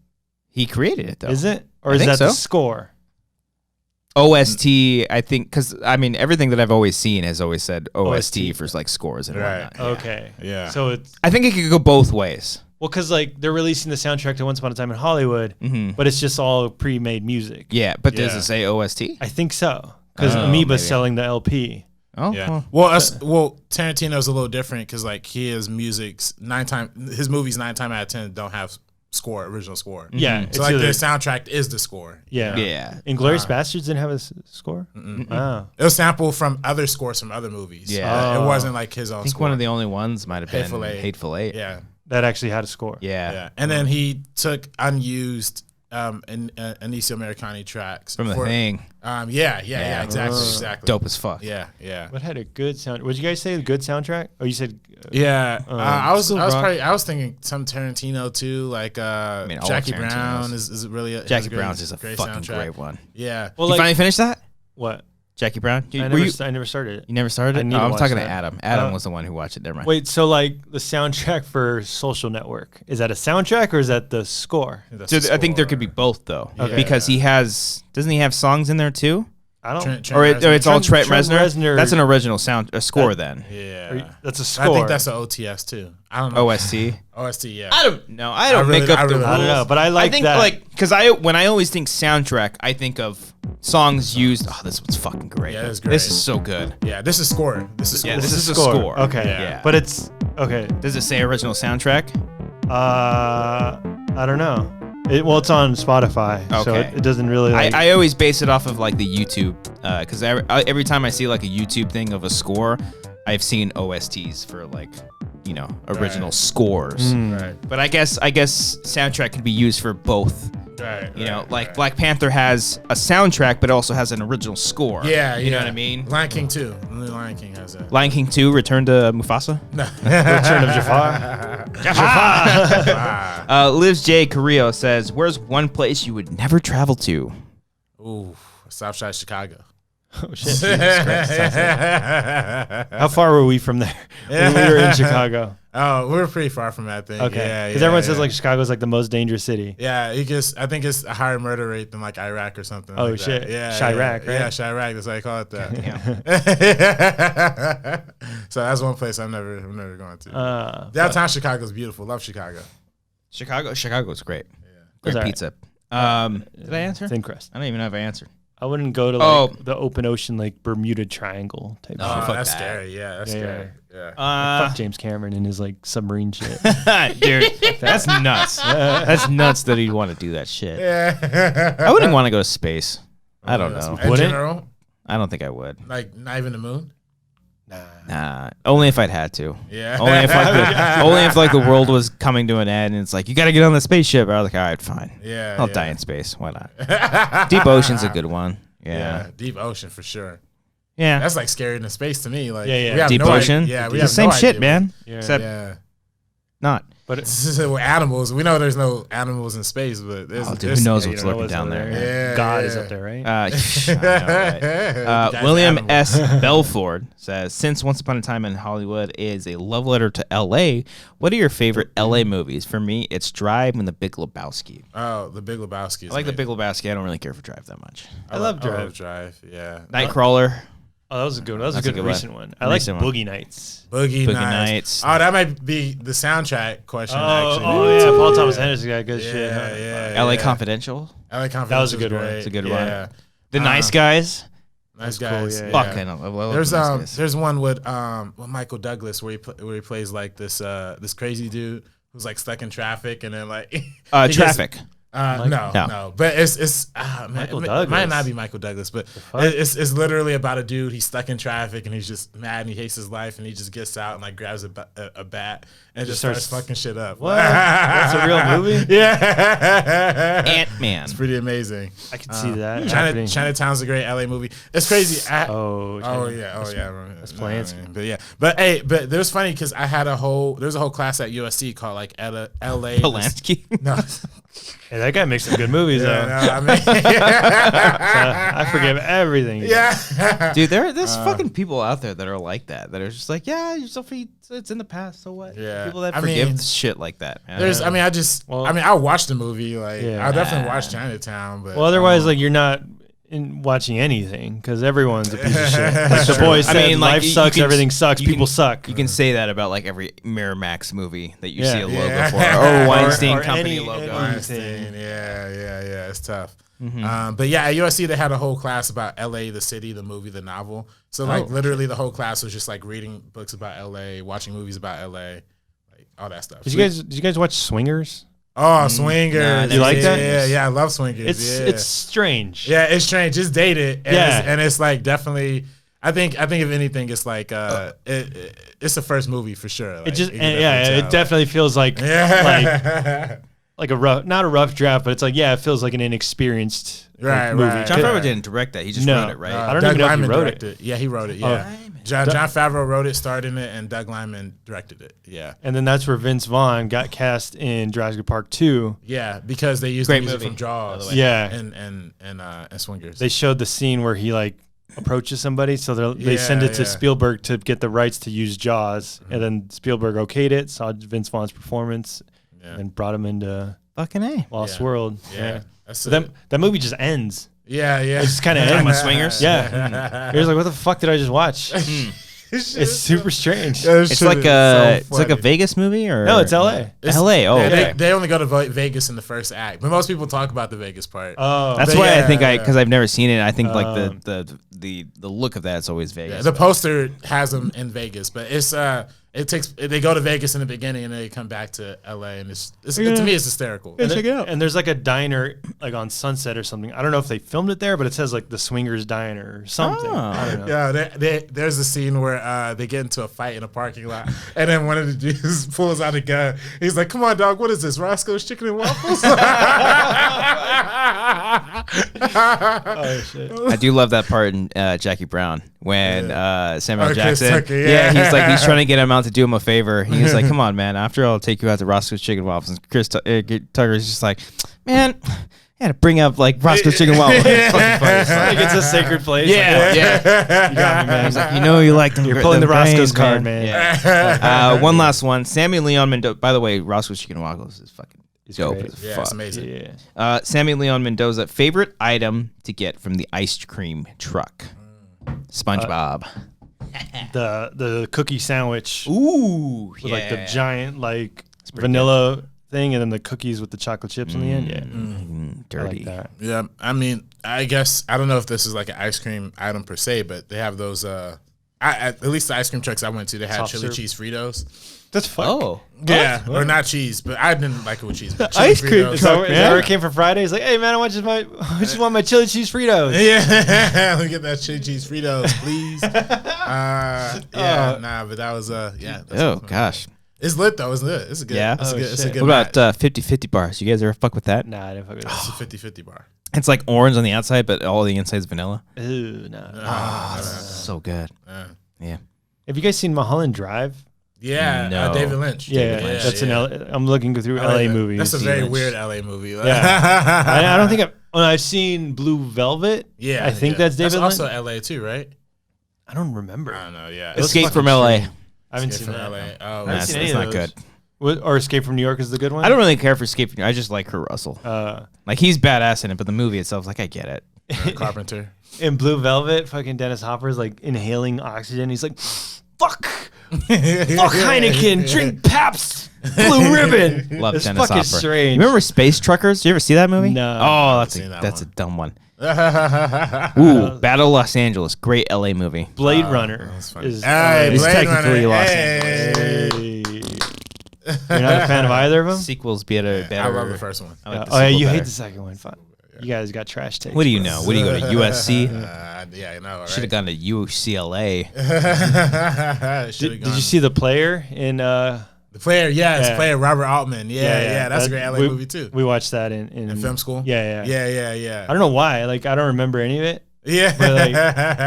He created it though. Is it? Or I is think that the so. score? OST, I think, because I mean everything that I've always seen has always said OST OST. for like scores and Right. whatnot. Okay. Yeah. So it's I think it could go both ways. well, because like they're releasing the soundtrack to Once Upon a Time in Hollywood, but it's just all pre-made music. Yeah, but does Yeah. it say OST? I think so. Because Oh, Amoeba's maybe. selling the LP. Oh, Yeah. Well, Tarantino's a little different because like his movies 9 times out of 10 don't have original score. Yeah. So like their soundtrack is the score. Yeah. Yeah. Inglourious Bastards didn't have a score? Oh. It was sampled from other scores from other movies. Yeah. It wasn't like his own I think score. one of the only ones might have been Hateful Eight. Hateful Eight. Yeah. That actually had a score. Yeah. And then he took unused Anicio Americani tracks From The Thing. Yeah, exactly. Dope as fuck. Yeah. What had a good sound? Would you guys say a good soundtrack? Oh, you said Yeah, I was Rock. thinking some Tarantino too, like all Jackie of Brown Tarantino's. is really Jackie Brown's is a great fucking soundtrack. great one. Yeah, well, You finally finished that? what? Jackie Brown? I never started it. You never started I it? need Oh, to I'm watch talking to that. Adam. Adam was the one who watched it. Never mind. Wait, so like the soundtrack for Social Network, is that a soundtrack or is that the score? So I think there could be both though, Okay. because doesn't he have songs in there too? I don't. Trent Or it's all Trent Trent Reznor? Reznor- That's an original score then. Yeah. That's a I score. think that's an OTS too. I don't know. OST. OST, yeah. I don't know. I don't really- make up I the really- rules. I don't know, but I like I think that. because when I always think soundtrack, I think of songs used. Oh, this one's fucking great. Yeah, it's great. This is so good. Yeah, this is score. This is score. Yeah, this is a score. Okay, Yeah. but it's okay. Does it say original soundtrack? I don't know. It's on Spotify, so Okay. it doesn't really. Like, I always base it off of like the YouTube, because every time I see like a YouTube thing of a score, I've seen OSTs for like, original scores. Right. But I guess soundtrack could be used for both. Right. Like Black Panther has a soundtrack, but it also has an original score. Yeah, you know what I mean. Lion King too. Only Lion King has that. Lion King 2, Return to Mufasa. Return of Jafar. Liz J. Carrillo says, "Where's one place you would never travel to?" Ooh, Southside Chicago. Oh shit! How far were we from there when we were in Chicago? Oh, we were pretty far from that thing. Okay, Yeah, because yeah, everyone yeah. says like Chicago's like the most dangerous city. Yeah, I think it's a higher murder rate than like Iraq or something. Oh, like shit. That. Yeah, Chirac, yeah, right? Yeah, Chirac. That's why I call it that. Yeah. So that's one place I'm never going to. But- Downtown Chicago's beautiful. Love Chicago. Chicago's great. It's Great all right. pizza. Did I answer? Thin crust. I don't even know if I answered. I wouldn't go to like the open ocean like Bermuda Triangle type No, shit. fuck That's that. scary. Yeah, that's Yeah, scary. Yeah. Fuck James Cameron and his like submarine shit. Dude, that's nuts. That's nuts that he'd want to do that shit. Yeah. I wouldn't want to go to space. I don't know. In Wouldn't? general, I don't think I would. like not even the moon. Nah, only if I'd had to. Yeah. Only if like the world was coming to an end and it's like you got to get on the spaceship. I was like, all right, fine. Yeah. I'll yeah. die in space. Why not? Deep Ocean's a good one. Yeah. Deep ocean for sure. Yeah. That's like scarier than space to me. Like, Yeah, yeah. we have Deep no Ocean. Idea. Yeah, we It's the have same no shit, idea. man. Yeah. Except Yeah. not. But We're animals. We know there's no animals in space, but there's. Oh, dude, who knows you what's don't know lurking down there? Yeah, God yeah. is up there, right? I know, right? Guy's William animal. S. Belford says, since Once Upon a Time in Hollywood is a love letter to L.A., what are your favorite L.A. movies? For me, it's Drive and The Big Lebowski. Oh, The Big Lebowski. I like The Big Lebowski. I don't really care for Drive that much. I love Drive. Drive. Yeah. Nightcrawler. Oh, that was a good. That was That's a a good good recent one. one. I like Recent one. Boogie Nights. Boogie Boogie Nights. Nights. Oh, that might be the soundtrack question. actually. Yeah, Paul Thomas Anderson got good shit. Yeah, Huh? yeah. L.A. yeah. Confidential. LA Confidential. That was a good one. great. It's a good Yeah. one. The Nice Guys. Nice cool, guys. yeah, Fuck, I know. I love There's The Nice Guys. there's one with Michael Douglas where he plays like this crazy dude who's like stuck in traffic and then like he gets- Traffic. No, but it's man, Michael it Douglas. might not be Michael Douglas, but it's literally about a dude. He's stuck in traffic and he's just mad and he hates his life and he just gets out and like grabs a bat and just starts fucking shit up. What? That's a real movie? Yeah, Ant-Man. it's pretty amazing. I can see that happening. Chinatown's a great LA movie. It's crazy. Oh Yeah. That's Polanski. But it was funny because there's a whole class at USC called like LA. Polanski. No, Hey, that guy makes some good movies, though. I mean, I forgive everything. yeah. Dude, there's fucking people out there that are like that are just like, yeah, it's in the past, so what? Yeah. People that I forgive mean, shit like that, man. I'll watch the movie. Like, Yeah. I'll definitely watch Chinatown. But Well, otherwise, like, you're not watching anything because everyone's a piece of shit. Like the boy said, life sucks, everything sucks, people suck. You can say that about like every Miramax movie that you Yeah. see a logo Yeah. for, or Weinstein Or Company any- logo. Weinstein, yeah, it's tough. But yeah, at USC they had a whole class about LA, the city, the movie, the novel. So like literally the whole class was just like reading books about LA, watching movies about LA, like all that stuff. Did you guys watch Swingers? Oh, Swingers! Nah, you like that? Yeah, I love Swingers. It's strange. Yeah, it's strange. It's dated. And Yeah. it's like definitely. I think if anything, it's like it's the first movie for sure. Like, It just you can definitely it tell. definitely feels like Yeah. like a rough, not a rough draft, but it's like it feels like an inexperienced Right, movie. right. John Yeah. Favreau didn't direct that; he just No. wrote it, right? I don't Doug even know if he Liman wrote directed. Yeah, he wrote it. Yeah, John Favreau wrote it, starred in it, and Doug Liman directed it. Yeah, And then that's where Vince Vaughn got cast in Jurassic Park 2. yeah, because they used Great the music movie, from Jaws. Yeah. and Swingers. They showed the scene where he like approaches somebody, so they send it to Spielberg to get the rights to use Jaws, and then Spielberg okayed it, saw Vince Vaughn's performance, and brought him into fucking A. Lost World. Yeah. That movie just ends. Yeah. It just kind of Talking ends. about Swingers? Yeah. He was like, what the fuck did I just watch? It's super strange. It's like a Vegas movie, or No, it's L.A. L.A. Oh, okay. They only go to Vegas in the first act, but most people talk about the Vegas part. Oh, That's why I think because I've never seen it. I think like the look of that's always Vegas. Yeah, the poster has them in Vegas, but they go to Vegas in the beginning and then they come back to LA, and to me it's hysterical. Check it out. And there's like a diner like on Sunset or something. I don't know if they filmed it there, but it says like the Swingers Diner or something. I don't know. Yeah, there's a scene where they get into a fight in a parking lot, and then one of the dudes pulls out a gun. He's like, "Come on, dog, what is this? Roscoe's Chicken and Waffles?" Oh shit! I do love that part in Jackie Brown when Samuel Jackson. Tucker, he's trying to get him out to do him a favor. He's like, "Come on, man. After all, I'll take you out to Roscoe's Chicken Waffles." And Chris Tucker's just like, "Man, I had to bring up like Roscoe's Chicken Waffles." It's fucking funny. It's Like it's a sacred place. yeah. You got me, man. He's like, you like them. You're pulling the Roscoe's brains, card, man. Yeah. One last one. Sammy Leon Mendoza. By the way, Roscoe's Chicken Waffles is fucking dope great. as Yeah, fuck. it's amazing. Yeah. Sammy Leon Mendoza, favorite item to get from the ice cream truck? SpongeBob. The cookie sandwich Ooh, with like the giant like vanilla thing, and then the cookies with the chocolate chips on the end. Yeah, dirty. I like that. Yeah, I mean, I guess I don't know if this is like an ice cream item per se, but they have those. At least the ice cream trucks I went to, they had Soft chili syrup. cheese Fritos. That's fuck. Oh, Yeah, or not cheese, but I didn't like it with cheese. But Ice cream. Fritos. Is that where it came for Friday? He's like, hey man, I just want my chili cheese Fritos. Yeah, let me get that chili cheese Fritos, please. But that was that's oh gosh. It's lit though, isn't it? It's a good. Yeah. It's a good. It's a shit. good. What about 50-50 bars? You guys ever fuck with that? Nah, I didn't fuck with It's a 50-50 bar. It's like orange on the outside, but all the inside's vanilla. that. Ooh, no. So good. Yeah. Have you guys seen Mulholland Drive? Yeah, No. David Lynch. Yeah, that's an I'm looking through I like LA that. movies. That's a very weird LA movie. Yeah. I don't think I've seen Blue Velvet. Yeah, I think that's David That's Lynch. also LA too, right? I don't remember. I don't know. Yeah, Escape from LA. I haven't Escape seen from that. LA. Oh, haven't seen any That's of not those. good. Or Escape from New York is the good one. I don't really care for Escape from New York. I just like Kurt Russell. Like he's badass in it, but the movie itself, like I get it. Carpenter. In Blue Velvet, fucking Dennis Hopper's like inhaling oxygen. He's like, fuck Heineken, drink Pabst, Blue Ribbon. Love It's Dennis fucking Hopper. strange. You remember Space Truckers? Did you ever see that movie? No. Oh, seen that that's one. a dumb one. Ooh, Battle of Los Angeles, great LA movie. Blade Runner funny. is Hey, It's Blade technically Runner. Los Hey. You're not a fan of either of them? Sequels be better. I love the first one. I like the Oh yeah, sequel you hate better. the second one. Fuck. You guys got trash takes. What do you know? What do you go to USC? Yeah, I know. Right? Should have gone to UCLA. Did you see The Player in the player? Yeah, it's Yeah. player Robert Altman. Yeah. That's a great LA movie too. We watched that in In film school. Yeah. Yeah. I don't know why. Like I don't remember any of it. Yeah. But like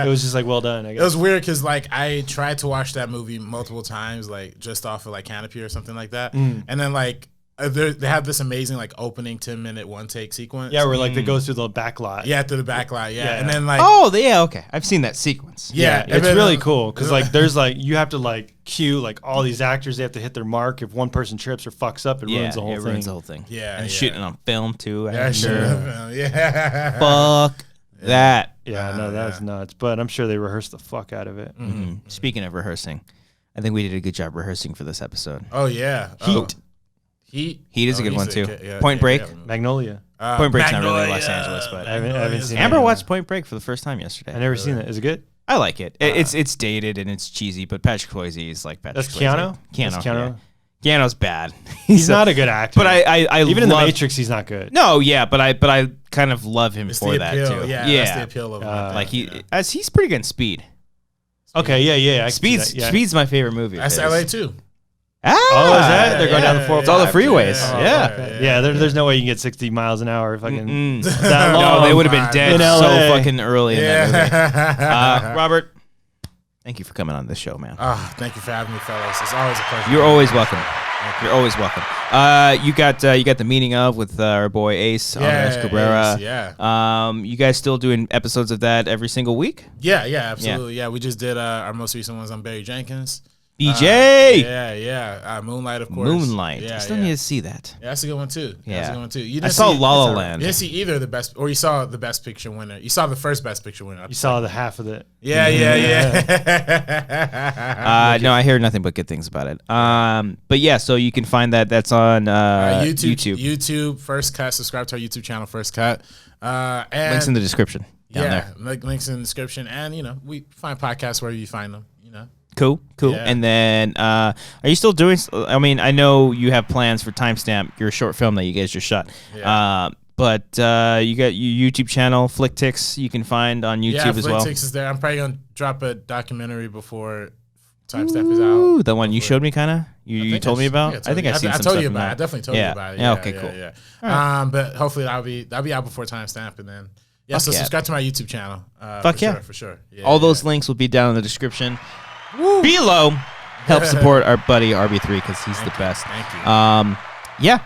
it was just like well done, I It guess. was weird because like I tried to watch that movie multiple times, like just off of like Canopy or something like that, and then like they have this amazing like opening 10-minute one take sequence. Yeah, where like they go through the back lot. Yeah, through the back lot. Yeah, Yeah. and then like Okay. I've seen that sequence. yeah, and It's then, really cool because like there's like you have to like cue like all these actors. They have to hit their mark. If one person trips or fucks up, it ruins the whole it thing. ruins the whole thing. Yeah, and yeah. shooting on film too. Yeah, sure. Yeah. Fuck that. Yeah, no, that's nuts. But I'm sure they rehearsed the fuck out of it. Speaking of rehearsing, I think we did a good job rehearsing for this episode. Oh yeah. Heat. Heat is a good He's one too. yeah, Point Break. yeah. Magnolia. Point Break's not really Magnolia. Los Angeles, but I haven't seen Amber it. watched Point Break for the first time yesterday. I never seen it. Is it good? I like it. It's dated and it's cheesy, but Patrick Swayze is like Patrick That's Swayze. Keanu? That's Keanu? Yeah. Keanu's bad. He's not a good actor. But I even in The love- Matrix, he's not good. No, yeah, but I kind of love him It's for the that appeal. too. Yeah, that's the appeal of like he yeah. as he's pretty good in Speed. Okay, yeah. I can see Speed's that, yeah. Speed's my favorite movie. That's of his. LA too. Ah, Oh, is that? They're going down the 405. It's all the freeways. Yeah. Yeah. Okay. Yeah, there's no way you can get 60 miles an hour fucking Mm-mm. that long. No, they would have been dead in so LA. fucking early in that movie. Robert, Thank you for coming on this show, man. Thank you for having me, fellas. It's always a pleasure. You're always welcome. You're always welcome. You got the meaning of with our boy Ace, Andres Cabrera. Ace, yeah. You guys still doing episodes of that every single week? Yeah, absolutely. Yeah, we just did our most recent ones on Barry Jenkins. BJ. Moonlight, of course. Moonlight. Yeah, I still need to see that. Yeah, that's a good one too. Yeah. That's a good one too. You I didn't saw see, La La Land. You didn't see either of the best, or you saw the Best Picture winner. You saw the first Best Picture winner. You saw the half of it. Yeah. No, I hear nothing but good things about it. But yeah, so you can find that. That's on YouTube. YouTube First Cut. Subscribe to our YouTube channel, First Cut. And Links in the description. Down there. Links in the description, and we find podcasts wherever you find them. Cool. Yeah. And then, are you still doing? I mean, I know you have plans for Timestamp, your short film that you guys just shot. Yeah. But you got your YouTube channel, Flick Ticks, you can find on YouTube as well. Flick Ticks is there. I'm probably gonna drop a documentary before Timestamp is out. Ooh, the one you showed me, kind of. You told me about. I think I've seen some I told stuff you from about it. I that. definitely told you about it. Yeah. Okay. Cool. Yeah. But hopefully that'll be out before Timestamp, and then subscribe to my YouTube channel. For sure. Yeah, all those links will be down in the description below. Help support our buddy RB3 because he's the best. Thank you.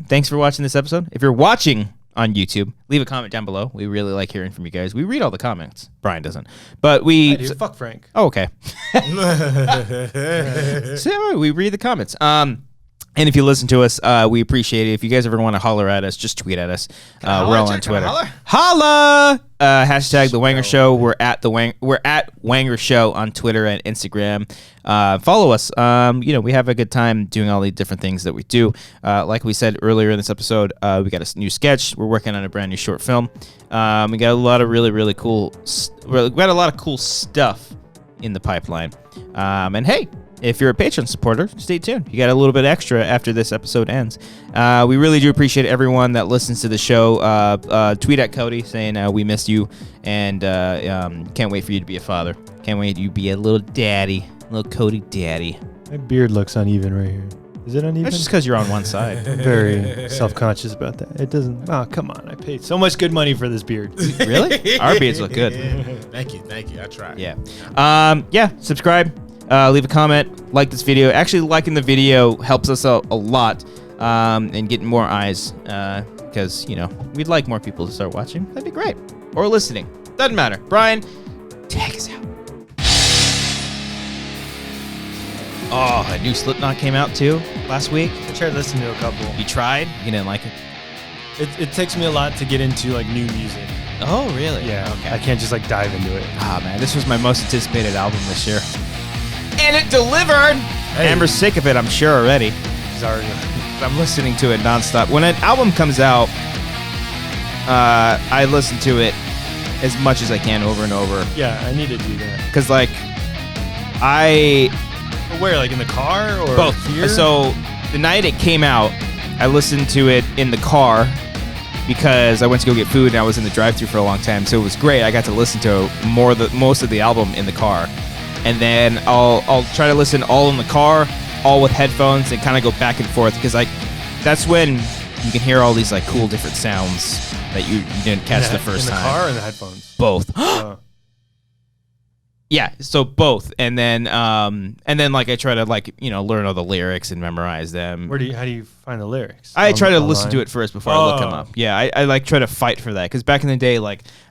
Thanks for watching this episode. If you're watching on YouTube, leave a comment down below. We really like hearing from you guys. We read all the comments. Brian doesn't, but we. Fuck Frank. Oh, okay. So we read the comments. And if you listen to us, we appreciate it. If you guys ever want to holler at us, just tweet at us. We're all on Twitter. Holla! Hashtag the Wanger Show. We're at Wanger Show on Twitter and Instagram. Follow us. We have a good time doing all the different things that we do. Like we said earlier in this episode, we got a new sketch. We're working on a brand new short film. We got a lot of really cool. We got a lot of cool stuff in the pipeline. And hey, if you're a Patreon supporter, stay tuned. You got a little bit extra after this episode ends. We really do appreciate everyone that listens to the show. Tweet at Cody saying we missed you and can't wait for you to be a father. Can't wait you be a little daddy, little Cody daddy. My beard looks uneven right here. Is it uneven? That's just because you're on one side. I'm very self-conscious about that. It doesn't. Oh, come on. I paid so much good money for this beard. Really? Our beards look good. Thank you. I tried. Yeah. Subscribe. Leave a comment, like this video. Actually, liking the video helps us out a lot in getting more eyes because, we'd like more people to start watching. That'd be great. Or listening. Doesn't matter. Brian, take us out. Oh, a new Slipknot came out too last week. I tried listening to a couple. You tried? You didn't like it? It takes me a lot to get into new music. Oh, really? Yeah. Okay. I can't just dive into it. Ah, man, this was my most anticipated album this year. And it delivered. Hey. Amber's sick of it, I'm sure already. Sorry. I'm listening to it nonstop. When an album comes out, I listen to it as much as I can over and over. Yeah, I need to do that. Because, Where, in the car or both. here? So, the night it came out, I listened to it in the car because I went to go get food and I was in the drive-thru for a long time. So, it was great. I got to listen to most of the album in the car. And then I'll try to listen all in the car, all with headphones, and kind of go back and forth because that's when you can hear all these cool different sounds that you didn't catch the first time. In the car or in the headphones? Both. Yeah, so both, and then I try to learn all the lyrics and memorize them. How do you find the lyrics? I try to listen to it first before I look them up. Yeah, I try to fight for that because back in the day,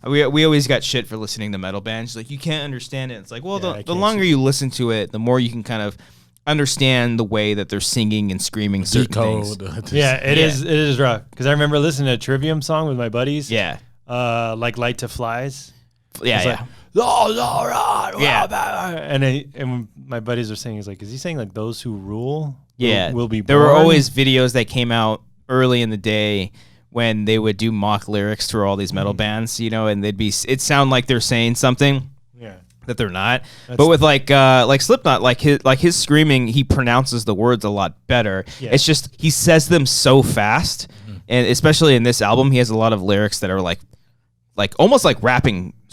we always got shit for listening to metal bands. You can't understand it. It's the longer you listen to it, the more you can kind of understand the way that they're singing and screaming certain things. Yeah, it is rough because I remember listening to a Trivium song with my buddies. Yeah, Light to Flies. Yeah. And my buddies are saying, is he saying those who rule will be born? There were always videos that came out early in the day when they would do mock lyrics for all these metal bands, and it'd sound like they're saying something that they're not. But with Slipknot, his screaming, he pronounces the words a lot better. Yeah. It's just he says them so fast, and especially in this album, he has a lot of lyrics that are almost like rapping /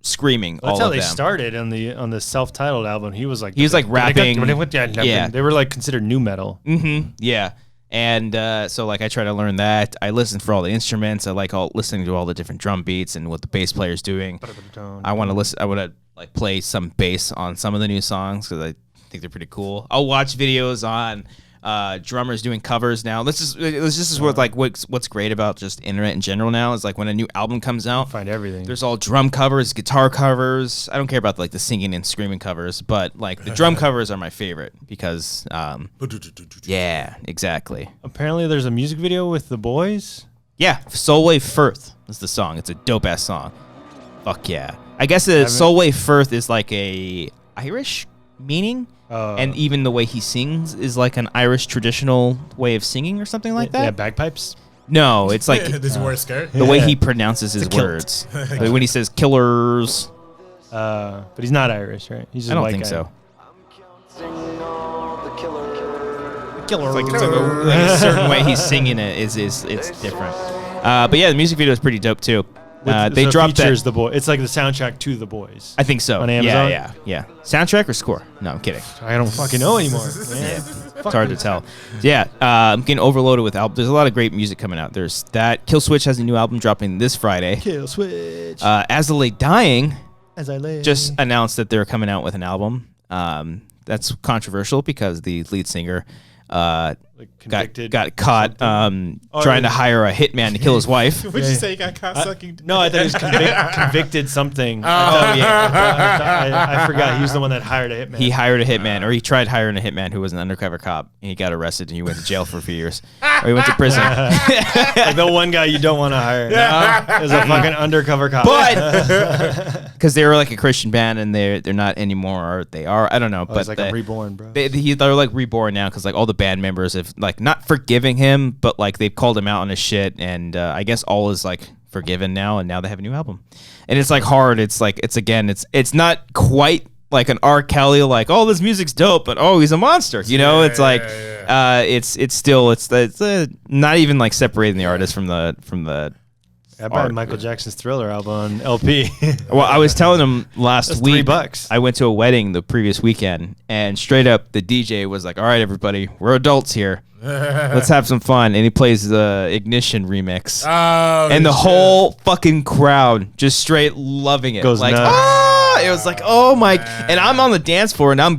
screaming. That's all how of they them. started on the self-titled album. He was rapping. Yeah, they were considered nu metal. Mm-hmm. Yeah, and so I try to learn that. I listen for all the instruments. I like listening to all the different drum beats and what the bass player's doing. I want to listen. I want to like play some bass on some of the new songs because I think they're pretty cool. I'll watch videos on drummers doing covers now. This is what like what's great about just internet in general now is like when a new album comes out, Find everything. there's all drum covers, guitar covers. I don't care about like the singing and screaming covers, but like the drum covers are my favorite because yeah, exactly. Apparently, there's a music video with the boys. Yeah, Solway Firth is the song. It's a dope ass song. Fuck yeah. I guess Solway Firth is like a Irish meaning. And even the way he sings is like an Irish traditional way of singing or something like that. Yeah, bagpipes. No, it's like This word skirt. the way he pronounces his words. Like when he says killers. But he's not Irish, right? He's just I don't a white think guy. so. Killer. It's like a certain way he's singing it is it's different. But yeah, the music video is pretty dope too. They so dropped features that. the boy. It's like the soundtrack to The Boys. I think so. On Amazon? Yeah. Soundtrack or score? No, I'm kidding. I don't fucking know anymore. Yeah, it's hard to tell. Yeah, I'm getting overloaded with albums. There's a lot of great music coming out. There's that. Kill Switch has a new album dropping this Friday. Kill Switch. As the Late Dying As I lay. just announced that they're coming out with an album. That's controversial because the lead singer got caught trying to hire a hitman to kill his wife. Would you say he got caught sucking? No, I thought he was convicted something. I forgot. He was the one that hired a hitman. He hired a hitman, or he tried hiring a hitman who was an undercover cop, and he got arrested and he went to jail for a few years. Or he went to prison. Like the one guy you don't want to hire is a fucking undercover cop. But because they were like a Christian band and they're not anymore, or they are, I don't know. But it's like a reborn, bro. They're like reborn now because like all the band members have like not forgiving him, but like they've called him out on his shit, and I guess all is like forgiven now, and now they have a new album, and it's like hard. It's like it's not quite like an R. Kelly like, oh, this music's dope, but oh, he's a monster, you know? It's like it's still not even like separating the artist from the. I bought Michael Jackson's Thriller album on LP. Well, I was telling him last week. $3. I went to a wedding the previous weekend, and straight up, the DJ was like, "All right, everybody, we're adults here. Let's have some fun." And he plays the Ignition remix, and the whole fucking crowd just straight loving it. Goes like, nuts. It was like, oh my! And I'm on the dance floor, and I'm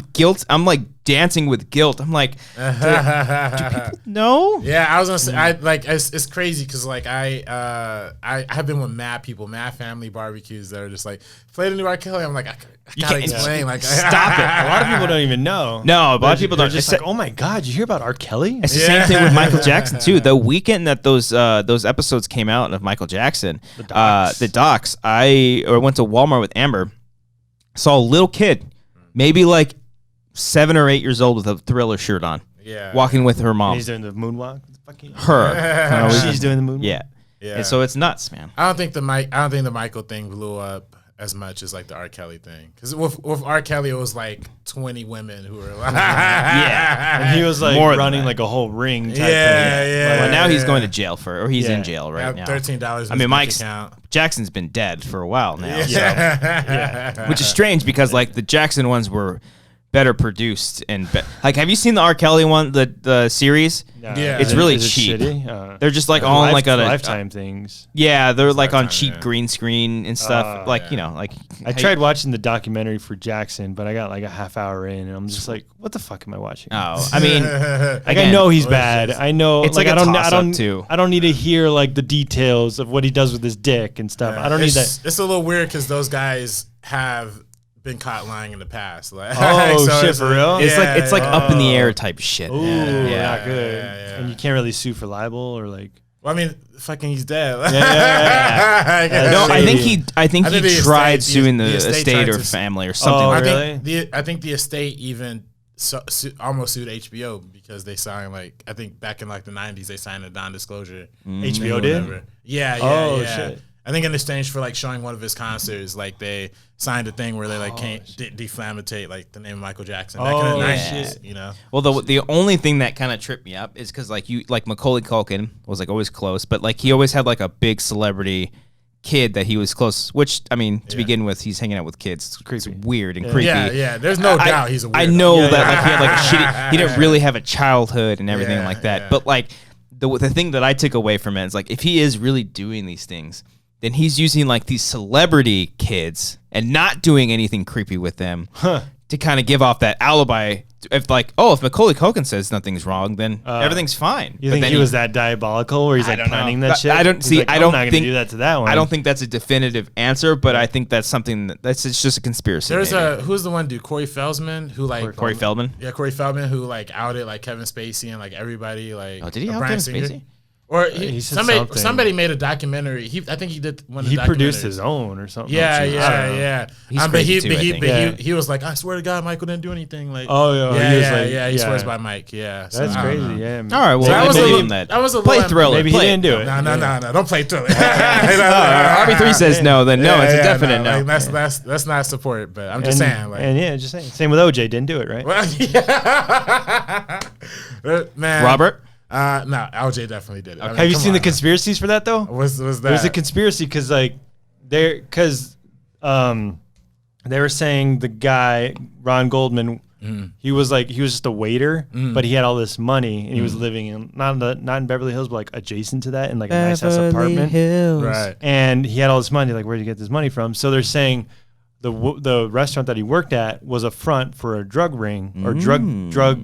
like dancing with guilt. I'm like, do people know? Yeah, I was gonna say, it's crazy because like I have been with mad people, mad family barbecues that are just like play the new R. Kelly. I'm like, I gotta explain, like stop it. A lot of people don't even know. No, a lot of people don't. Just like, oh my god, you hear about R. Kelly? It's the same thing with Michael Jackson too. The weekend that those episodes came out of Michael Jackson, the docs, I went to Walmart with Amber, saw a little kid, maybe like 7 or 8 years old with a Thriller shirt on, walking with her mom. And he's doing the moonwalk. Her, she's doing the moonwalk. Yeah. And so it's nuts, man. I don't think the Michael thing blew up as much as like the R. Kelly thing, because with R. Kelly it was like 20 women who were like, and he was like More running like a whole ring. Type thing. Well, now he's going to jail he's in jail right now. $13. I mean, Jackson's been dead for a while now, which is strange because like the Jackson ones were better produced and like, have you seen the R. Kelly one, the series? No. Yeah, it's really cheap. They're just like on like a Lifetime things. Yeah, they're like on cheap green screen and stuff. Like you know, like I tried watching the documentary for Jackson, but I got like a half hour in, and I'm just like, what the fuck am I watching? Oh, I mean, like I know he's bad. I know it's like I don't need to hear like the details of what he does with his dick and stuff. I don't need that. It's a little weird because those guys have been caught lying in the past. Like, so shit, for real? It's like up in the air type shit. Ooh, not good. And you can't really sue for libel or like. Well, I mean, fucking, he's dead. No, I think he tried suing the estate or family or something. Oh, like really? I think the estate even almost sued HBO because they signed I think back in like the 90s they signed a non-disclosure. HBO did? Yeah. Shit. I think in exchange for like showing one of his concerts, like they signed a thing where they like can't deflammate like the name of Michael Jackson back in the 90s, you know. Well, the only thing that kind of tripped me up is because like Macaulay Culkin was like always close, but like he always had like a big celebrity kid that he was close. Which I mean, to begin with, he's hanging out with kids. It's weird and creepy. Yeah. There's no doubt he's a weirdo. I know that like he had like a shitty. He didn't really have a childhood and everything like that. But like the thing that I took away from it is like if he is really doing these things, then he's using like these celebrity kids and not doing anything creepy with them to kind of give off that alibi. If like, if Macaulay Culkin says nothing's wrong, then everything's fine. You think he was that diabolical where he's like planning that shit? I don't see. Like, I don't I'm not think gonna do that to that one. I don't think that's a definitive answer, but I think that's something it's just a conspiracy. There's who's the one dude, Corey Feldman, who like Corey Feldman. Yeah, Corey Feldman, who like outed like Kevin Spacey and like everybody like. Oh, did he out Kevin Spacey? Or he said somebody made a documentary. I think he did one of the documentaries. He produced his own or something. Yeah. He's But he was like, I swear to God, Michael didn't do anything. Like, he swears by Mike. Yeah, so, that's crazy. Yeah. All right, well, I believe him that. That was a play little Thriller. Maybe play he didn't do it. No, don't play Thriller. RB3 says no, then no, it's a definite no. Like, that's not support, but I'm just saying. Like, just saying. Same with OJ, didn't do it, right? Well, man, Robert. No, LJ definitely did it. I mean, Have you seen the conspiracies for that though? Was that? There's a conspiracy because they were saying the guy Ron Goldman, he was just a waiter, but he had all this money and he was living in not in Beverly Hills, but like adjacent to that in like a nice ass apartment. Right. And he had all this money. Like, where'd you get this money from? So they're saying the restaurant that he worked at was a front for a drug ring or drug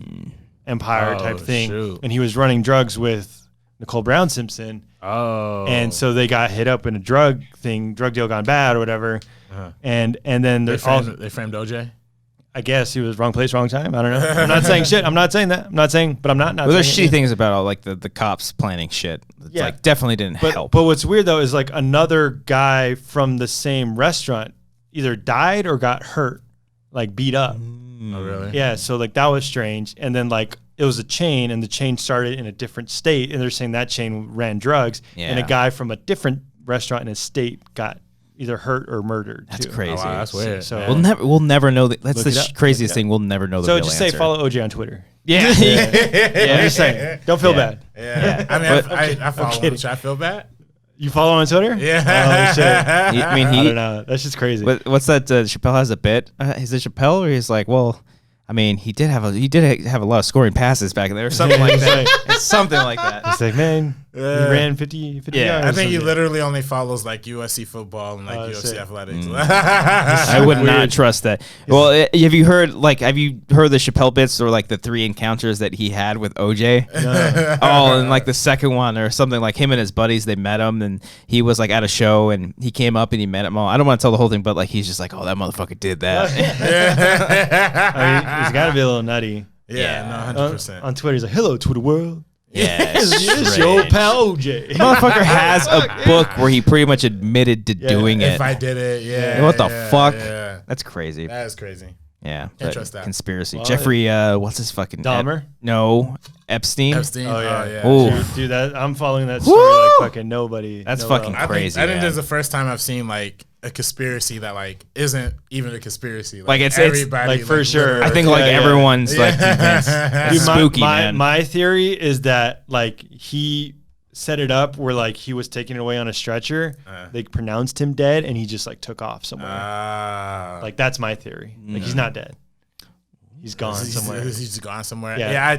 empire type thing. Shoot. And he was running drugs with Nicole Brown Simpson. Oh. And so they got hit up in a drug deal gone bad or whatever. And then they framed OJ. I guess he was wrong place, wrong time. I don't know. I'm not saying shit. I'm not saying that. I'm not saying, but I'm not. Well, there's shitty things about all like the cops planning shit. It's like definitely didn't help. But what's weird though is like another guy from the same restaurant either died or got hurt, like beat up. Oh, really? Yeah. So like that was strange. And then like it was a chain, and the chain started in a different state, and they're saying that chain ran drugs, and a guy from a different restaurant in a state got either hurt or murdered. That's too. crazy. Oh, wow, that's weird. So we'll never know. That's Look the craziest thing. We'll never know the So real just answer. say follow OJ on Twitter. Yeah. I'm just saying. Don't feel bad. Yeah. I mean, I follow him. Should I feel bad? You follow him on Twitter? Yeah. Oh shit. I mean, I don't know. That's just crazy. What's that? Chappelle has a bit. Is it Chappelle where he's like, well, I mean, he did have a lot of scoring passes back in there, or something like that. It's something like that. It's like, man, he ran 50 yards. I think he literally only follows like USC football and like UFC athletics. I would not trust that. Well, have you heard the Chappelle bits or like the 3 encounters that he had with OJ? No. Oh, and like the second one or something, like him and his buddies, they met him and he was like at a show and he came up and he met him all. I don't want to tell the whole thing, but like he's just like, oh, that motherfucker did that. I mean, he's got to be a little nutty. Yeah, no, 100%. On Twitter, he's like, hello, Twitter world. Yeah, It's your pal OJ. Motherfucker has a book where he pretty much admitted to doing it. If I did it, yeah. What the fuck? Yeah. That's crazy. That is crazy. Yeah, Can't trust that. conspiracy. Well, Jeffrey, what's his fucking Dahmer? No, Epstein. Epstein. Oh yeah. Ooh. Dude, that I'm following that story Woo! like fucking nobody. That's no fucking else. crazy. I think man. this is the first time I've seen like a conspiracy that like isn't even a conspiracy. Like, it's everybody, like, for sure. I think like everyone's like convinced. It's Dude, spooky, man. My theory is that like he set it up where like he was taken away on a stretcher. They pronounced him dead, and he just like took off somewhere. Like that's my theory. Like he's not dead. He's gone somewhere. He's just gone somewhere. Yeah.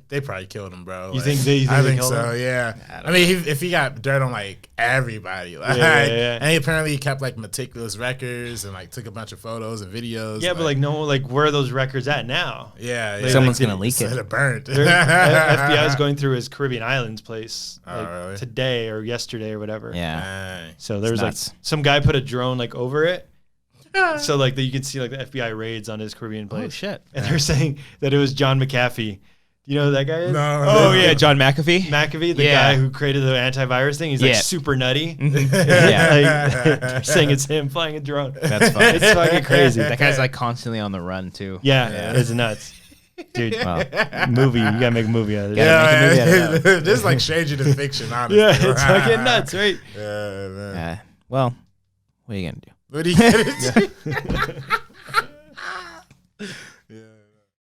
They probably killed him, bro. You Like, think they I think killed so. him? Yeah. I mean, if he got dirt on like everybody, like, Yeah. and he apparently kept like meticulous records and like took a bunch of photos and videos. Yeah, but like no, like where are those records at now? yeah, Someone's gonna leak it. it. It burnt. FBI is going through his Caribbean Islands place like, really? today or yesterday or whatever. Yeah. Dang. So there's like nuts. some guy put a drone like over it. So like you can see like the FBI raids on his Caribbean place. Oh shit. And they're saying that it was John McAfee. Do you know who that guy is? No. Oh yeah, John McAfee. McAfee, the Yeah. guy who created the antivirus thing. He's like Yeah. super nutty. Yeah. Like, they're saying it's him flying a drone. That's funny. It's fucking crazy. That guy's like constantly on the run too. Yeah, it's nuts. Dude, Wow. movie. You gotta make a movie out of this. Yeah. make a movie out of This is like stranger than fiction, honestly. Yeah, it's fucking nuts, right? Yeah, man. Yeah. Well, what are you gonna do? What are you gonna do?